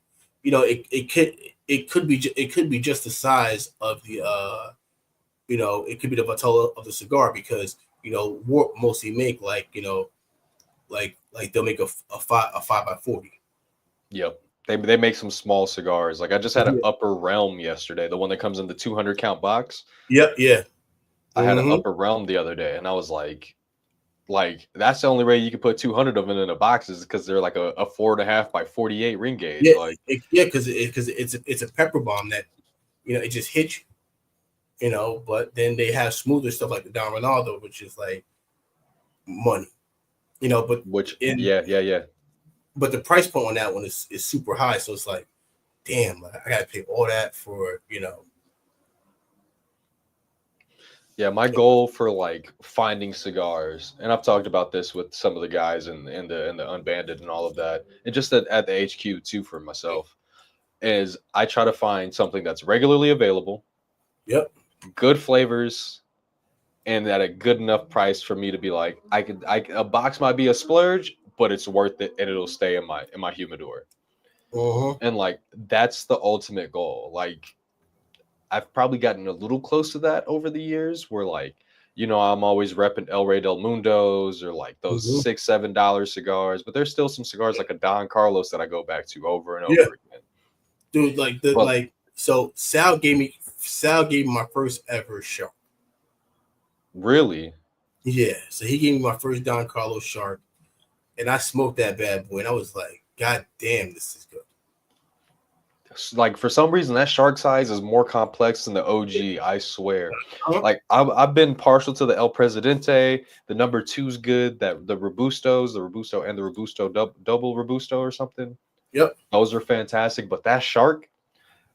it could be just the size of the it could be the vatola of the cigar because Warp mostly make like like they'll make a five by 40. Yep. They make some small cigars. Like I just had an Yeah. Upper Realm yesterday, the one that comes in the 200 count box. Yep. Yeah. I had an Mm-hmm. Upper Realm the other day, and I was like that's the only way you can put 200 of them in a box is because they're like a 4.5 by 48 ring gauge. Yeah. Like Yeah. Because it's a pepper bomb that it just hits you. But then they have smoother stuff like the Don Ronaldo, which is like money. But which in yeah, yeah, yeah. but the price point on that one is super high. So it's like, damn, like, I gotta pay all that for Yeah, my goal for like finding cigars, and I've talked about this with some of the guys in the Unbanded and all of that, and just at the HQ too for myself. is I try to find something that's regularly available, Yep. good flavors, and at a good enough price for me to be like, a box might be a splurge, but it's worth it and it'll stay in my humidor. Uh-huh. And like that's the ultimate goal. Like I've probably gotten a little close to that over the years where like, I'm always repping El Rey del Mundos or like those Mm-hmm. $6, $7 cigars, but there's still some cigars like a Don Carlos that I go back to over and Yeah, over again. dude. Like But so Sal gave me my first ever shark. really, Yeah, so he gave me my first Don Carlos shark, and I smoked that bad boy, and I was like, God damn, this is good. like for some reason that shark size is more complex than the OG, I swear. Huh? Like I've been partial to the El Presidente. The number two's good. That the Robusto and the Robusto double Robusto or something. Yep. Those are fantastic. But that shark,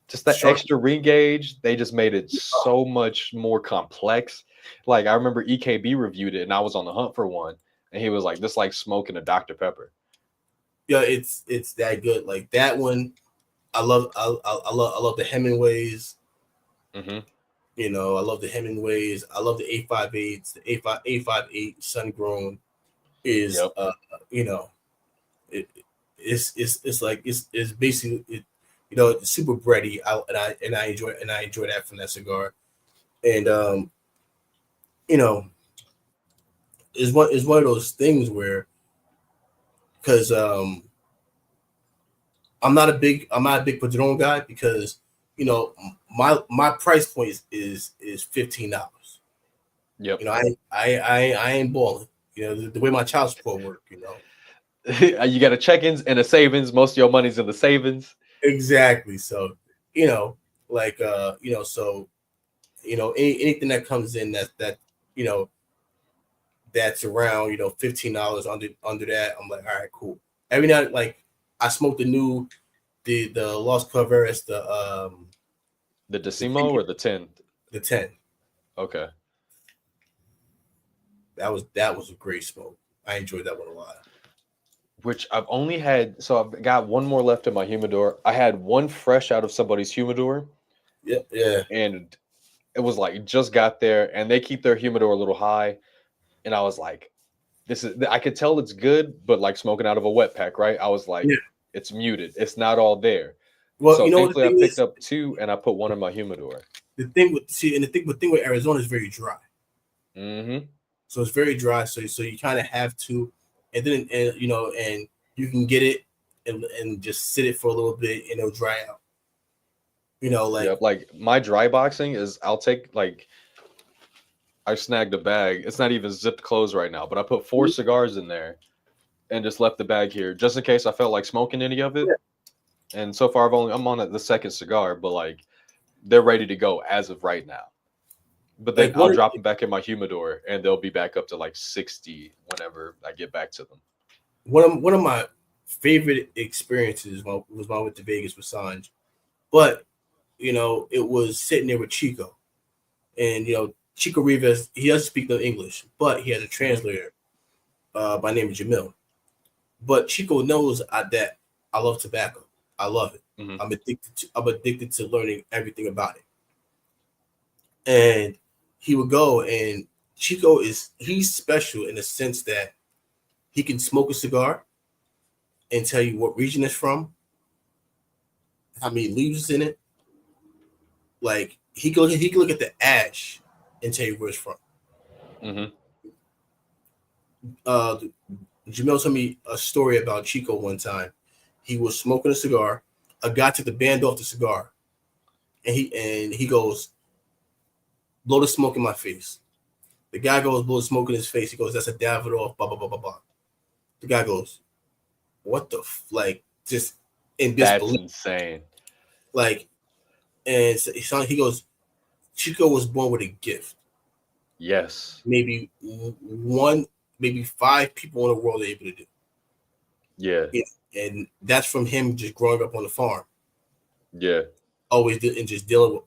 just that Shark. extra ring gauge, they just made it so much more complex. Like I remember EKB reviewed it, and I was on the hunt for one, and he was like, "This like smoking a Dr Pepper." Yeah, it's that good. Like that one, I love the Hemingways. Mm-hmm. I love the Hemingways. I love the 858s. The 858 Sun Grown is Yep. you know, it, it's like it's basically it's super bready. I enjoy that from that cigar. And you know, is one of those things where because I'm not a big Padron guy because my price point is $15. Yep. I ain't balling. The way my child support work. You got a check-ins and a savings. Most of your money's in the savings. Exactly. So like so anything that comes in you know that's around $15 under that, I'm like, all right, cool. Every now like I smoked the Los Claveras, The the Decimo or the 10? the 10. Okay. That was a great smoke. I enjoyed that one a lot. Which I've only had, so I've got one more left in my humidor. I had one fresh out of somebody's humidor, Yeah, yeah, and it was like just got there, and they keep their humidor a little high, and I was like, I could tell it's good, but like smoking out of a wet pack, right? I was like, yeah. it's muted, it's not all there. Well, So what the thankfully, I thing picked is, up two, and I put one in my humidor. the thing with Arizona is very dry. Mm-hmm. So it's very dry. So you kind of have to, and you can get it and just sit it for a little bit and it'll dry out. Like Yep. Like my dry boxing is, I'll take like I snagged a bag. It's not even zipped closed right now, but I put four cigars in there and just left the bag here just in case I felt like smoking any of it. yeah, And so far, I'm on the second cigar, but like they're ready to go as of right now. But then like I'll drop them back in my humidor, and they'll be back up to like 60 whenever I get back to them. one of my favorite experiences was when I went to Vegas with Sanj, but it was sitting there with Chico, and Chico Rivas, he doesn't speak no English, but he has a Mm-hmm. translator by name of Jamil. But Chico knows that I love tobacco. I love it. Mm-hmm. I'm addicted to learning everything about it. And he would go, and he's special in the sense that he can smoke a cigar and tell you what region it's from, how many leaves is in it. Like he can look at the ash and tell you where it's from. Mm-hmm. Uh, Jamil told me a story about Chico one time. He was smoking a cigar. A guy took the band off the cigar, and he goes, "Blow the smoke in my face." The guy goes, blow the smoke in his face. He goes, "That's a Davidoff." Blah blah blah blah blah. The guy goes, "What the like?" Just in That's disbelief. insane. Like, and so he goes, "Chico was born with a gift. Yes. Maybe one, maybe five people in the world are able to do." Yeah. And that's from him just growing up on the farm, Yeah. and just dealing with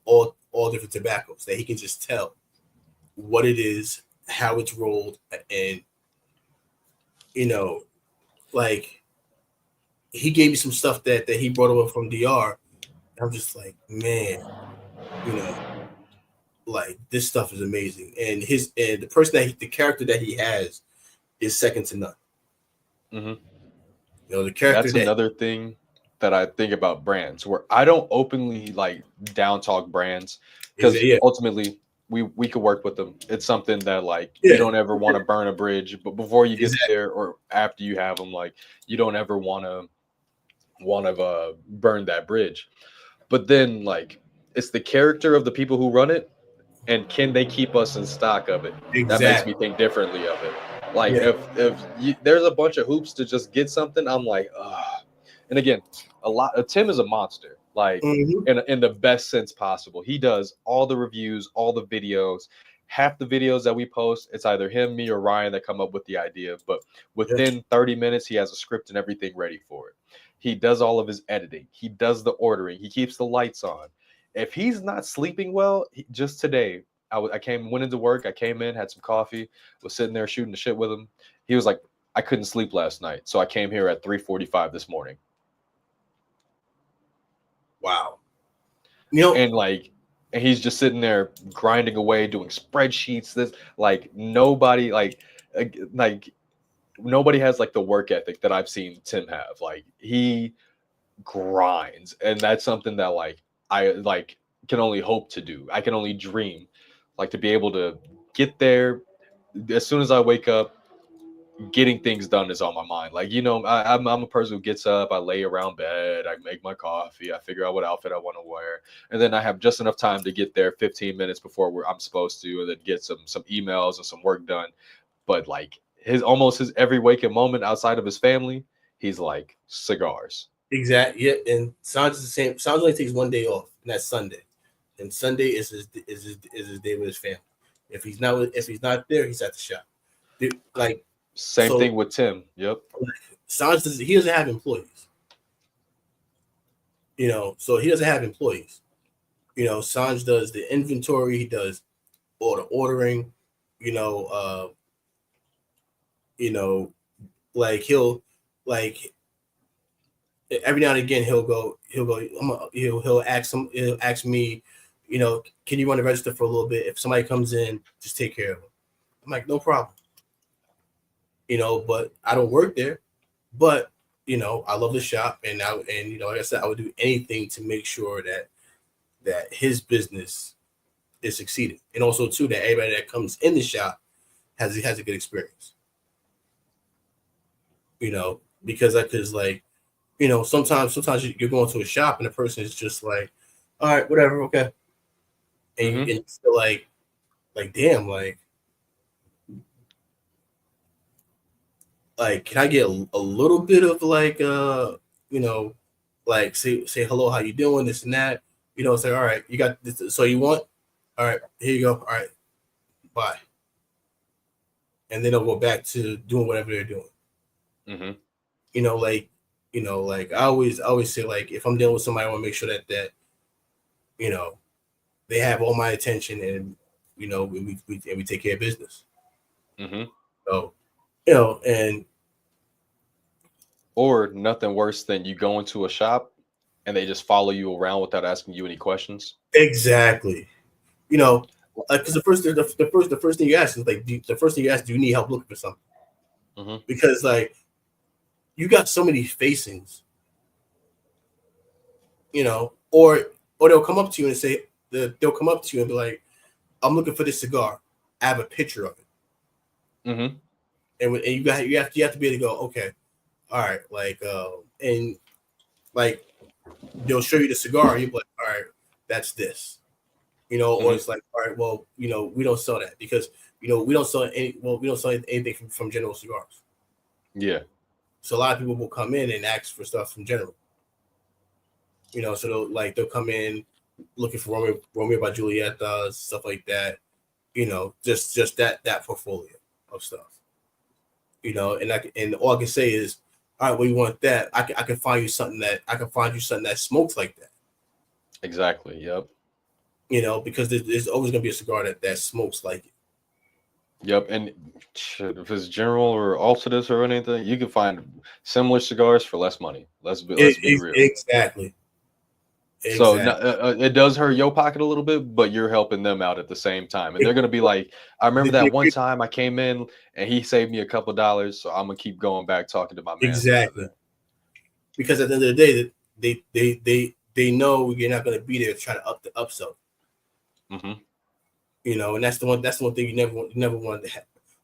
all different tobaccos that he can just tell what it is, how it's rolled, and like he gave me some stuff that he brought over from DR I'm just like, man, you know, like this stuff is amazing, and the person the character that he has is second to none. Hmm. You know, the character That's that another thing that I think about brands, where I don't openly like down talk brands, is because yeah, ultimately we could work with them. It's something that like you yeah, don't ever want to burn a bridge, but before you get exactly, there or after you have them, like you don't ever want to burn that bridge. But then like it's the character of the people who run it, and can they keep us in stock of it? That makes exactly, me think differently of it. Like yeah, if there's a bunch of hoops to just get something, I'm like, ugh. And again, a lot. Tim is a monster, like hmm, in the best sense possible. He does all the reviews, all the videos. Half the videos that we post, it's either him, me, or Ryan that come up with the idea. But yeah, within 30 minutes, he has a script and everything ready for it. He does all of his editing. He does the ordering. He keeps the lights on. If he's not sleeping well, just today, went into work. I came in, had some coffee, was sitting there shooting the shit with him. He was like, I couldn't sleep last night, so I came here at 3:45 this morning. wow, you know, And like, and he's just sitting there grinding away, doing spreadsheets. This like nobody like nobody has like the work ethic that I've seen Tim have. Like he grinds, and that's something that like I like can only hope to do. I can only dream, like to be able to get there as soon as I wake up. Getting things done is on my mind. Like I'm a person who gets up, I lay around bed, I make my coffee, I figure out what outfit I want to wear, and then I have just enough time to get there 15 minutes before I'm supposed to, and then get some emails and some work done. But like his every waking moment outside of his family, he's like cigars. exactly, yeah. And Sanj is the same. Sanj only takes one day off, and that's Sunday. And Sunday is his day with his family. If he's not there, he's at the shop. Dude, like Same so, thing with Tim. Yep. Sanj he doesn't have employees. You know, so he doesn't have employees. You know, Sanj does the inventory. He does all the ordering. You know, you know, like like every now and again he'll ask me, you know, can you run the register for a little bit? If somebody comes in, just take care of them. I'm like, no problem. You know, but I don't work there. But you know, I love the shop, and you know, like I said, I would do anything to make sure that his business is succeeding, and also too that everybody that comes in the shop has a good experience. You know, because like, you know, sometimes you're going to a shop and the person is just like, all right, whatever, okay, Mm-hmm. and you feel like damn, like can I get a little bit of like you know, like say hello, how you doing, this and that, you know, say all right, you got this, so you want, all right, here you go, all right, bye, and then they'll go back to doing whatever they're doing. Mm-hmm. You know, like, you know, like I always say, like, if I'm dealing with somebody, I want to make sure that you know they have all my attention, and you know we take care of business. Mm-hmm. So you know, and Or nothing worse than you go into a shop and they just follow you around without asking you any questions. exactly, you know, because the first thing you ask is like, the first thing you ask, do you need help looking for something? Mm-hmm. Because like you got so many facings, you know, or they'll come up to you and say, they'll come up to you and be like, I'm looking for this cigar. I have a picture of it, Mm-hmm. and you have to be able to go, okay, all right, like and like they'll show you the cigar, and you're like, all right, that's this, you know, or Mm-hmm. it's like, all right, well, you know, we don't sell that because you know we don't sell anything from General Cigars. Yeah. So a lot of people will come in and ask for stuff from General, you know, so they'll come in looking for Romeo by Julieta, stuff like that, you know, just that portfolio of stuff, you know, and all I can say is, all right, well, you want that? I can find you something that smokes like that, Exactly. Yep. you know, because there's always gonna be a cigar that smokes like it. Yep. And shit, if it's General or Altadis or anything, you can find similar cigars for less money. Let's be real. Exactly, So no, Exactly. it does hurt your pocket a little bit, but you're helping them out at the same time. And they're gonna be like, I remember that one time I came in and he saved me a couple dollars, so I'm gonna keep going back talking to my man's over Exactly. Because at the end of the day, they know you're not going to be there trying to up the upsell. there. Hmm. And that's the one thing you never wanted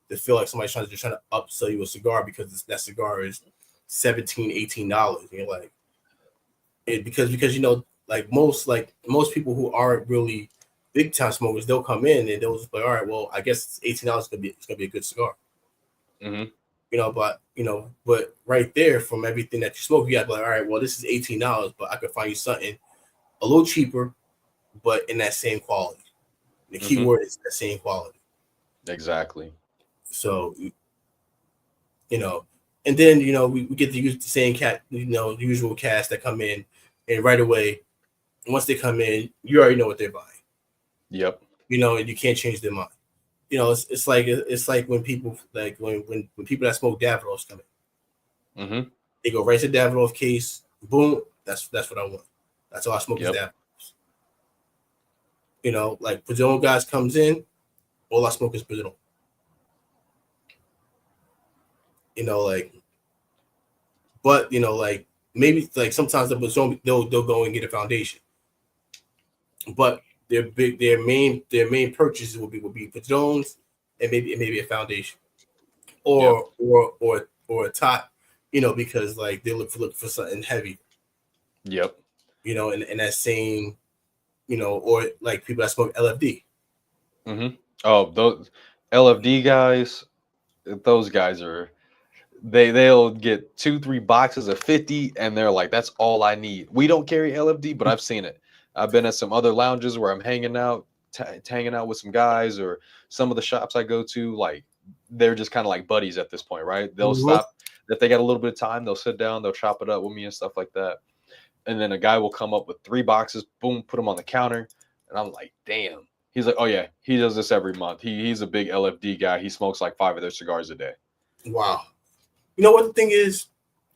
to feel like somebody's trying to upsell you a cigar because that cigar is $17-$18. You're like, because like most people who aren't really big time smokers, they'll come in and they'll just be like, all right, well, I guess $18 is gonna be a good cigar. Hmm. But right there, from everything that you smoke, you got to be like, all right, well, this is $18, but I could find you something a little cheaper, but in that same quality. The key Hmm. word is that same quality. Exactly. So, you know, and then we get to use the same the usual cast that come in, and right away, once they come in, you already know what they're buying. Yep. And you can't change their mind. It's like when people when people that smoke Davidoff come in, Hmm. they go right to Davidoff case, boom, that's what I want. That's all I smoke is Yep. Davidoff. Like Padron guys comes in, all I smoke is Padron. Like, but like maybe like sometimes the Padron they'll go and get a foundation, but their main purchases will be Padrones and maybe a foundation Yep. or a top, because like they look for something heavy, Yep. and that same, or like people that smoke LFD. Hmm. Oh, those LFD guys, those guys are they'll get 2-3 boxes of 50 and they're like, that's all I need. We don't carry LFD, but I've seen it. I've been at some other lounges where I'm hanging out, hanging out with some guys, or some of the shops I go to, like they're just kind of like buddies at this point, right? They'll Mm-hmm. stop if they got a little bit of time, they'll sit down, they'll chop it up with me and stuff like that. And then a guy will come up with 3 boxes, boom, put them on the counter, and I'm like, damn. He's like, oh yeah, he does this every month. He's a big LFD guy. He smokes like 5 of their cigars a day. Wow. You know what the thing is?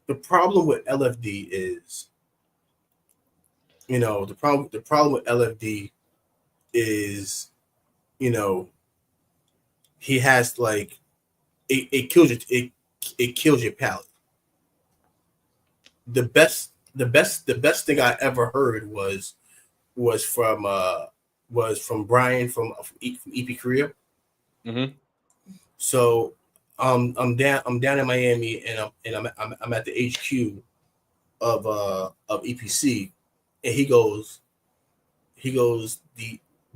The problem with LFD is, the problem with LFD is, you know, he has like it kills it kills your palate. The best thing I ever heard was from Brian from EP Korea. Hmm. So I'm down in Miami, and I'm at the HQ of EPC, and he goes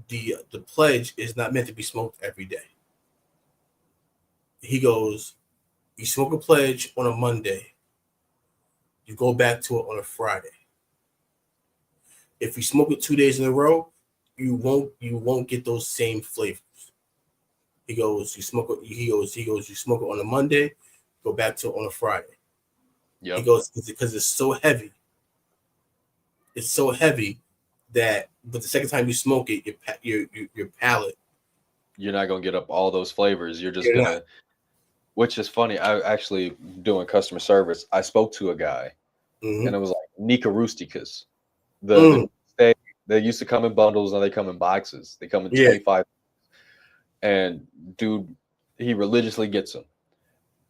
the pledge is not meant to be smoked every day. He goes, you smoke a pledge on a Monday, you go back to it on a Friday. If you smoke it 2 days in a row, you won't get those same flavors. He goes, you smoke it on a Monday, go back to it on a Friday. He Yep. goes, because it's so heavy. It's so heavy but the second time you smoke it, your palate, You're not gonna get up all those flavors. You're just you're not. gonna, which is funny. I actually doing customer service. I spoke to a guy, Mm-hmm. and it was like Nika Rusticus. The Mm, they used to come in bundles, now they come in boxes. They come in yeah. 25, and dude, he religiously gets them.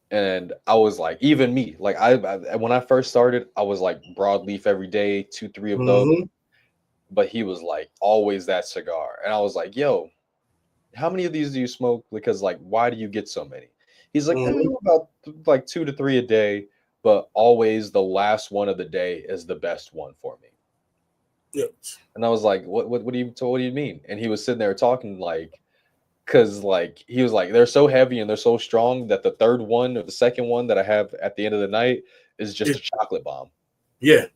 And I was like, even me, like I when I first started, I was like broadleaf every day, 2-3 of those. Mm-hmm. But he was like always that cigar, and I was like, yo, how many of these do you smoke? Because like, why do you get so many? He's like, Mm-hmm. about like 2 to 3 a day, but always the last one of the day is the best one for me. Yeah. And I was like, what do you mean? And he was sitting there talking like, because like he was like, they're so heavy and they're so strong that the third one or the second one that I have at the end of the night is just Yeah. a chocolate bomb. Yeah.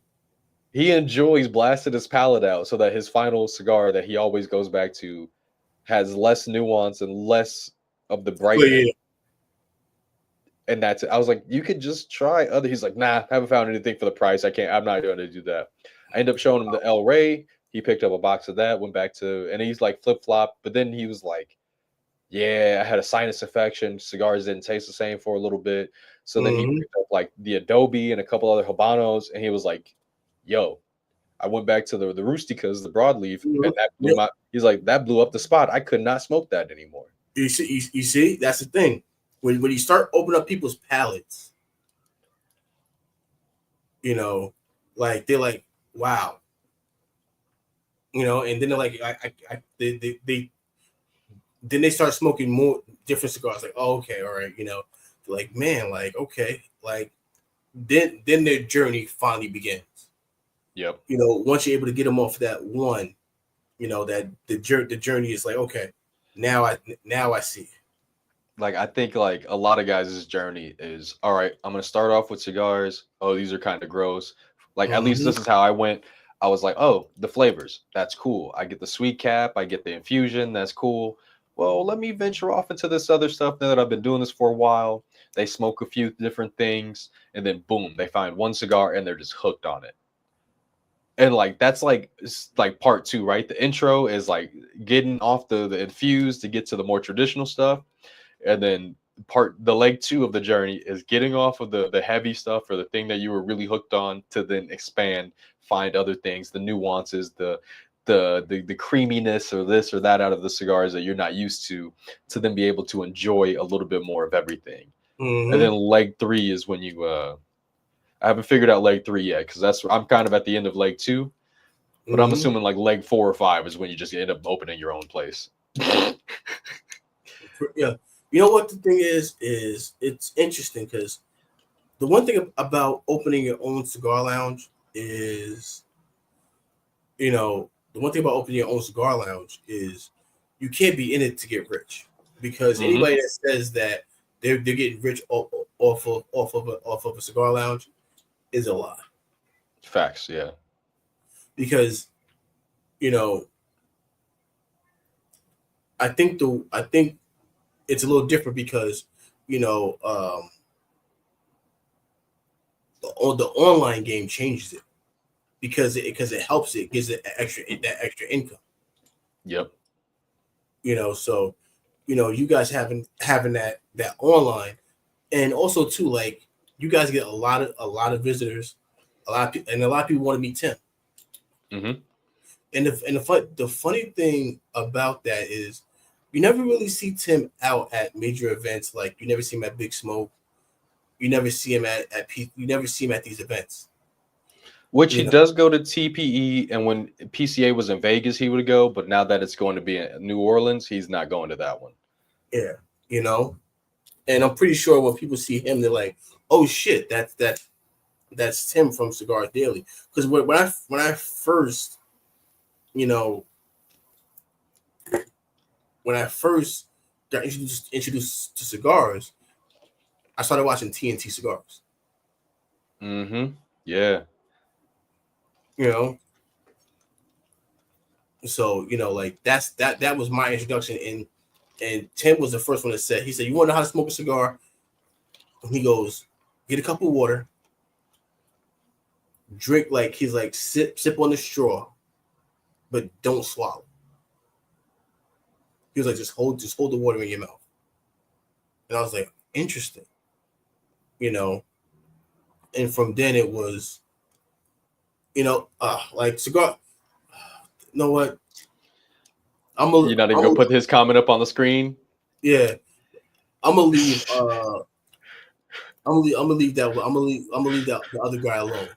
He enjoys blasting his palate out so that his final cigar that he always goes back to has less nuance and less of the But brightness. yeah. And that's it. I was like, you could just try other. He's like, nah, haven't found anything for the price. I can't. I'm not going to do that. I end up showing him the El Rey. He picked up a box of that. Went back to, and he's like flip flop. But then he was like, yeah, I had a sinus infection. Cigars didn't taste the same for a little bit. So then he Mm-hmm. picked up like the Adobe and a couple other Habanos, and he was like, yo, I went back to the Roosticas, the broadleaf, Mhm. and that blew Yep. my. He's like, that blew up the spot. I could not smoke that anymore. You see, that's the thing. When you start opening up people's palates, you know, like they're like, wow, and then they're like, they then they start smoking more different cigars. Like, oh, okay, all right, like, man, like, okay, like, then their journey finally begins. Yep. Once you're able to get them off that one, that the journey is like, okay, now I see. Like I think like a lot of guys' journey is all right. I'm gonna start off with cigars. Oh, these are kind of gross. Like at least Mm-hmm. this is how I went. I was like, oh, the flavors, that's cool. I get the sweet cap, I get the infusion, that's cool. Well, let me venture off into this other stuff now that I've been doing this for a while. They smoke a few different things, and then boom, they find one cigar and they're just hooked on it. And like that's like like part two, right? The intro is like getting off the infused to get to the more traditional stuff, and then the leg two of the journey is getting off of the heavy stuff or the thing that you were really hooked on to then expand, find other things, the nuances, the creaminess or this or that out of the cigars that you're not used to then be able to enjoy a little bit more of everything. And Mm-hmm. then leg three is when you I haven't figured out leg three yet because that's I'm kind of at the end of leg two, but I'm Mm-hmm. assuming like leg 4 or 5 is when you just end up opening your own place. Yeah. You know what the thing is it's interesting because the one thing about opening your own cigar lounge is, the one thing about opening your own cigar lounge is you can't be in it to get rich, because Hmm. anybody that says that they're getting rich off of a cigar lounge is a lie. Facts, yeah. Because you know I think it's a little different because you know the online game changes it, because it helps, it gives it extra income. Yep. So you guys having that online, and also too, like, you guys get a lot of visitors, and a lot of people want to meet Tim. Hmm. And the funny thing about that is you never really see Tim out at major events. Like, you never see him at Big Smoke. You never see him you never see him at these events. Which he You know, does go to TPE, and when PCA was in Vegas, he would go. But now that it's going to be in New Orleans, he's not going to that one. yeah, you know. And I'm pretty sure when people see him, they're like, "Oh shit, that's Tim from Cigar Daily." Because when I first, you know, when I first got introduced to cigars, I started watching TNT Cigars. Hmm. Yeah. You know, so like that was my introduction. And Tim was the first one that said, he said, "You want to know how to smoke a cigar?" And he goes, "Get a cup of water, drink, like, he's like, sip on the straw, but don't swallow." He was like, just hold the water in your mouth. And I was like, interesting, you know. And from then it was, like, cigar. You know what? You're not even gonna put his comment up on the screen. Yeah, I'm gonna leave. I'm gonna leave that the other guy alone.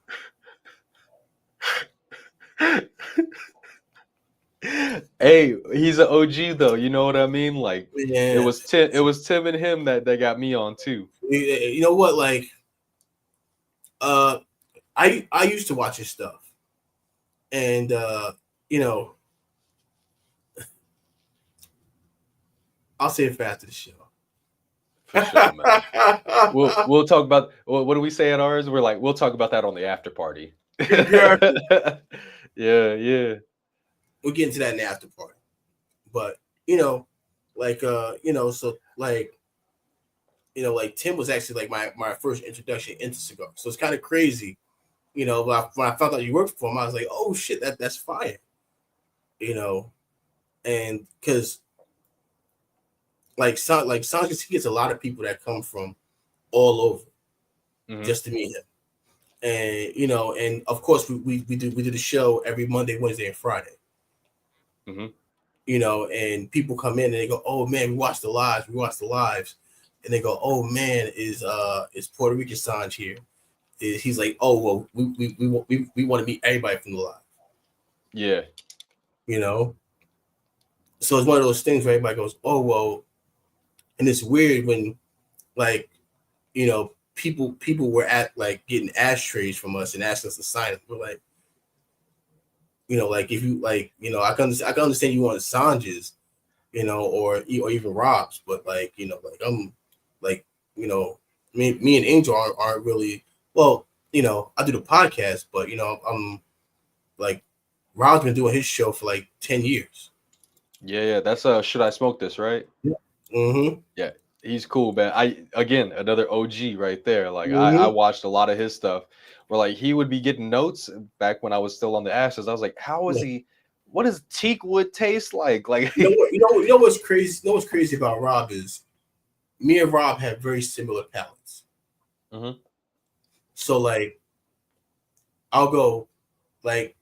Hey, he's an OG though. You know what I mean? Like it Yeah, was Tim. It was Tim and him that got me on too. you know what? Like, uh, I used to watch his stuff, and you know, I'll say it for after the show. For sure, man. We'll talk about what do we say at ours? We're like we'll talk about that on the after party. Exactly. Yeah, yeah. We'll get into that in the after party. But like, so, like Tim was actually like my first introduction into cigars. So it's kind of crazy, when I found out you worked for him, I was like, oh shit, that's fire. You know, and because, like Sanchez, he gets a lot of people that come from all over Hmm. just to meet him. And and of course we do the show every Monday, Wednesday, and Friday. Mm-hmm. And people come in and they go, "Oh man, we watched the lives, and they go, "Oh man, is Puerto Rican Sanj here?" He's like, "Oh well, we want to meet everybody from the live." Yeah. You know, so it's one of those things where everybody goes, "Oh well," and it's weird when like people were at like getting ashtrays from us and asking us to sign it. We're like, like if you like, I can understand you want Sanj's, or even Rob's, but like, like I'm like, me and Angel aren't really well, I do the podcast, but I'm like Rob's been doing his show for like 10 years. Yeah. That's Should I Smoke This, right? Yeah. Mm-hmm. Yeah. He's cool, man. Again, another OG right there. Like I Mm-hmm. watched a lot of his stuff where like he would be getting notes back when I was still on the Ashes. I was like, how is Yeah. he? What does teak wood taste like? Like, You know what? You know what's crazy? You know what's crazy about Rob is me and Rob have very similar palates. Mhm. So like I'll go like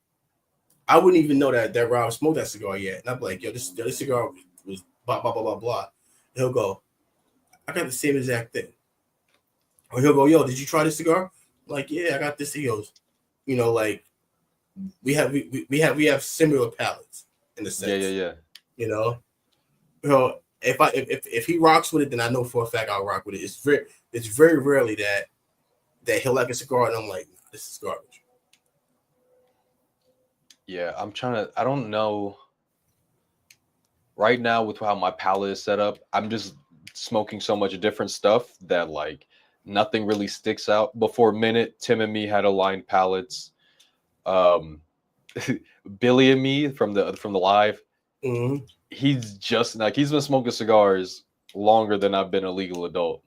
I wouldn't even know that Rob smoked that cigar yet. And I'm like, this cigar was blah blah blah blah blah. And he'll go, I got the same exact thing. Or he'll go, yo, did you try this cigar? I'm like, yeah, I got this. He goes, like we have similar palates in a Yeah, yeah, sense. yeah. You know, if he rocks with it, then I know for a fact I'll rock with it. It's very rarely that he'll like a cigar and I'm like, nah, this is garbage. Yeah, I don't know right now with how my palate is set up. I'm just smoking so much different stuff that like nothing really sticks out. Before Minute, Tim and me had aligned palates. Um Billy and me from the live, Mm-hmm. he's just like he's been smoking cigars longer than I've been a legal adult.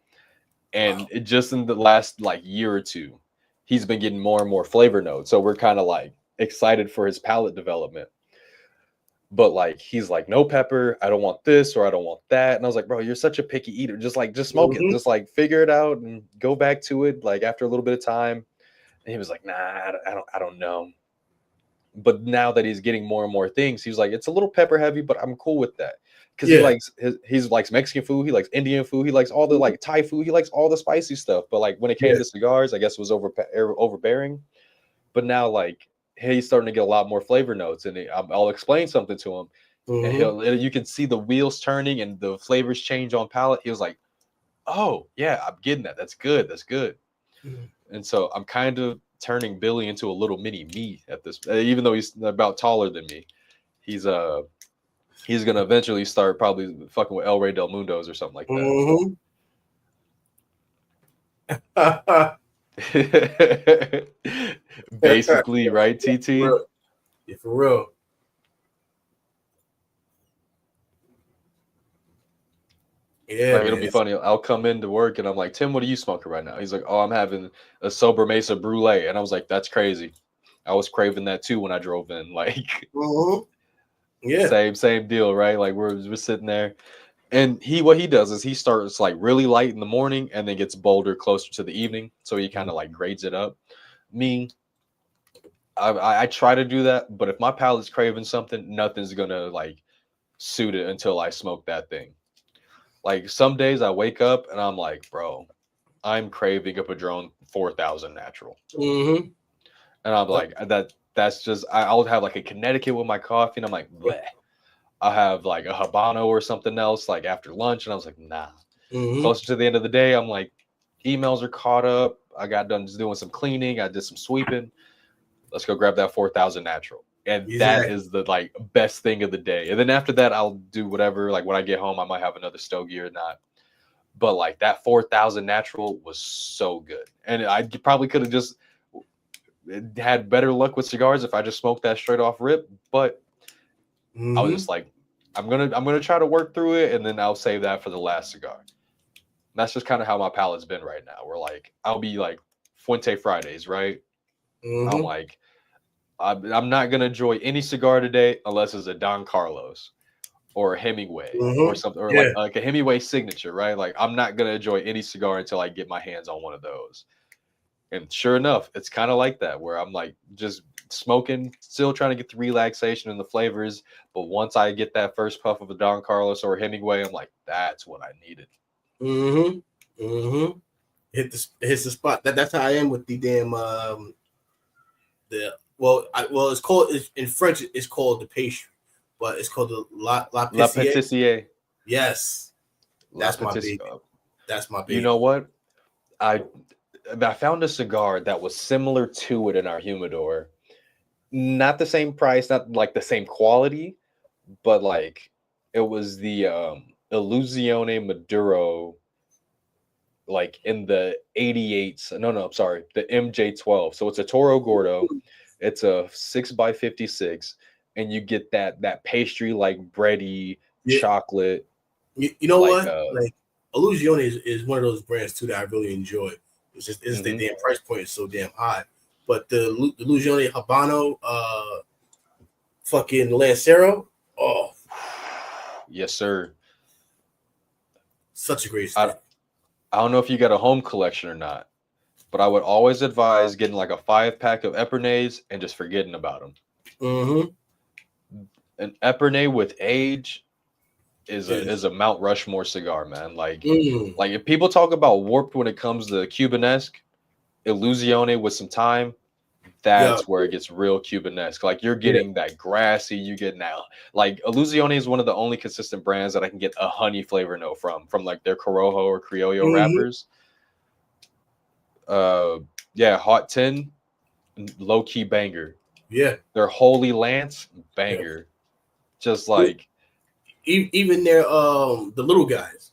And Wow. it just in the last like year or two, he's been getting more and more flavor notes. So we're kind of like excited for his palate development. But like he's like, no pepper, I don't want this or I don't want that. And I was like, bro, you're such a picky eater. Just smoke it. Mm-hmm. Just like figure it out and go back to it like after a little bit of time. And he was like, nah, I don't know. But now that he's getting more and more things, he's like, it's a little pepper heavy, but I'm cool with that. Because Yeah. he likes Mexican food, he likes Indian food, he likes all the like Thai food, he likes all the spicy stuff. But like when it came Yeah. to cigars, I guess it was overbearing. But now like he's starting to get a lot more flavor notes, and I'll explain something to him, and Mm-hmm. you can see the wheels turning and the flavors change on palate. He was like, "Oh yeah, I'm getting that. That's good. That's good." And so I'm kind of turning Billy into a little mini me at this, even though he's about taller than me. He's he's gonna eventually start probably fucking with El Rey Del Mundos or something like that. Mm-hmm. Basically, right, TT? Real. Yeah, for real. Yeah, Like it'll be man. funny. I'll come into work and I'm like, Tim, what are you smoking right now? He's like, oh, I'm having a sober mesa brulee, and I was like, that's crazy. I was craving that too when I drove in. Like Mm-hmm. Yeah. same deal, right? Like we're sitting there, and what he does is he starts like really light in the morning and then gets bolder closer to the evening, so he kind of like grades it up. Me, I try to do that, but if my palate's craving something, nothing's gonna like suit it until I smoke that thing. Like some days I wake up and I'm like, bro, I'm craving a Padron 4000 natural. Mm-hmm. And I'm like, that's just, I'll have like a Connecticut with my coffee. And I'm like, bleh. I'll have like a Habano or something else like after lunch. And I was like, nah. Mm-hmm. Closer to the end of the day, I'm like, emails are caught up. I got done just doing some cleaning. I did some sweeping. Let's go grab that 4000 natural. And that Exactly. is the like best thing of the day. And then after that, I'll do whatever. Like when I get home, I might have another stogie or not. But like that 4000 natural was so good. And I probably could have just had better luck with cigars if I just smoked that straight off rip. But I was Mm-hmm. just like, I'm gonna try to work through it, and then I'll save that for the last cigar. That's just kind of how my palate's been right now. We're like, I'll be like Fuente Fridays, right? I'm Mm-hmm. like, I'm not gonna enjoy any cigar today unless it's a Don Carlos or a Hemingway or Mm-hmm. something, or Yeah. like a Hemingway signature, right? Like I'm not gonna enjoy any cigar until I get my hands on one of those. And sure enough, it's kind of like that where I'm like just smoking, still trying to get the relaxation and the flavors. But once I get that first puff of a Don Carlos or a Hemingway, I'm like, that's what I needed. Mm-hmm. Mm-hmm. Hits the spot. That's how I am with the damn the it's in French it's called the pastry, but it's called the la La pâtissier. Patissier. Yes, La that's my Patissier. baby. That's my You baby. know what? I I found a cigar that was similar to it in our humidor. Not the same price, not like the same quality, but like it was the Illusione Maduro, like in the 88s. No, I'm sorry, the MJ12. So it's a Toro Gordo. It's a 6x56, and you get that pastry like bready Yeah, chocolate, you know like what? Like Illusione is one of those brands too that I really enjoy. It's just the mhm. damn price point is so damn high. But the Illusione Habano, fucking Lancero, oh, Yes, sir. such a great I stick. I don't know if you got a home collection or not, but I would always advise getting like a 5 pack of Epernay's and just forgetting about them. Mm-hmm. An Epernay with age is a Is is a Mount Rushmore cigar, man. mm, Like if people talk about warped when it comes to Cubanesque, Illusione with some time, yeah, that's where it gets real Cubanesque. Like you're yeah. getting that grassy, you get now. Like Illusione is one of the only consistent brands that I can get a honey flavor note from like their Corojo or Criollo Mm-hmm. wrappers. Uh, yeah, Hot 10, low key banger. Yeah. Their Holy Lance, Yeah. banger. Just like Even their the little guys.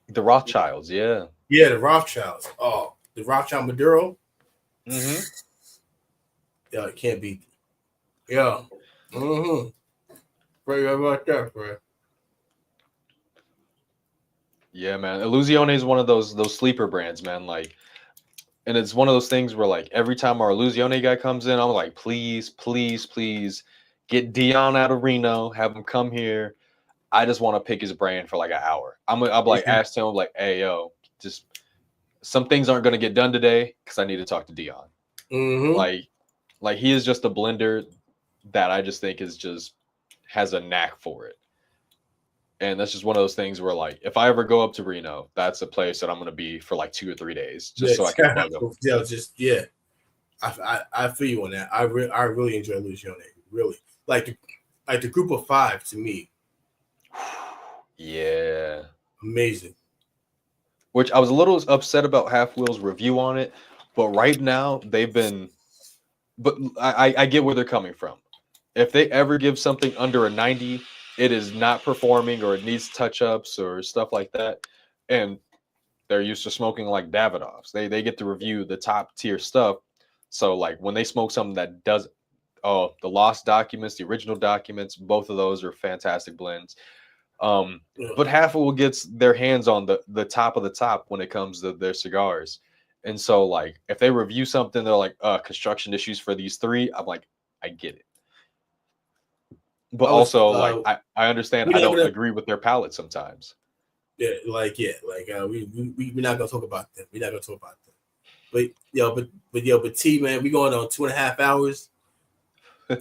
the Rothschilds, yeah. Yeah, the Rothschilds. Oh, the Rothschild Maduro. Hmm. Yeah, it can't beat. Yeah. Mm-hmm. Right about that, bro. Yeah, man. Illusione is one of those sleeper brands, man. Like, and it's one of those things where like every time our Illusione guy comes in, I'm like, please, please, please, get Dion out of Reno, have him come here. I just want to pick his brain for like an hour. I'm like Yeah. asked him like, hey yo, just some things aren't gonna get done today because I need to talk to Dion. Mm-hmm. Like, like he is just a blender that I just think is just has a knack for it. And that's just one of those things where like if I ever go up to Reno, that's a place that I'm gonna be for like 2 or 3 days just Yeah. so I can bug them. Yeah. Just yeah. I feel you on that. I really enjoy Lucione. Really, like the group of five to me, Yeah. amazing. Which I was a little upset about Half Wheel's review on it, but right now they've been but I get where they're coming from. If they ever give something under a 90, it is not performing or it needs touch ups or stuff like that. And they're used to smoking like Davidoffs. They get to review the top tier stuff. So like when they smoke something that does oh the lost documents, the original documents, both of those are fantastic blends. Um, Yeah. but Halfwell gets their hands on the top of the top when it comes to their cigars. And so like if they review something, they're like construction issues for these three. I'm like, I get it. But I was also like I understand we're I not don't gonna agree with their palate sometimes. we're not gonna talk about that. We're not gonna talk about that. But T man, we going on 2.5 hours.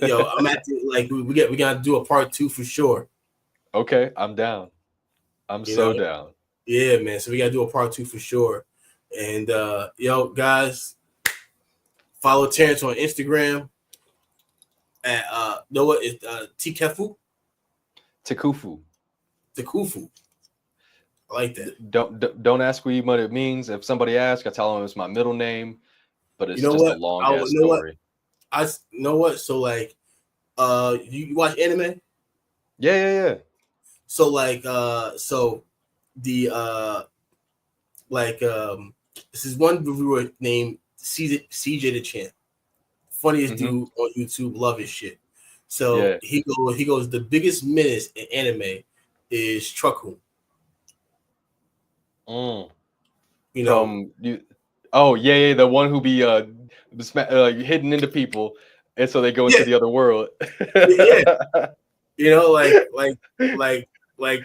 Yo, I'm at the, like we gotta do a part two for sure. Okay, I'm down. I'm You know, so down. yeah, man. So we gotta do a part two for sure. And yo, guys, follow Terrence on Instagram at Noah is Tekufu. Tekufu. Tekufu. I like that. Don't ask me what it means. If somebody asks, I tell them it's my middle name, but You it's know just a what? long I ass you know what story. I you know what. So like, you watch anime? Yeah. So like, so the like this is one reviewer named CJ the Champ. Funniest Hmm. dude on YouTube, love his shit. So Yeah. he goes the biggest menace in anime is Truckun. Mm. You know, From you. Oh yeah, the one who be hidden into people, and so they go into yeah, the other world. yeah, you know, like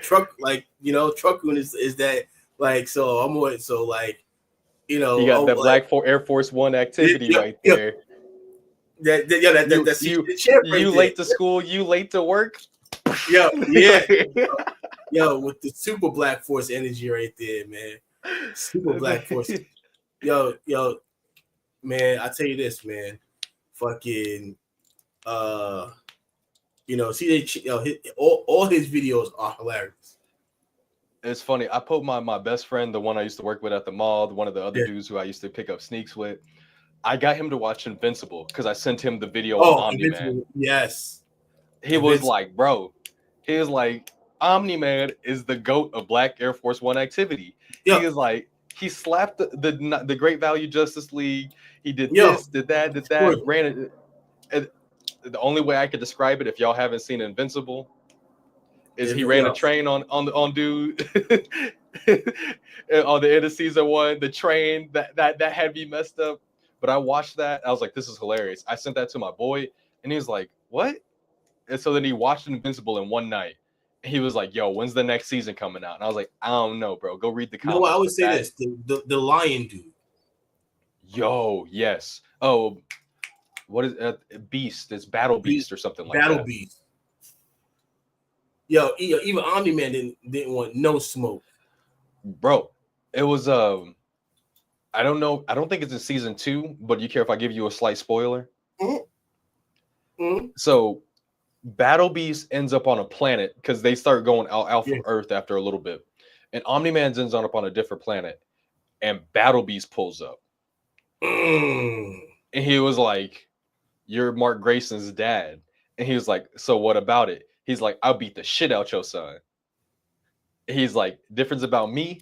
truck, like Truckun is that like so I'm what so like You know, He got that Air Force One activity right there. That's the champ right you there. late to school, you late to work. Yeah. Yo, with the super Black Force energy right there, man. Super Black Force. Yo, man, I tell you this, man. Fucking, all his videos are hilarious. It's funny. I put my best friend, the one I used to work with at the mall, one of the other dudes who I used to pick up sneaks with. I got him to watch Invincible because I sent him the video on Omni-Man. Yes. He was like, bro, he was like, Omni-Man is the GOAT of Black Air Force One activity. He is like, he slapped the Great Value Justice League. He did this, did that, ran it. The only way I could describe it, if y'all haven't seen Invincible, is he ran a train on dude on the end of season 1. The train that had me messed up. But I watched that. I was like, this is hilarious. I sent that to my boy, and he was like, what? And so then he watched Invincible in one night. He was like, yo, when's the next season coming out? And I was like, I don't know, bro. Go read the comics. No, I would say this. The lion dude. Yo, yes. Oh, what is Beast? It's Battle Beast or something like that. Battle Beast. Yo, even Omni-Man didn't want no smoke. Bro, it was I don't know. I don't think it's in season 2, but you care if I give you a slight spoiler? So Battle Beast ends up on a planet because they start going out from Earth after a little bit. And Omni-Man ends up on a different planet. And Battle Beast pulls up. And he was like, you're Mark Grayson's dad. And he was like, so what about it? He's like, I'll beat the shit out your son. He's like, difference about me,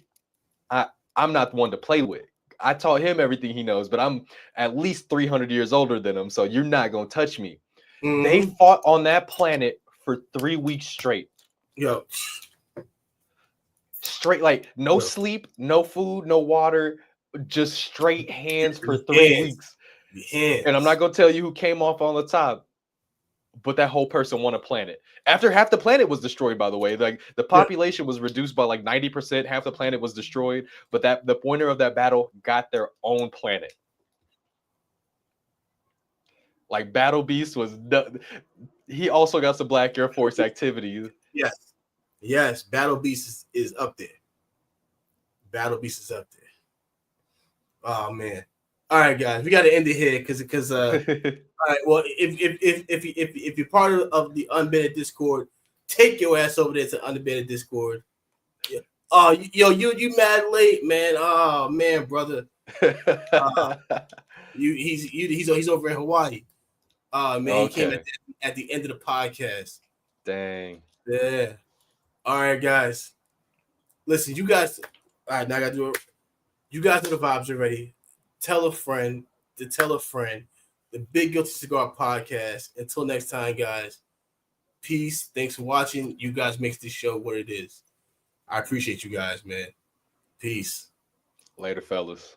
I'm not the one to play with. I taught him everything he knows, but I'm at least 300 years older than him, so you're not going to touch me. They fought on that planet for 3 weeks straight. Yo. Straight, like, no sleep, no food, no water, just straight hands for 3 weeks. And I'm not going to tell you who came off on the top, but that whole person won a planet. After half the planet was destroyed, by the way, like the population was reduced by like 90%. Half the planet was destroyed, but the winner of that battle got their own planet. Like Battle Beast he also got some Black Air Force activities. Yes, Battle Beast is up there. Battle Beast is up there. Oh man. All right, guys, we got to end it here because all right. Well, if you're part of the Unbanned Discord, take your ass over there to Unbanned Discord. You mad late, man. Oh man, brother. He's over in Hawaii. Man, he came at the end of the podcast. Dang. Yeah. All right, guys. Listen, you guys. All right, now I gotta do it. You guys know the vibes already. Tell a friend to tell a friend. The Big Guilty Cigar Podcast. Until next time, guys. Peace. Thanks for watching. You guys make this show what it is. I appreciate you guys, man. Peace. Later, fellas.